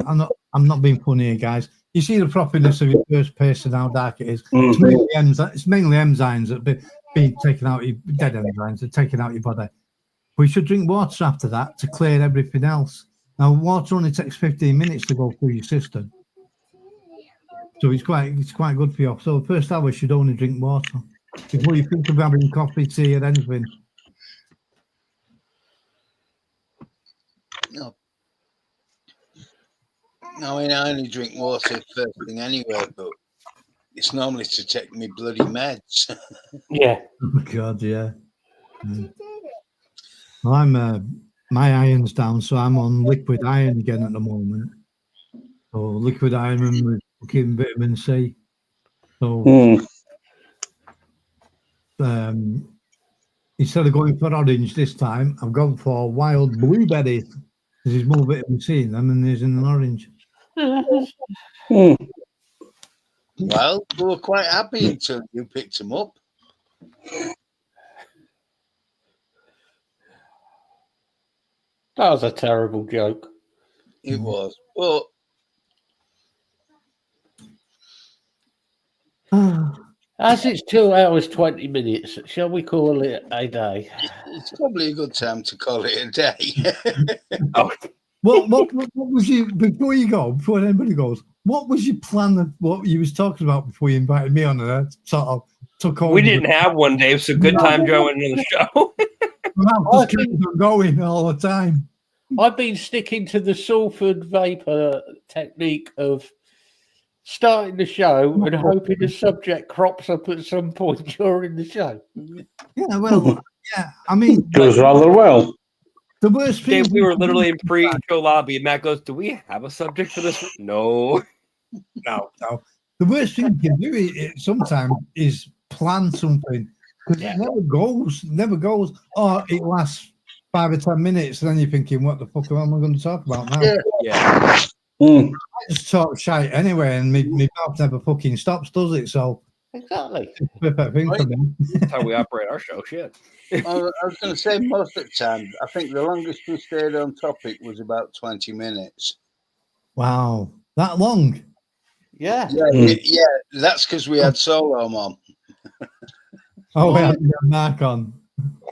I'm not being funny here, guys. You see the properties of your first piss and how dark it is. It's mainly enzymes that being taken out. Your dead enzymes that are taken out your body. We should drink water after that to clear everything else. Now, water only takes 15 minutes to go through your system, so it's quite good for you. So the first hour you should only drink water before you think of having coffee, tea, or anything. No. I mean, I only drink water first thing anyway, but it's normally to take me bloody meds. Yeah. Oh God, yeah. Well, I'm my iron's down, so I'm on liquid iron again at the moment. So liquid iron with fucking vitamin C. So instead of going for orange this time, I've gone for wild blueberries. There's more vitamin C in them than there's in an orange. Well, we were quite happy until you picked them up. That was a terrible joke. It was. But As it's 2 hours, 20 minutes, shall we call it a day? it's probably a good time to call it a day. Oh, what was you before you go? Before anybody goes, what was your plan of what you was talking about before you invited me on? And I sort of took over. we didn't have one, Dave. So good time joining the show. My mouth just keeps on going all the time. I've been sticking to the Salford Vapor technique of starting the show and hoping the subject crops up at some point during the show. Yeah, well, yeah. I mean, Goes rather well. the worst thing. Dave, we were literally in pre-show lobby, and Matt goes, "Do we have a subject for this?" No. No. The worst thing you can do sometimes is plan something because it never goes. Or it lasts 5 or 10 minutes, and then you're thinking, "What the fuck am I going to talk about now?" Yeah. I just talk shite anyway, and my mouth never fucking stops, does it? So Exactly. it's a perfect thing for me. That's how we operate our show. Shit. I was going to say most of the time, I think the longest we stayed on topic was about 20 minutes. Wow, that long? Yeah. Yeah, that's because we had Solo on. Oh, we had Mark on.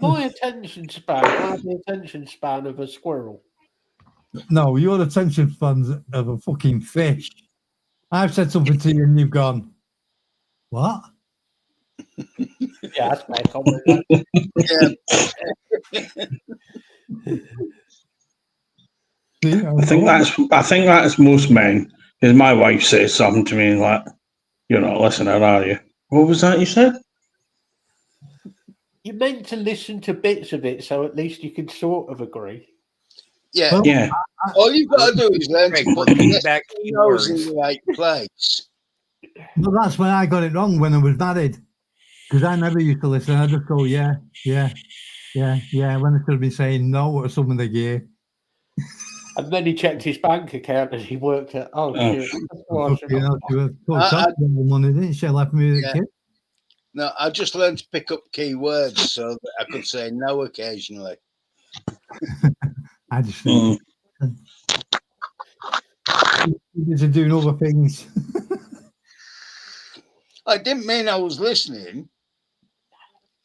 My attention span, I have the attention span of a squirrel. No, your attention spans of a fucking fish. I've said something to you and you've gone, what? Yeah, that's my comment. Yeah. I think that's most men. Because my wife says something to me like, "You're not listening, are you?" What was that you said? You're meant to listen to bits of it, so at least you can sort of agree. Yeah. Yeah. All you've got to do is learn to put the Feedback nose in keywords. the right place. Well, that's when I got it wrong when I was married. Because I never used to listen. I just go, yeah. When I should be saying no or something like yeah. And then he checked his bank account and he worked out, shit. That's why I should You know, she was put money, didn't she? Left me with a kid. No, I just learned to pick up key words so that I could say no occasionally. I just think busy doing other things. I didn't mean I was listening.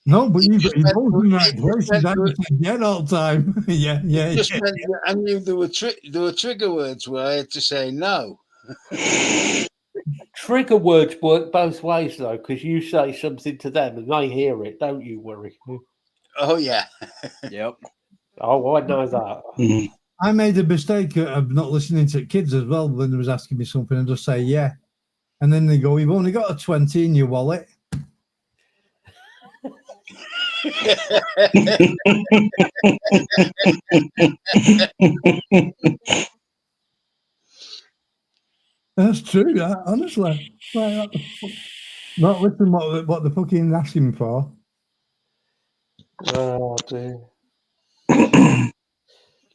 No, but you just got meant- your voice in that it voice. just You meant- don't say yeah all the time. yeah. It just meant that I knew there were trigger words where I had to say no. Trigger words work both ways, though, because you say something to them and they hear it, don't you worry? Oh yeah. Yep. Oh, I know that. Mm. I made a mistake of not listening to kids as well when they was asking me something and just say yeah. And then they go, you've only got a 20 in your wallet. That's true, that, honestly. Like, not listen what they're fucking asking for. Oh, dear.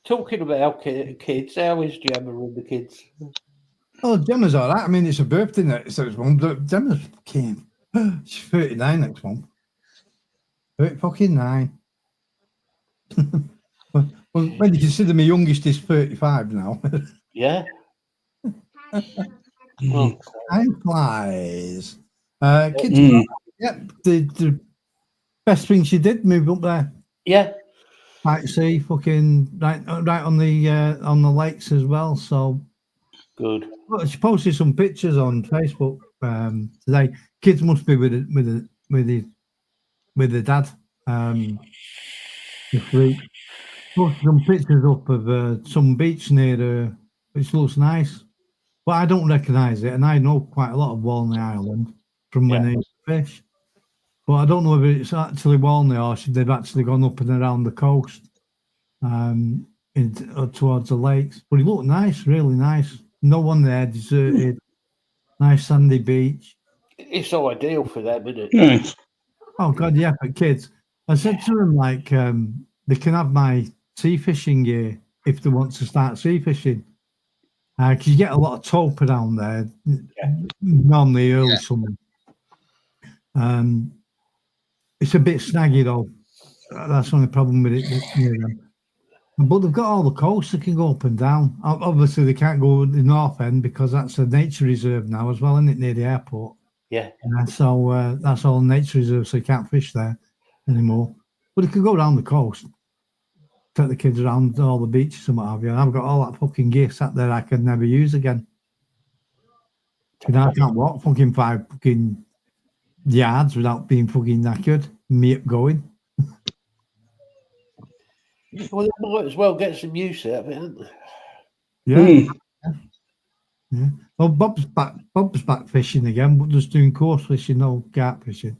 Talking about kids, how is Gemma and the kids? Oh, Gemma's all right. I mean, it's a birthday next month. But Gemma's fucking... She's 39 next month. 39. When you consider my youngest is 35 now. Yeah. Well, Time flies. Kids, Mm. yeah, the best thing she did, move up there. yeah. Like see, fucking right on the lakes as well. So Good. well, she posted some pictures on Facebook today. Kids must be with the dad. This week. Posted some pictures up of some beach near which looks nice, but I don't recognise it, and I know quite a lot of Walney Island from when Yeah. I used to fish. But I don't know if it's actually Walney or they've actually gone up and around the coast, towards the lakes. But it looked nice, really nice. No one there, deserted, nice sandy beach. It's ideal for them, isn't it? Nice. Oh God, yeah, for kids. I said to them like, they can have my sea fishing gear if they want to start sea fishing. Because you get a lot of taupe around there, normally early summer. It's a bit snaggy though. That's the only problem with it. But they've got all the coast they can go up and down. Obviously, they can't go the north end because that's a nature reserve now as well, isn't it, near the airport? Yeah. So that's all nature reserve, so you can't fish there anymore. But they can go around the coast, take the kids around all the beaches and what have you. And I've got all that fucking gear sat there I could never use again. And I can't walk fucking 5 fucking yards without being fucking knackered. Me going. Well, they might as well get some use out of it, haven't they? Yeah. Mm. Yeah. Well, Bob's back fishing again, but just doing coarse fishing, no carp fishing.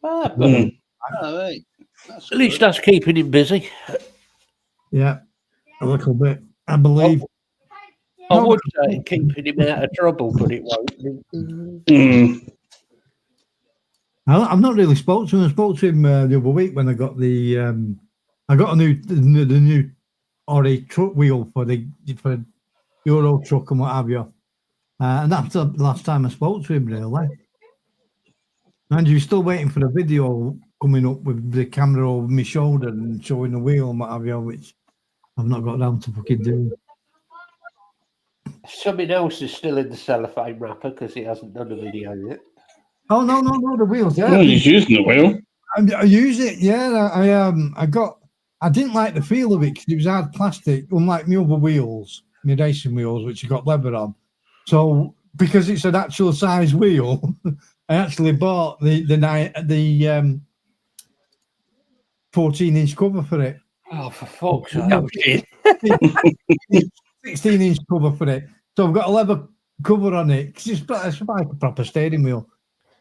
Ah, but Mm. All right. That's at least good. that's keeping him busy. Yeah, a little bit, I believe. I would say keeping him out of trouble, but it won't. Mm. I've not really spoke to him. I spoke to him the other week when I got I got the new Ori truck wheel for Euro truck and what have you. And that's the last time I spoke to him, really. And you're still waiting for the video coming up with the camera over my shoulder and showing the wheel and what have you, which I've not got down to fucking doing. Something else is still in the cellophane wrapper because he hasn't done a video yet. Oh no, the wheels. Yeah, Well, he's using the wheel. I use it. Yeah, I didn't like the feel of it because it was hard plastic, unlike my other wheels, my racing wheels, which have got leather on. So because it's an actual size wheel, I actually bought the 14-inch cover for it. Oh, for fuck's sake. Oh, shit. 16-inch cover for it. So I've got a leather cover on it because it's like a proper steering wheel.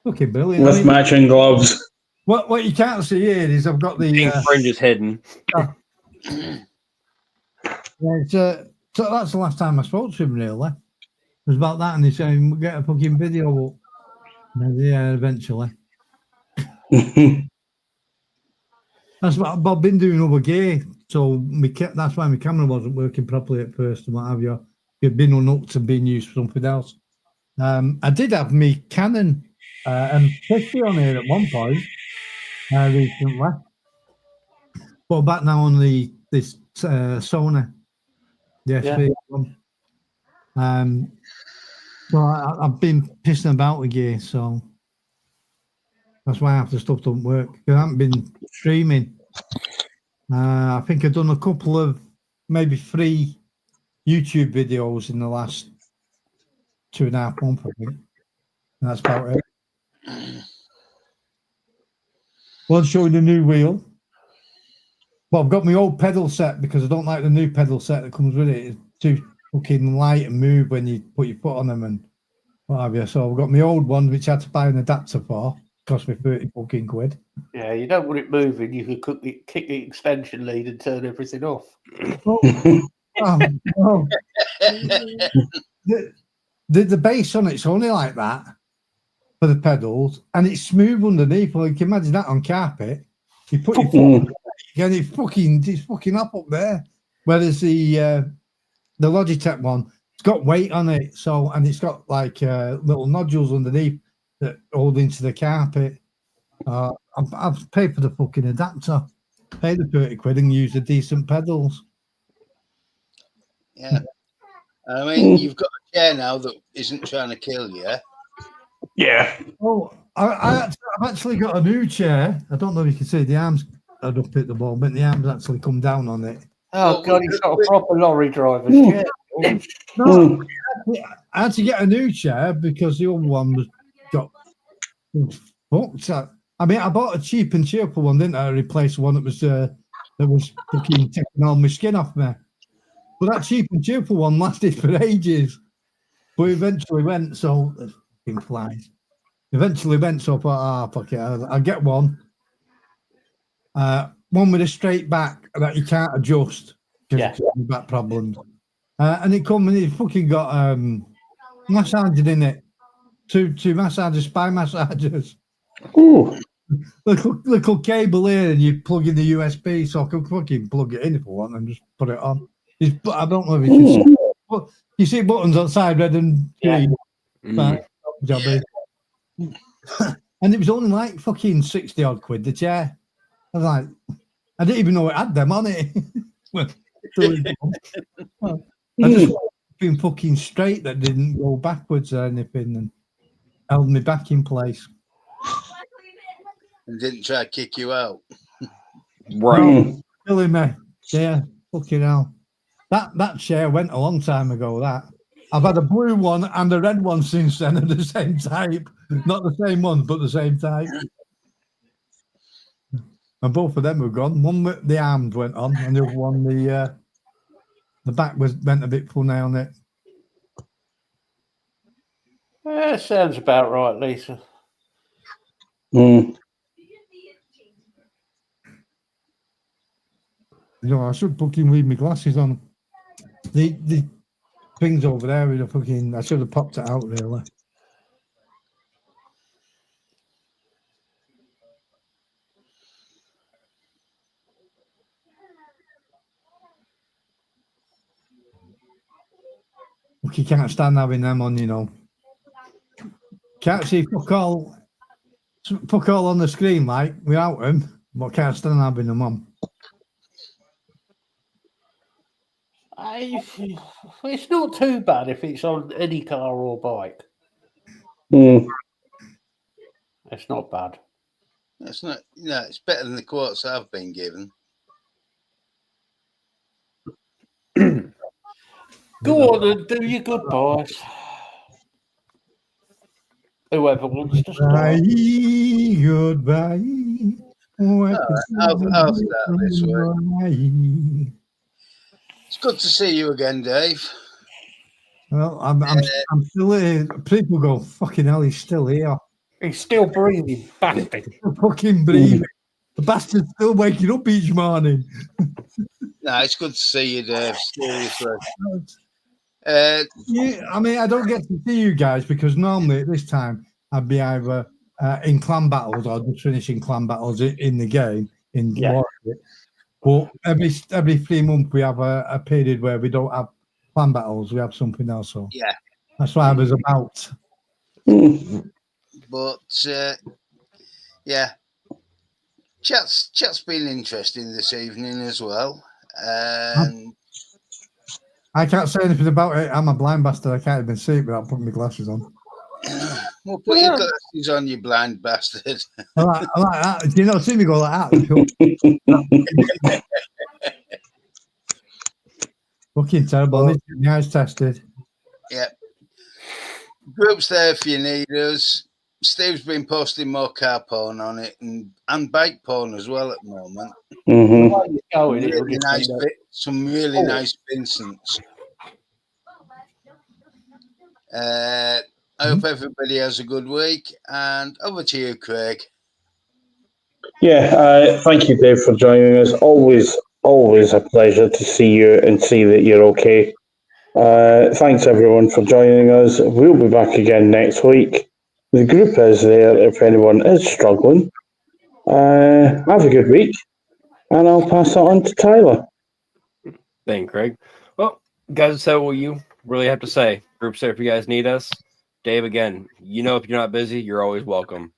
Looking brilliant. With matching gloves. What you can't see here is I've got the Pink fringe is hidden. so that's the last time I spoke to him, really. It was about that, and he said, we'll get a fucking video up. Yeah, eventually. That's what I've been doing over gear. So that's why my camera wasn't working properly at first and what have you. It'd been unhooked and being used for something else. I did have me Canon M50 on here at one point recently. But back now on this Sony, the SV one. So I've been pissing about with gear, so that's why half the stuff don't work. I haven't been streaming. I think I've done a couple of maybe 3 YouTube videos in the last 2.5 months, I think. And that's about it. Well, showing the new wheel. Well, I've got my old pedal set because I don't like the new pedal set that comes with it. It's too fucking light and move when you put your foot on them and what have you. So I've got my old one, which I had to buy an adapter for. Cost me 30 fucking quid. Yeah, you don't want it moving. You can kick the extension lead and turn everything off. Oh. The base on it's only like that for the pedals, and it's smooth underneath. Well, you can imagine that on carpet. You put your foot on it, and it's fucking up there. Whereas the Logitech one, it's got weight on it, so and it's got like little nodules underneath that hold into the carpet. I've paid for the fucking adapter. pay the 30 quid and use the decent pedals. Yeah. I mean, you've got a chair now that isn't trying to kill you. Yeah. Oh, I've actually got a new chair. I don't know if you can see the arms are up at the moment. The arms actually come down on it. Oh, Well, God, he's got a proper lorry driver's chair. No, I had to get a new chair because the old one got fucked. I mean, I bought a cheap and cheerful one, didn't I? To replace one that was fucking taking all my skin off me. But that cheap and cheerful one lasted for ages. But eventually went, so fucking flies. Eventually went, so I thought, fuck it, I'll get one. One with a straight back that you can't adjust because of back problems. And it fucking got massaging in it. Two massages, spine massagers. Ooh. Little cable here, and you plug in the USB, so I can fucking plug it in if I want and just put it on. I don't know if you can see. But you see buttons outside, red and green. Mm. Jobby. And it was only like fucking 60 odd quid the chair. I was like, I didn't even know it had them on it. I just been fucking straight that didn't go backwards or anything and held me back in place. And didn't try to kick you out. Right. Killing me. Yeah, fucking hell. That chair went a long time ago, that. I've had a blue one and a red one since then of the same type. Not the same one, but the same type. And both of them were gone. One with the arms went on, and the other one, the back went a bit funny on it. Yeah, sounds about right, Lisa. Mm. You know, I should fucking leave my glasses on. The things over there with the fucking. I should have popped it out really. Look, you can't stand having them on, you know. Can't see fuck all on the screen like without them, but can't stand having them on. It's not too bad if it's on any car or bike. Mm. It's not bad. It's not. No, it's better than the quotes I've been given. Go on and do your goodbyes. Whoever wants to start. Goodbye. I'll start this way. It's good to see you again, Dave. Well, I'm still here. People go, fucking hell, he's still here. He's still breathing, bastard. Fucking breathing. The bastard's still waking up each morning. No, it's good to see you, Dave. Seriously. Yeah, I mean, I don't get to see you guys because normally at this time I'd be either in clan battles or just finishing clan battles in the game in Warwick. But every 3 months we have a period where we don't have clan battles. We have something else. So Yeah, that's why I was about. but yeah, chat's been interesting this evening as well. And I can't say anything about it. I'm a blind bastard. I can't even see it without putting my glasses on. well, put your glasses on, you blind bastard. I like that. Do you not see me go like that? Fucking terrible. I need to get my eyes tested. Yeah. Group's there if you need us. Steve's been posting more car porn on it and bike porn as well at the moment. Mm-hmm. Some really nice Vincents. I hope everybody has a good week, and over to you, Craig. Yeah, thank you, Dave, for joining us. Always a pleasure to see you and see that you're okay. Thanks, everyone, for joining us. We'll be back again next week. The group is there if anyone is struggling. Have a good week, and I'll pass it on to Tyler. Thank you, Craig. Well, guys, so what you really have to say. Group's there if you guys need us. Dave, again, if you're not busy, you're always welcome.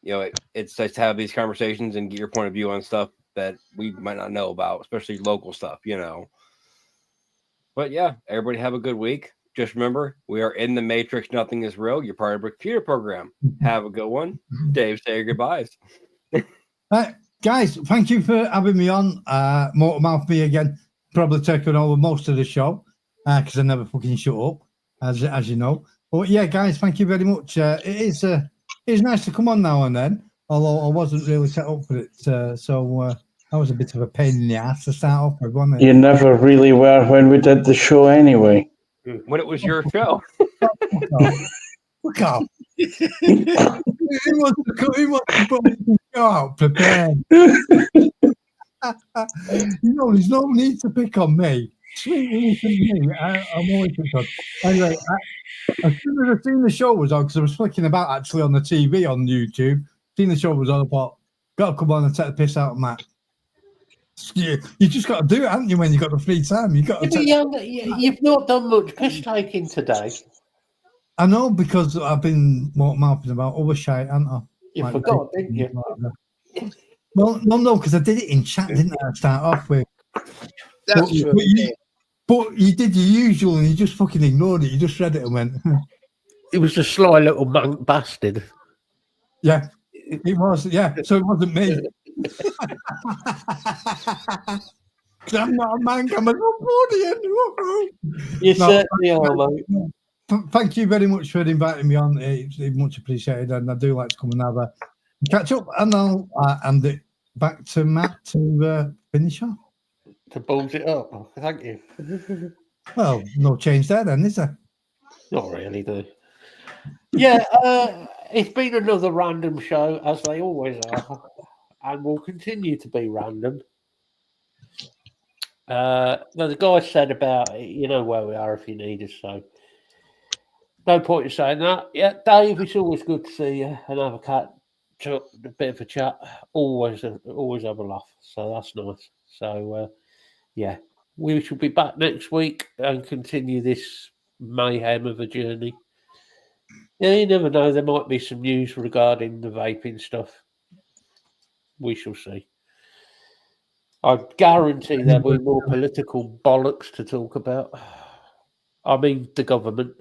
It's nice to have these conversations and get your point of view on stuff that we might not know about, especially local stuff, you know. But yeah, everybody have a good week. Just remember, we are in the Matrix. Nothing is real. You're part of a computer program. Have a good one. Dave, say your goodbyes. Guys, thank you for having me on. Motormouth me again. Probably taking over most of the show because I never fucking shut up, as you know. But yeah, guys, thank you very much. It's nice to come on now and then, although I wasn't really set up for it. So that was a bit of a pain in the ass to start off with, wasn't it? You never really were when we did the show anyway. When it was your show. Look out. He wants to put the show out prepared. There's no need to pick on me. Sweet me. I'm always picked on. Anyway, as soon as I seen the show was on, because I was flicking about actually on the TV on YouTube, seen the show was on, I thought, got to come on and take the piss out of Matt. You just got to do it, haven't you, when you've got the free time? You've not done much piss taking today. I know, because I've been mouthing about other shit, haven't I? You forgot, didn't you? Well, no, because I did it in chat, didn't I, to start off with? That's true. But you did your usual and you just fucking ignored it. You just read it and went, He was a sly little monk bastard. yeah, it was, yeah. So it wasn't me. I'm not a man, I'm an audience. You certainly are, mate. Thank you very much for inviting me on. It's much appreciated, and I do like to come and have a catch up. And I'll hand it back to Matt to finish off. To balls it up. Thank you. Well, no change there then, is there? Not really, though. Yeah, it's been another random show, as they always are, and will continue to be random. The guy said about, you know where we are if you need us, so no point in saying that. Yeah, Dave, it's always good to see you and have a bit of a chat. Always have a laugh, so that's nice. So, yeah, we shall be back next week and continue this mayhem of a journey. Yeah, you never know. There might be some news regarding the vaping stuff. We shall see. I guarantee there'll be more political bollocks to talk about. I mean, the government.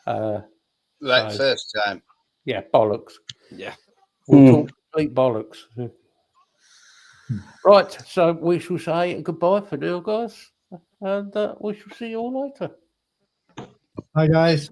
First time. Yeah, bollocks. Yeah. We'll talk complete bollocks. Right, so we shall say goodbye for now, guys. And we shall see you all later. Hi, guys.